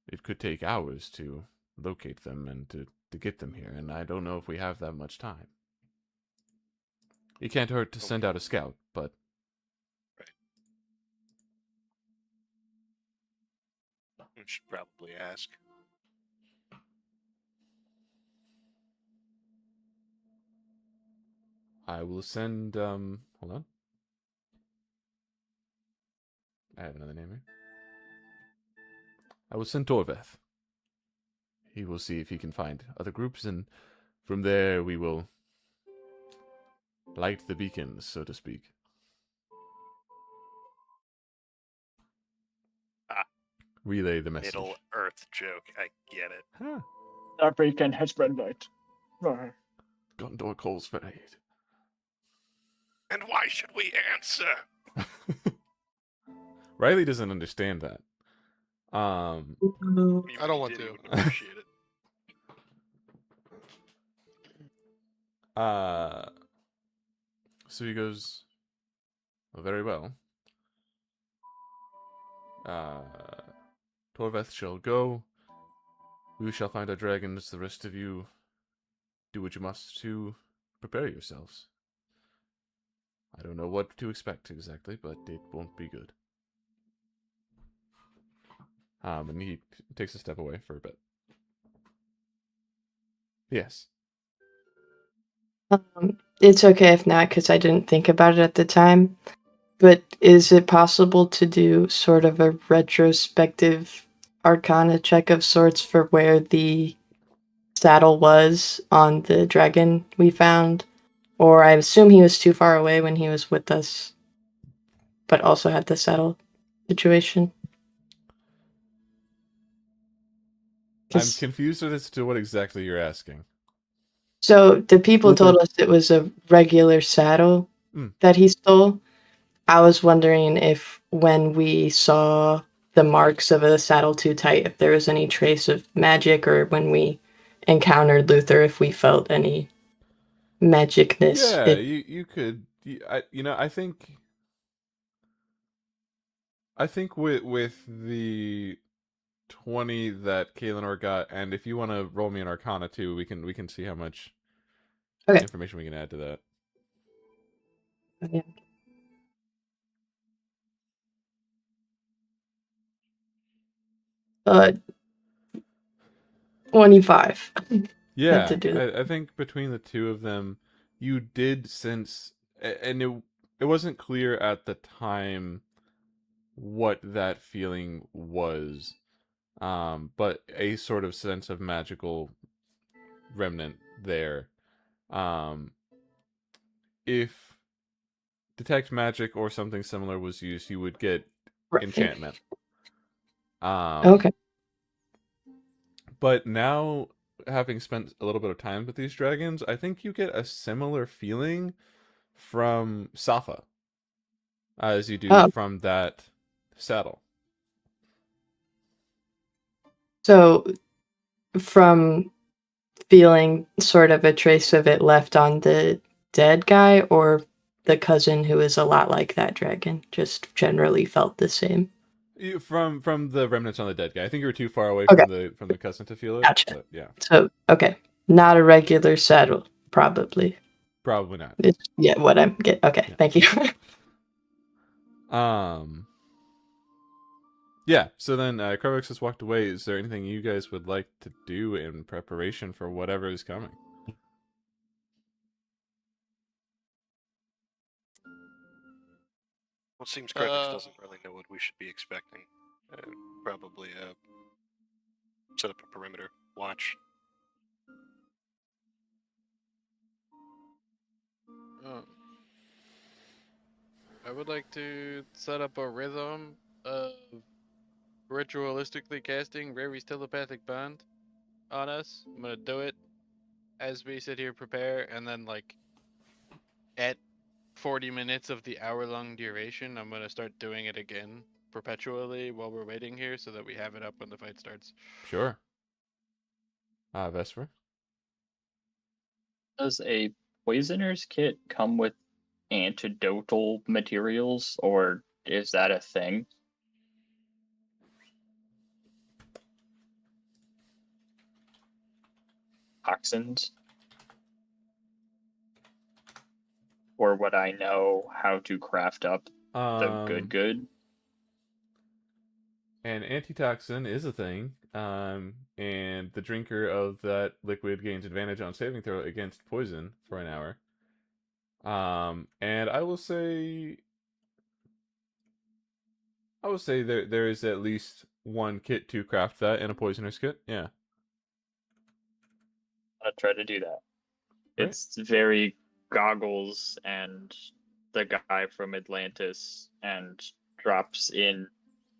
it could take hours to locate them and to get them here, and I don't know if we have that much time. It can't hurt to send out a scout, but... Right. We should probably ask. I will send, hold on. I have another name here. I will send Torveth. He will see if he can find other groups, and from there we will light the beacons, so to speak. Relay the message. Middle Earth joke. I get it. Huh. Our beacon has been lit. Gondor calls for aid. And why should we answer? Riley doesn't understand that. I don't want to. Appreciate it. So he goes, well, very well. Torveth shall go. We shall find our dragons. The rest of you do what you must to prepare yourselves. I don't know what to expect exactly, but it won't be good. And he takes a step away for a bit. Yes. It's okay if not, because I didn't think about it at the time. But is it possible to do sort of a retrospective arcana check of sorts for where the saddle was on the dragon we found? Or I assume he was too far away when he was with us, but also had the saddle situation. I'm confused as to what exactly you're asking. So the people told us it was a regular saddle that he stole. I was wondering if when we saw the marks of a saddle too tight, if there was any trace of magic, or when we encountered Luther, if we felt any magicness. Yeah, you could. I think with the 20 that Kaelinor got, and if you want to roll me an Arcana too, we can see how much information we can add to that. Okay. 25. Yeah, I think between the two of them, you did sense, and it wasn't clear at the time what that feeling was, but a sort of sense of magical remnant there. If detect magic or something similar was used, you would get enchantment. Okay. But now, having spent a little bit of time with these dragons, I think you get a similar feeling from Safa as you do from that saddle. So, from feeling sort of a trace of it left on the dead guy, or the cousin who is a lot like that dragon, just generally felt the same? From the remnants on the dead guy. I think you were too far away from the cousin to feel it. Gotcha. But yeah. So, okay. Not a regular saddle, probably. Probably not. It's, what I'm getting. Okay, yeah. Thank you. Yeah, so then Corvix has walked away. Is there anything you guys would like to do in preparation for whatever is coming? Well, it seems Corvix doesn't really know what we should be expecting. Probably set up a perimeter watch. I would like to set up a rhythm of ritualistically casting Rary's telepathic bond on us. I'm gonna do it as we sit here prepare, and then at 40 minutes of the hour-long duration, I'm gonna start doing it again perpetually while we're waiting here, so that we have it up when the fight starts. Sure. Vesper. Does a poisoner's kit come with antidotal materials, or is that a thing? Toxins? Or would I know how to craft up the good? An antitoxin is a thing, and the drinker of that liquid gains advantage on saving throw against poison for an hour. And I will say there is at least one kit to craft that in a poisoner's kit. Yeah. I'll try to do that. Right. It's very Goggles and the guy from Atlantis, and drops in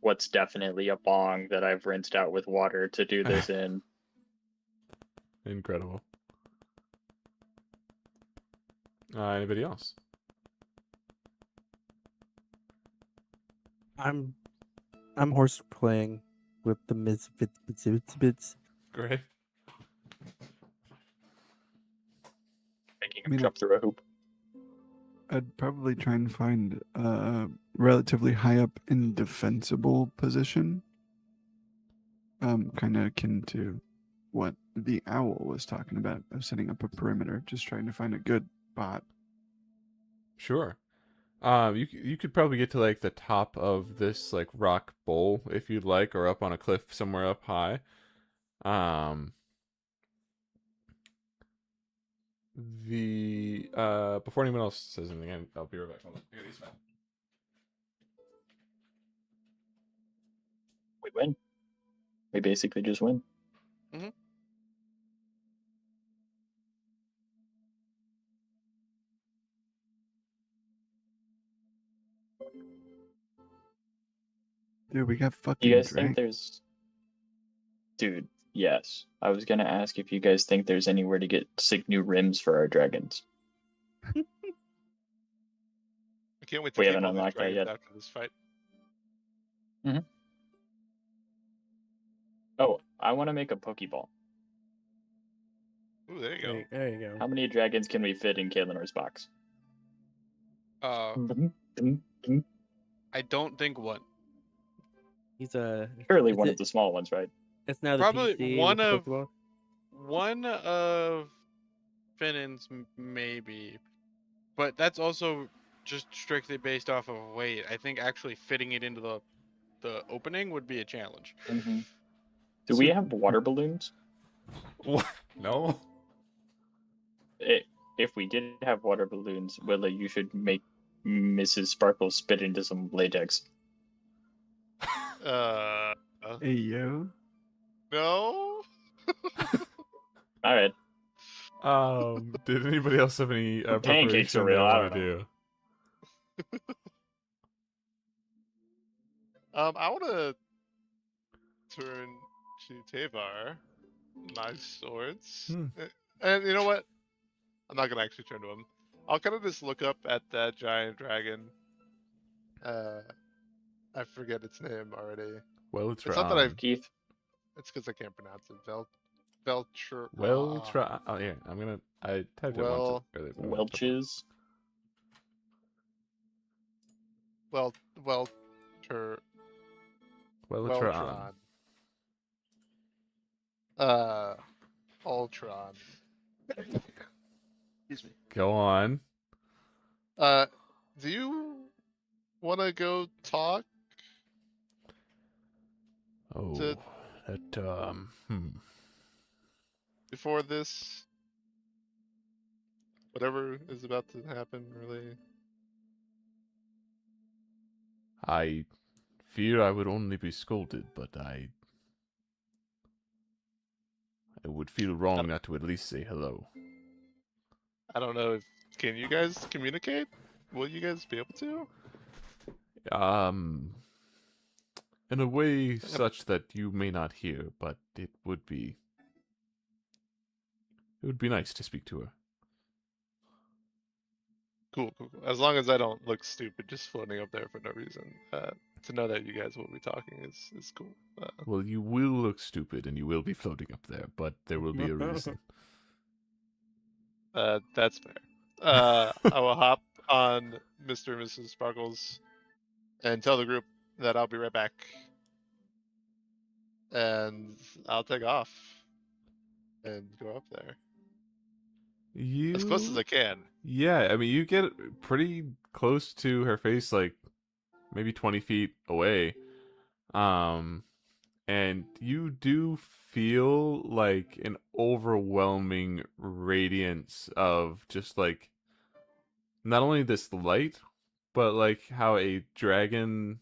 what's definitely a bong that I've rinsed out with water to do this in. Incredible. Anybody else? I'm horse playing with the misfits. Great. Making him jump through a hoop. I'd probably try and find a relatively high up indefensible position. Kind of akin to what the owl was talking about of setting up a perimeter, just trying to find a good spot. Sure. You could probably get to like the top of this like rock bowl if you'd like, or up on a cliff somewhere up high. Before anyone else says anything, I'll be right back. Hold on. Here it is, man. We win. We basically just win. Mm-hmm. Dude, we got Do fucking you guys drank. think there's... Dude, yes. I was gonna ask if you guys think there's anywhere to get sick new rims for our dragons. I can't wait to We take haven't all these unlocked that dragons yet. after this fight. Oh, I want to make a Pokeball. Ooh, there you go. There you go. How many dragons can we fit in Kalinor's box? I don't think one. He's a Surely is one it- of the small ones, right? It's now the Probably PC one with the of- Pokeball. One of Finnan's maybe, but that's also just strictly based off of weight. I think actually fitting it into the opening would be a challenge. Do we have water balloons? What? No. If we did have water balloons, Willa, you should make Mrs. Sparkle spit into some latex. Hey, yo. No. All right. Did anybody else have any Pancakes preparation are real, they I want to don't do? I want to turn to Tavar, my swords, and you know what? I'm not gonna actually turn to him. I'll kind of just look up at that giant dragon. I forget its name already. Well, it's not that I've. Keith. It's because I can't pronounce it. Velcher. Well, try. Oh yeah, I typed it once earlier. but I'm gonna type it. Welches. Weltron. Ultron. Excuse me. Go on. Do you want to go talk? Oh, To- that Before this, whatever is about to happen, really. I fear I would only be scolded, but I would feel wrong not to at least say hello. I don't know if can you guys communicate? Will you guys be able to? In a way such that you may not hear, but it would be nice to speak to her. Cool. As long as I don't look stupid just floating up there for no reason. to know that you guys will be talking is cool. Well, you will look stupid and you will be floating up there, but there will be a reason. That's fair. I will hop on Mr. and Mrs. Sparkles and tell the group that I'll be right back. And I'll take off and go up there. As close as I can. Yeah, I mean, you get pretty close to her face, like maybe 20 feet away. And you do feel like an overwhelming radiance of just like not only this light, but like how a dragon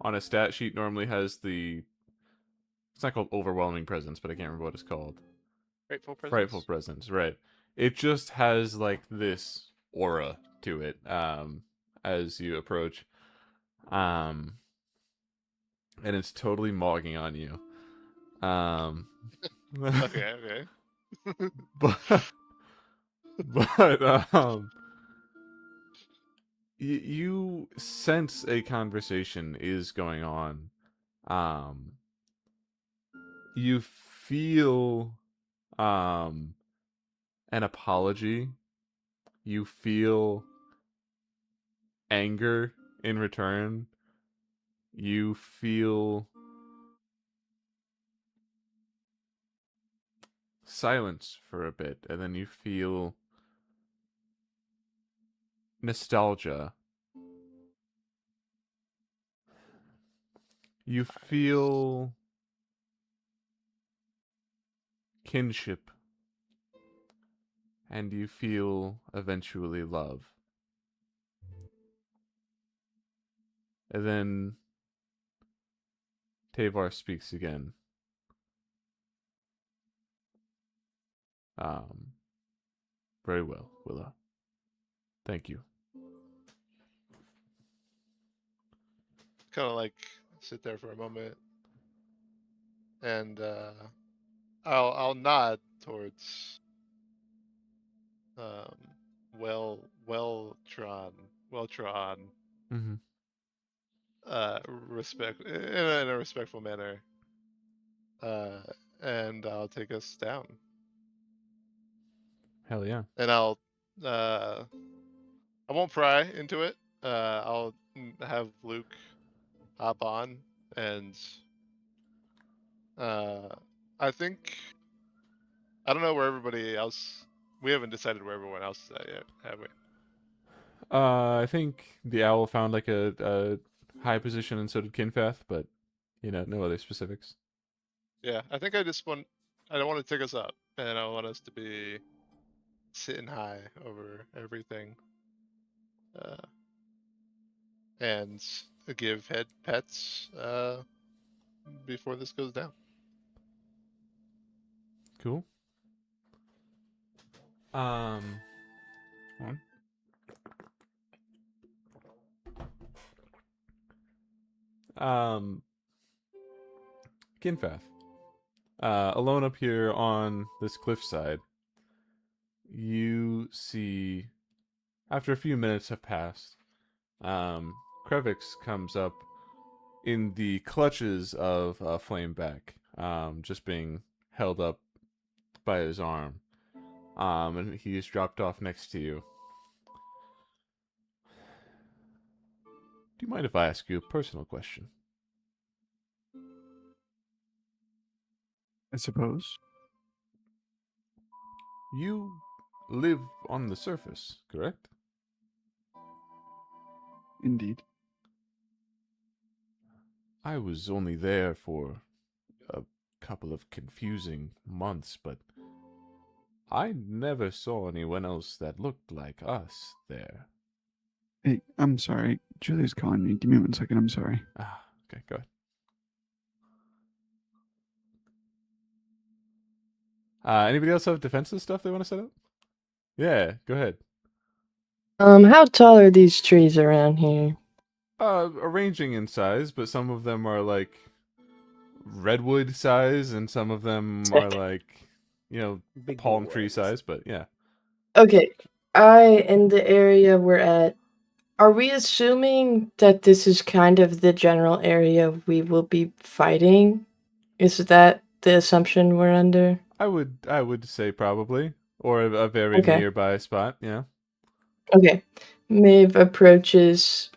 on a stat sheet normally has it's not called overwhelming presence, but I can't remember what it's called. Frightful presence, right. It just has like this aura to it as you approach. And it's totally mogging on you. Okay. but you sense a conversation is going on. You feel an apology. You feel anger in return. You feel silence for a bit, and then you feel nostalgia. You feel kinship. And you feel eventually love. And then Tavar speaks again. Very well, Willa. Thank you. Kind of like sit there for a moment, and I'll nod towards Weltron, Mm-hmm. respect in a respectful manner, and I'll take us down. Hell yeah. And I won't pry into it. I'll have Luke hop on, and I think I don't know where everybody else. We haven't decided where everyone else is at yet, have we? I think the owl found like a high position, and so did Kinfath, but no other specifics. Yeah, I think I don't want to take us up, and I want us to be sitting high over everything, and give head pets before this goes down. Cool. One. Kinfath. Alone up here on this cliffside, you see, after a few minutes have passed, Krevix comes up in the clutches of Flameback, just being held up by his arm, and he is dropped off next to you. Do you mind if I ask you a personal question? I suppose. You live on the surface, correct? Indeed. I was only there for a couple of confusing months, but I never saw anyone else that looked like us there. Hey, I'm sorry. Julie's calling me. Give me 1 second. I'm sorry. Okay, go ahead. Anybody else have defensive stuff they want to set up? Yeah, go ahead. How tall are these trees around here? Arranging in size, but some of them are like redwood size, and some of them are like, Big palm boys. tree size. But yeah. Okay, in the area we're at, Are we assuming that this is kind of the general area we will be fighting? Is that the assumption we're under? I would say probably, or a very Okay. nearby spot. Yeah. Okay. Maeve approaches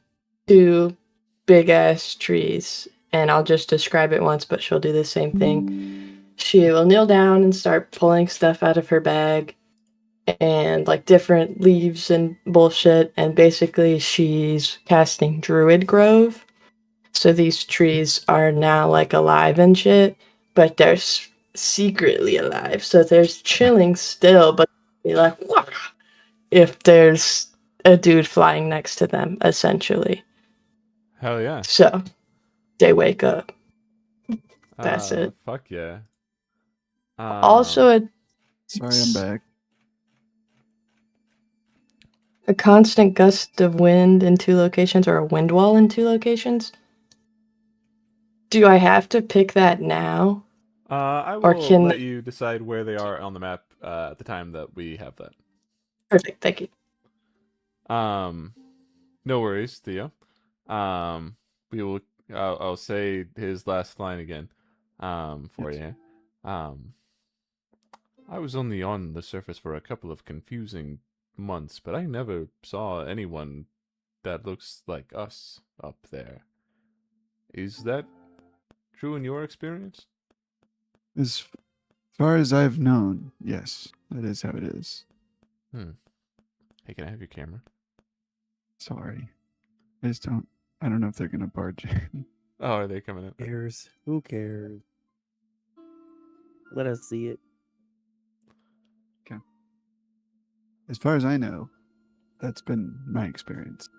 two big ass trees, and I'll just describe it once, but she'll do the same thing. She will kneel down and start pulling stuff out of her bag and like different leaves and bullshit, and basically she's casting Druid Grove. So these trees are now like alive and shit, but they're secretly alive. So there's chilling still, but be like, wah! If there's a dude flying next to them, essentially. Hell yeah. So they wake up. That's it. Fuck yeah. Also, Sorry, I'm back. a constant gust of wind in 2 locations, or a wind wall in 2 locations. Do I have to pick that now? I Or will can- let you decide where they are on the map at the time that we have that. Perfect, thank you. No worries, Theo. We will. I'll say his last line again. For Yes. you. I was only on the surface for a couple of confusing months, but I never saw anyone that looks like us up there. Is that true in your experience? As far as I've known, yes, that is how it is. Hey, can I have your camera? Sorry. I don't know if they're gonna barge in. Oh, are they coming in? Who cares? Who cares? Let us see it. As far as I know, that's been my experience.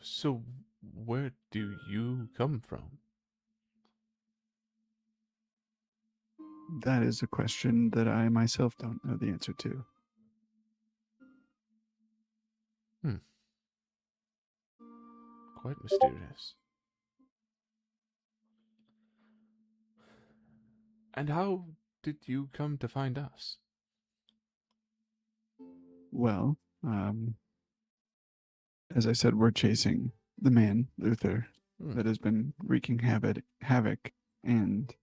So, where do you come from? That is a question that I myself don't know the answer to. Quite mysterious. And how did you come to find us? Well, as I said, we're chasing the man, Luther, that has been wreaking havoc, and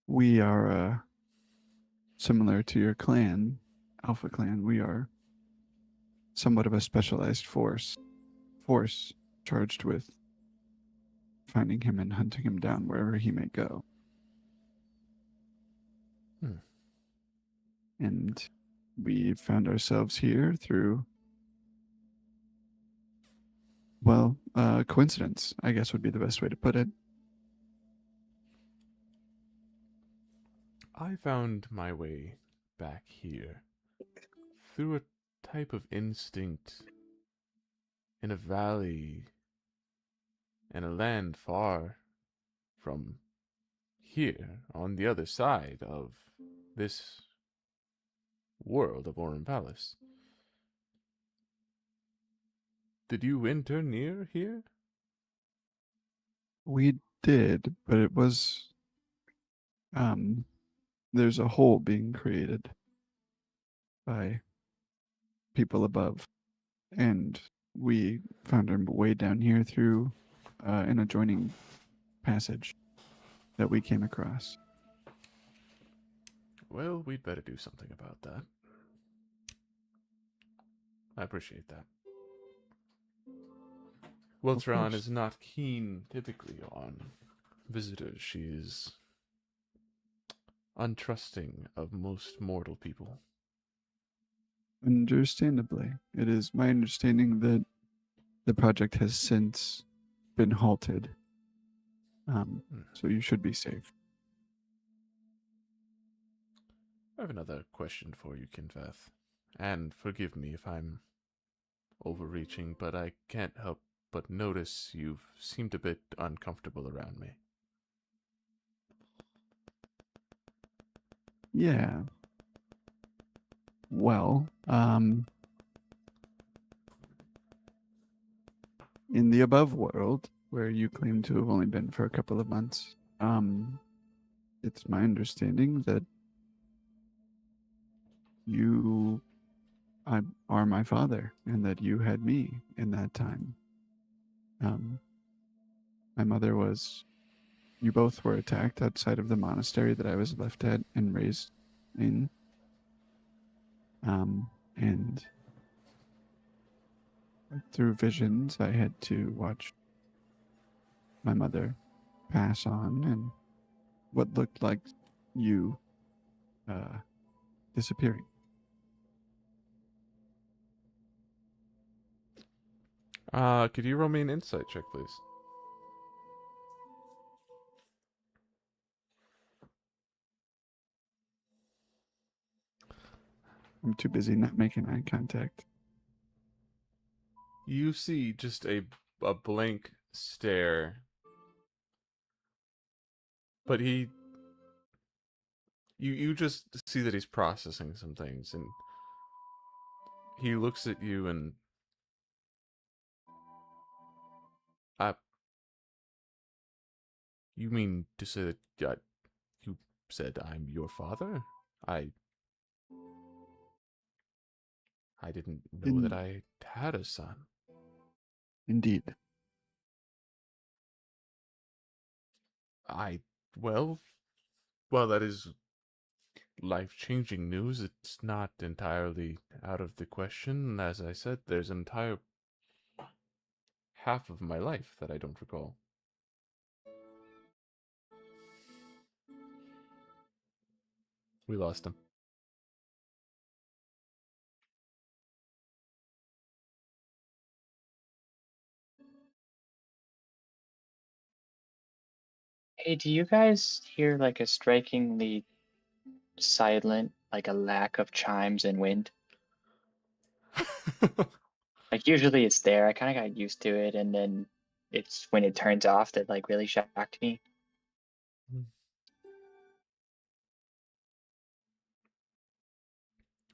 we are similar to your clan, Alpha Clan. We are somewhat of a specialized force charged with finding him and hunting him down wherever he may go. And we found ourselves here through, well, coincidence, I guess would be the best way to put it. I found my way back here through a type of instinct in a valley in a land far from here on the other side of this world of Orin Palace. Did you enter near here? We did, but it was, there's a hole being created by people above, and we found our way down here through an adjoining passage that we came across. Well, we'd better do something about that. I appreciate that. Wiltron is not keen typically on visitors. She is untrusting of most mortal people. Understandably, it is my understanding that the project has since been halted. So you should be safe. I have another question for you, Kinveth. And forgive me if I'm overreaching, but I can't help but notice you've seemed a bit uncomfortable around me. Yeah. Well, in the above world, where you claim to have only been for a couple of months, it's my understanding that you are my father and that you had me in that time. My mother was, you both were attacked outside of the monastery that I was left at and raised in. And through visions, I had to watch my mother pass on and what looked like you disappearing. Could you roll me an insight check, please? I'm too busy not making eye contact. You see just a blank stare. But you just see that he's processing some things, and he looks at you and you mean to say that you said I'm your father? I didn't know that I had a son. Indeed. Well, that is life-changing news. It's not entirely out of the question. As I said, there's an entire half of my life that I don't recall. We lost him. Hey, do you guys hear like a strikingly silent, like a lack of chimes and wind? Like usually it's there. I kind of got used to it, and then it's when it turns off that like really shocked me.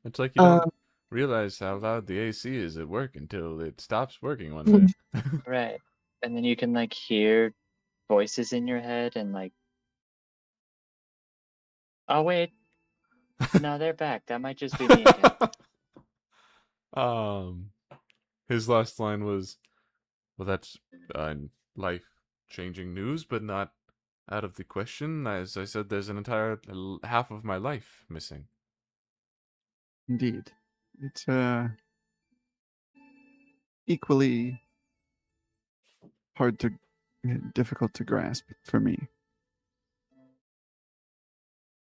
It's like you don't realize how loud the AC is at work until it stops working one day. Right. And then you can like hear voices in your head and like, oh wait, no, they're back. That might just be me again. His last line was, well, that's life-changing news, but not out of the question. As I said, there's an entire half of my life missing. Indeed. It's equally difficult to grasp for me.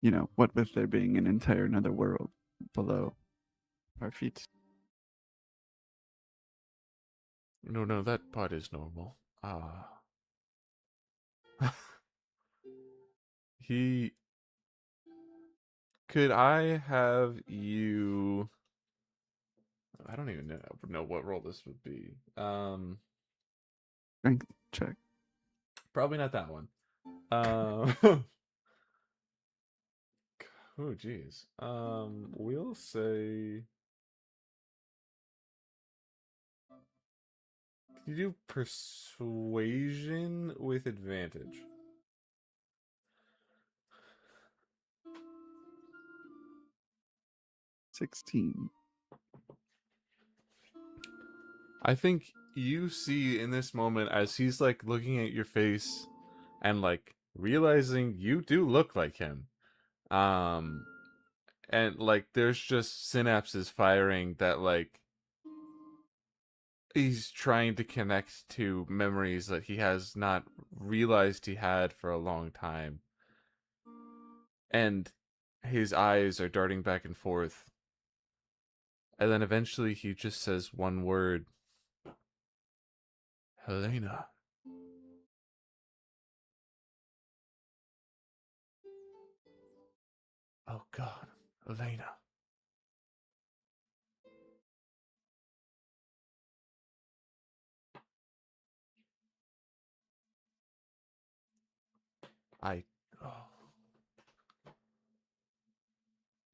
You know, what with there being an entire another world below our feet. No, that part is normal. Could I have you... I don't even know what role this would be. Strength check. Probably not that one. Oh, geez. We'll say... Can you do persuasion with advantage? $16. I think you see in this moment as he's like looking at your face and like realizing you do look like him. And like there's just synapses firing that like he's trying to connect to memories that he has not realized he had for a long time. And his eyes are darting back and forth. And then eventually he just says one word. Helena. Oh God, Helena. Oh.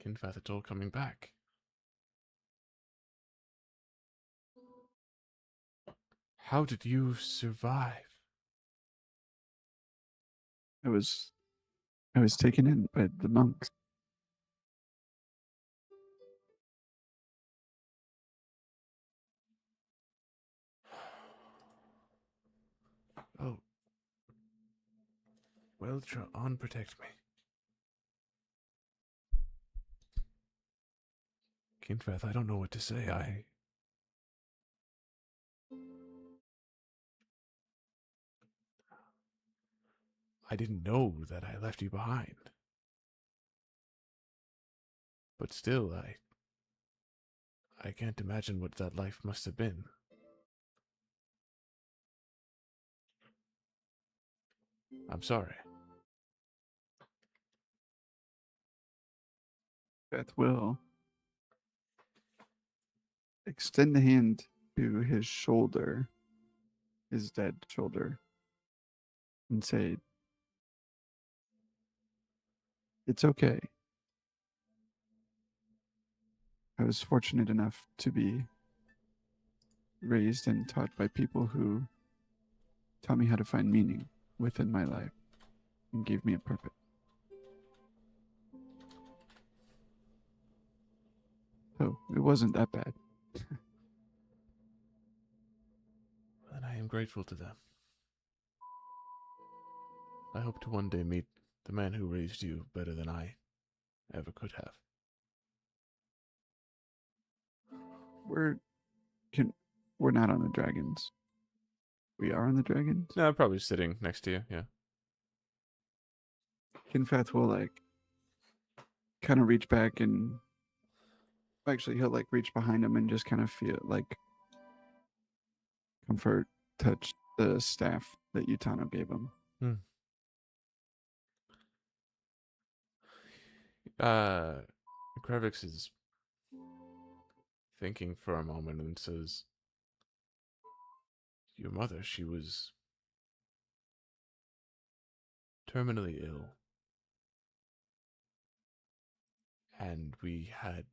Kinfath, it's all coming back. How did you survive? I was taken in by the monks. Weltron, protect me. Kinfeth, I don't know what to say. I didn't know that I left you behind. But still, I can't imagine what that life must have been. I'm sorry. Beth will extend the hand to his shoulder, his dead shoulder, and say, "It's okay. I was fortunate enough to be raised and taught by people who taught me how to find meaning within my life and gave me a purpose. So it wasn't that bad." And I am grateful to them. I hope to one day meet the man who raised you better than I ever could have. We're not on the dragons. We are on the dragons. No, probably sitting next to you, yeah. Kinfath will like kind of reach back and actually he'll like reach behind him and just kind of feel like comfort touch the staff that Utano gave him. Krevix is thinking for a moment and says, "Your mother, she was terminally ill. And we had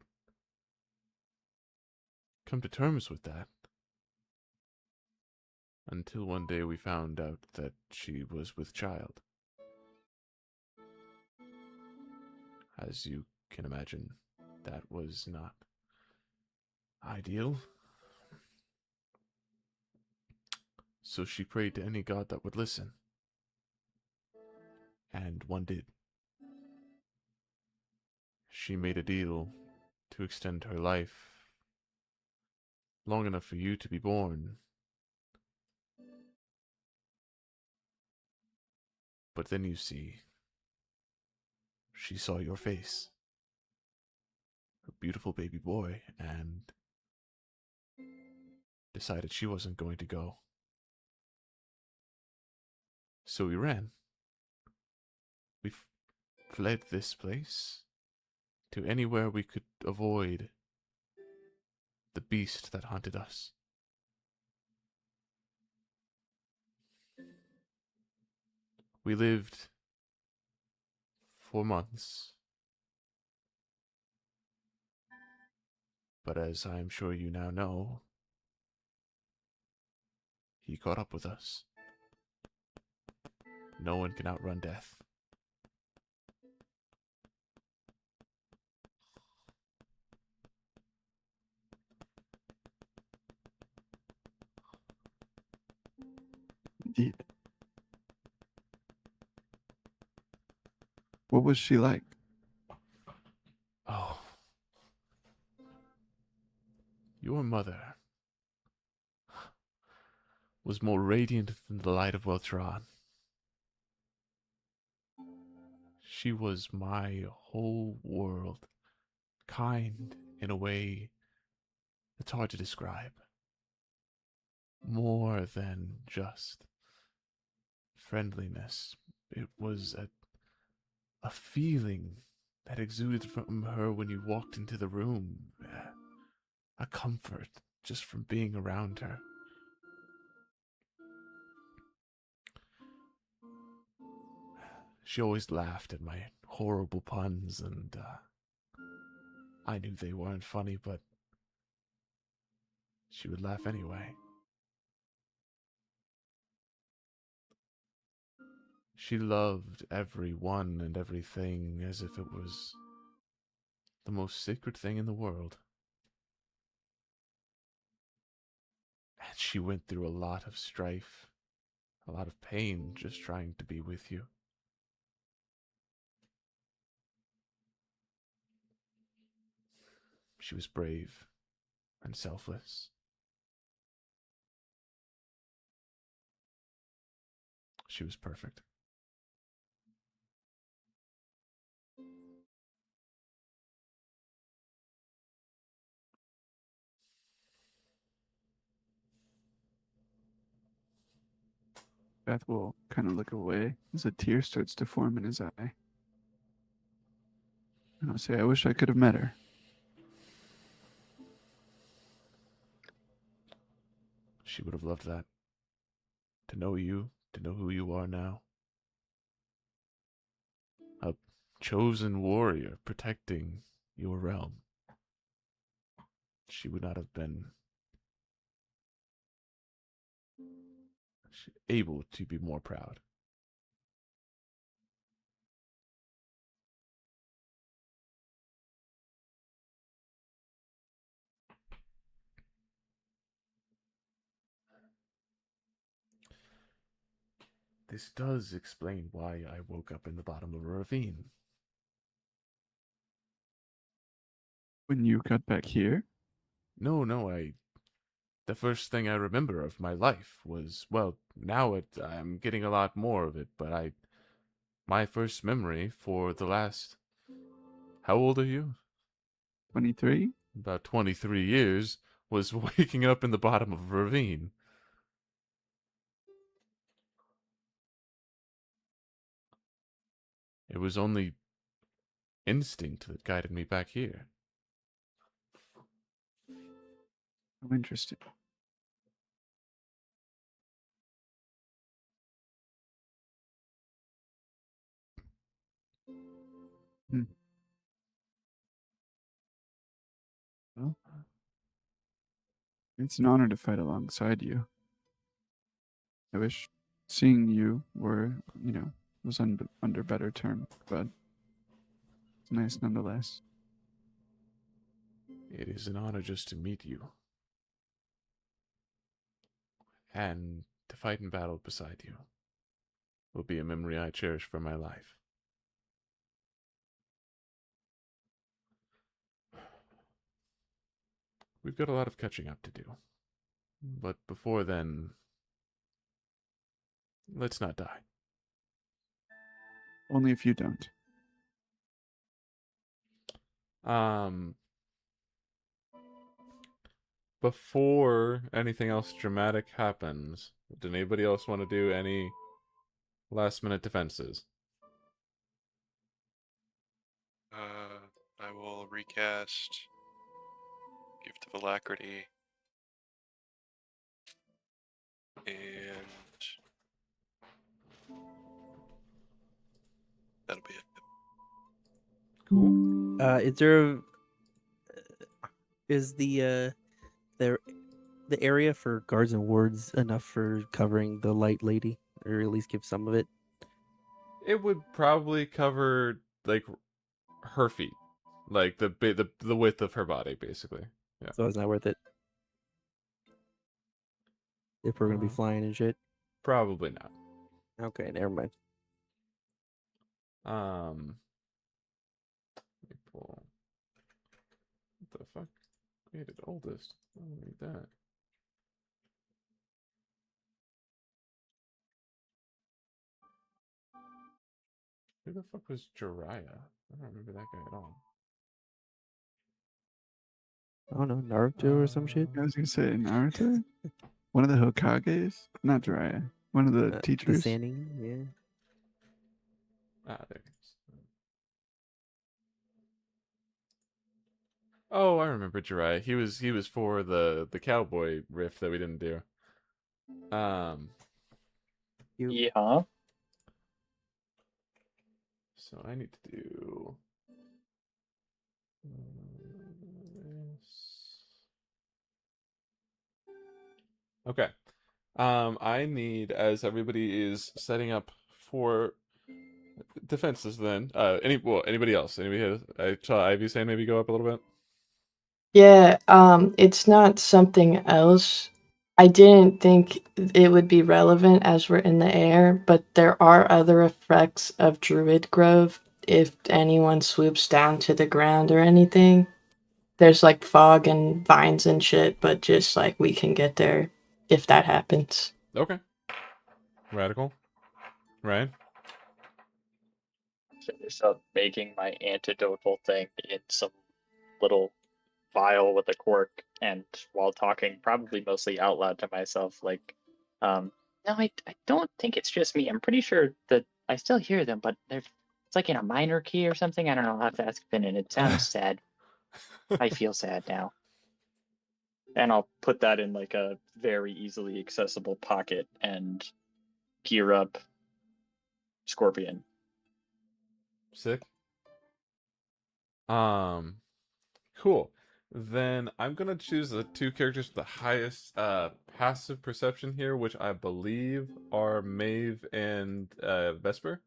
come to terms with that until one day we found out that she was with child. As you can imagine, that was not ideal. So she prayed to any god that would listen. And one did. She made a deal to extend her life long enough for you to be born. But then you see, she saw your face, a beautiful baby boy, and decided she wasn't going to go. So we ran. We fled this place to anywhere we could avoid the beast that hunted us. We lived for months, but as I am sure you now know, he caught up with us. No one can outrun death. Indeed. What was she like? Oh. Your mother was more radiant than the light of Weltron. She was my whole world, kind in a way that's hard to describe. More than just friendliness. It was a feeling that exuded from her when you walked into the room. A comfort just from being around her. She always laughed at my horrible puns, and I knew they weren't funny, but she would laugh anyway. She loved everyone and everything as if it was the most sacred thing in the world. And she went through a lot of strife, a lot of pain just trying to be with you. She was brave and selfless. She was perfect. Beth will kind of look away as a tear starts to form in his eye. And I'll say, I wish I could have met her. She would have loved that. To know you, to know who you are now. A chosen warrior protecting your realm. She would not have been able to be more proud. This does explain why I woke up in the bottom of a ravine. When you got back here? No, the first thing I remember of my life was, well, I'm getting a lot more of it, but my first memory for the last, how old are you? 23? About 23 years, was waking up in the bottom of a ravine. It was only instinct that guided me back here. Oh, interesting. Hmm. Well, it's an honor to fight alongside you. I wish seeing you was under better terms, but it's nice nonetheless. It is an honor just to meet you. And to fight in battle beside you will be a memory I cherish for my life. We've got a lot of catching up to do. But before then, let's not die. Only if you don't. Before anything else dramatic happens, did anybody else want to do any last minute defenses? I will recast Gift of Alacrity. And that'll be it. Cool. Is the area for guards and wards enough for covering the light lady, or at least give some of it? It would probably cover like her feet, like the width of her body, basically. Yeah. So it's not worth it if we're gonna be flying and shit. Probably not. Okay, never mind. Let me pull. What the fuck? Created oldest. I don't need that. Who the fuck was Jiraiya? I don't remember that guy at all. I don't know, Naruto or some shit. I was gonna say Naruto? One of the Hokages? Not Jiraiya. One of the teachers. The Sannin, yeah. Ah, there it is. Oh, I remember Jiraiya. He was for the cowboy riff that we didn't do. Yeah. So I need to do this. Okay. I need, as everybody is setting up for defenses, then anybody else? Anybody? I saw Ivy saying maybe go up a little bit. Yeah, it's not something else. I didn't think it would be relevant as we're in the air, but there are other effects of Druid Grove if anyone swoops down to the ground or anything. there's like fog and vines and shit, but just like we can get there if that happens. Okay. Radical. Ryan? Finish up making my antidotal thing in some little vial with a cork, and while talking, probably mostly out loud to myself, like, no, I don't think it's just me. I'm pretty sure that I still hear them, but it's like in a minor key or something. I don't know. I'll have to ask Finn, and it sounds sad. I feel sad now. And I'll put that in like a very easily accessible pocket and gear up Scorpion. Sick. Cool. Then I'm gonna choose the two characters with the highest passive perception here, which I believe are Maeve and Vesper.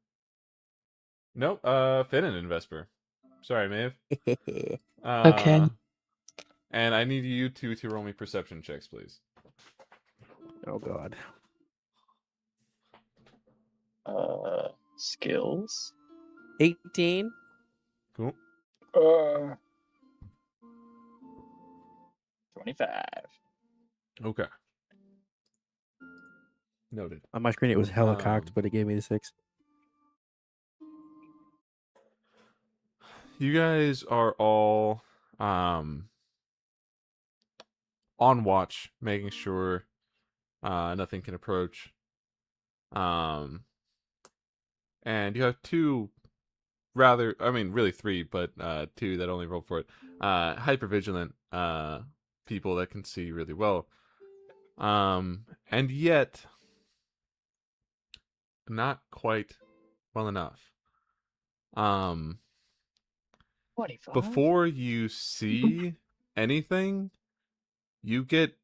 Nope, Finnan and Vesper. Sorry, Maeve. Okay. And I need you two to roll me perception checks, please. Oh god. Skills. 18. Cool. 25. Okay. Noted. On my screen it was hella cocked, but it gave me the 6. You guys are all on watch, making sure nothing can approach. And you have two really three, but two that only rolled for it. Hypervigilant people that can see really well. And yet not quite well enough. 25? Before you see anything, you get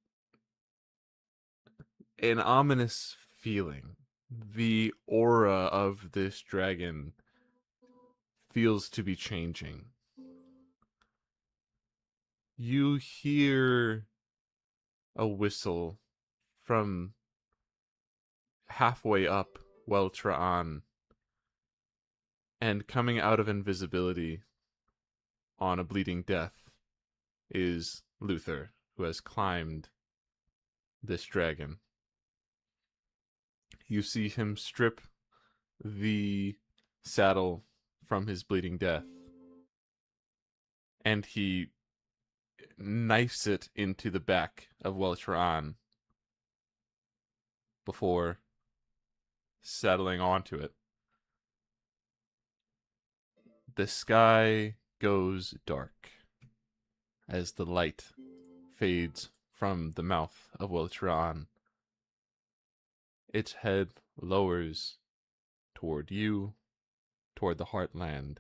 an ominous feeling. The aura of this dragon feels to be changing. You hear a whistle from halfway up Weltra'an, and coming out of invisibility on a bleeding death is Luther, who has climbed this dragon. You see him strip the saddle from his bleeding death, and he knifes it into the back of Weltra'an before settling onto it. The sky goes dark as the light fades from the mouth of Weltra'an. Its head lowers toward you, toward the heartland,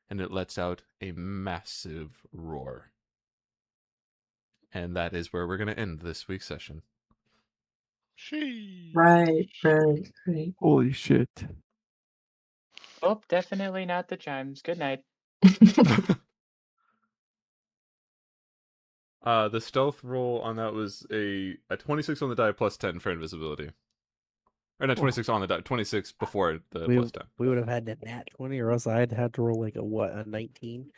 and it lets out a massive roar. And that is where we're going to end this week's session. Sheesh. Right. Holy shit. Oh, definitely not the chimes. Good night. The stealth roll on that was a 26 on the die plus 10 for invisibility. Or not 26 on the die, 26 before the plus 10. We would have had a nat 20, or else I'd have to roll like a 19?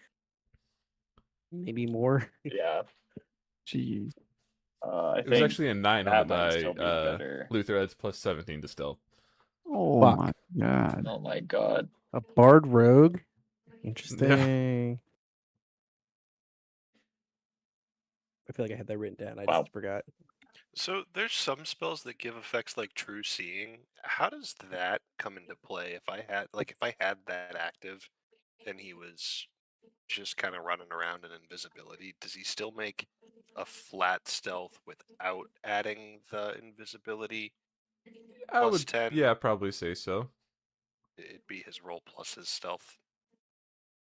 Maybe more. Yeah. Jeez. I It was actually a 9 on that the might still die. be better. Luther adds plus 17 to stealth. Oh Fuck. my god. Oh my god. A bard rogue? Interesting. I feel like I had that written down. I Wow. just forgot. So there's some spells that give effects like true seeing. How does that come into play? If I had that active and he was just kind of running around in invisibility, does he still make a flat stealth without adding the invisibility? I Plus would 10? Yeah, probably say so. It'd be his roll plus his stealth.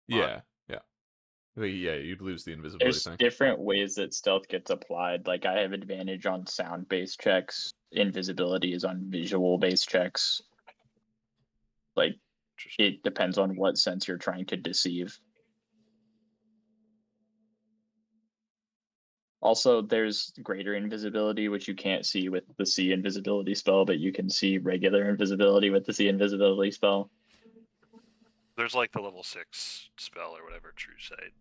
Yeah. Yeah, you'd lose the invisibility There's thing. different ways that stealth gets applied. Like I have advantage on sound-based checks. Invisibility is on visual-based checks. Like it depends on what sense you're trying to deceive. Also, there's greater invisibility, which you can't see with the see invisibility spell, but you can see regular invisibility with the see invisibility spell. There's like the level 6 spell or whatever, True Sight.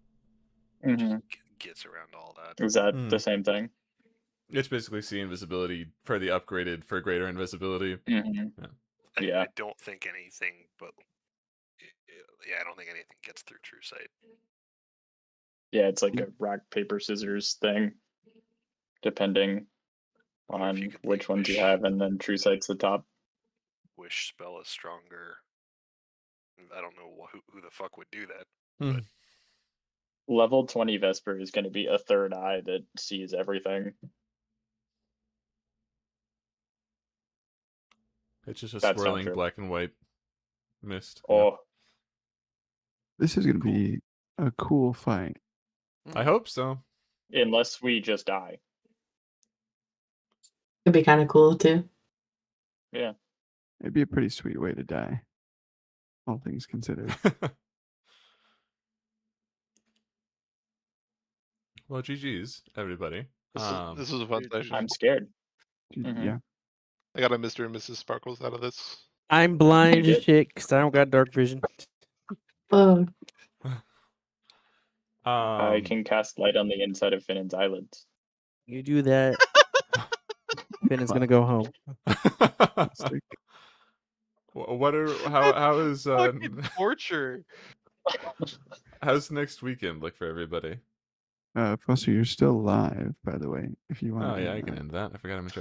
Mm-hmm. Gets around all that. Is that the same thing? It's basically see invisibility for the upgraded for greater invisibility. Mm-hmm. Yeah. I don't think anything, but yeah, I don't think anything gets through true sight. Yeah, it's like a rock, paper, scissors thing, depending Wonder if you on could, which like, ones you wish- have, and then true sight's the top. Wish spell is stronger. I don't know who the fuck would do that. Hmm. But Level 20 Vesper is going to be a third eye that sees everything. It's just a That's not swirling true. black and white mist. Oh, This is gonna be a cool fight. I hope so. unless we just die. It'd be kind of cool too. Yeah. It'd be a pretty sweet way to die, all things considered. Well, GG's, everybody. This was a fun session. I'm scared. Yeah. I got a Mr. and Mrs. Sparkles out of this. I'm blind You as did. shit because I don't got dark vision. Oh, I can cast light on the inside of Finn's eyelids. You do that, Finn is gonna go home. What are how is Fucking torture. how's next weekend look for everybody? Foster, you're still live, by the way. If you want. Oh yeah, I can end that. I forgot I'm in charge.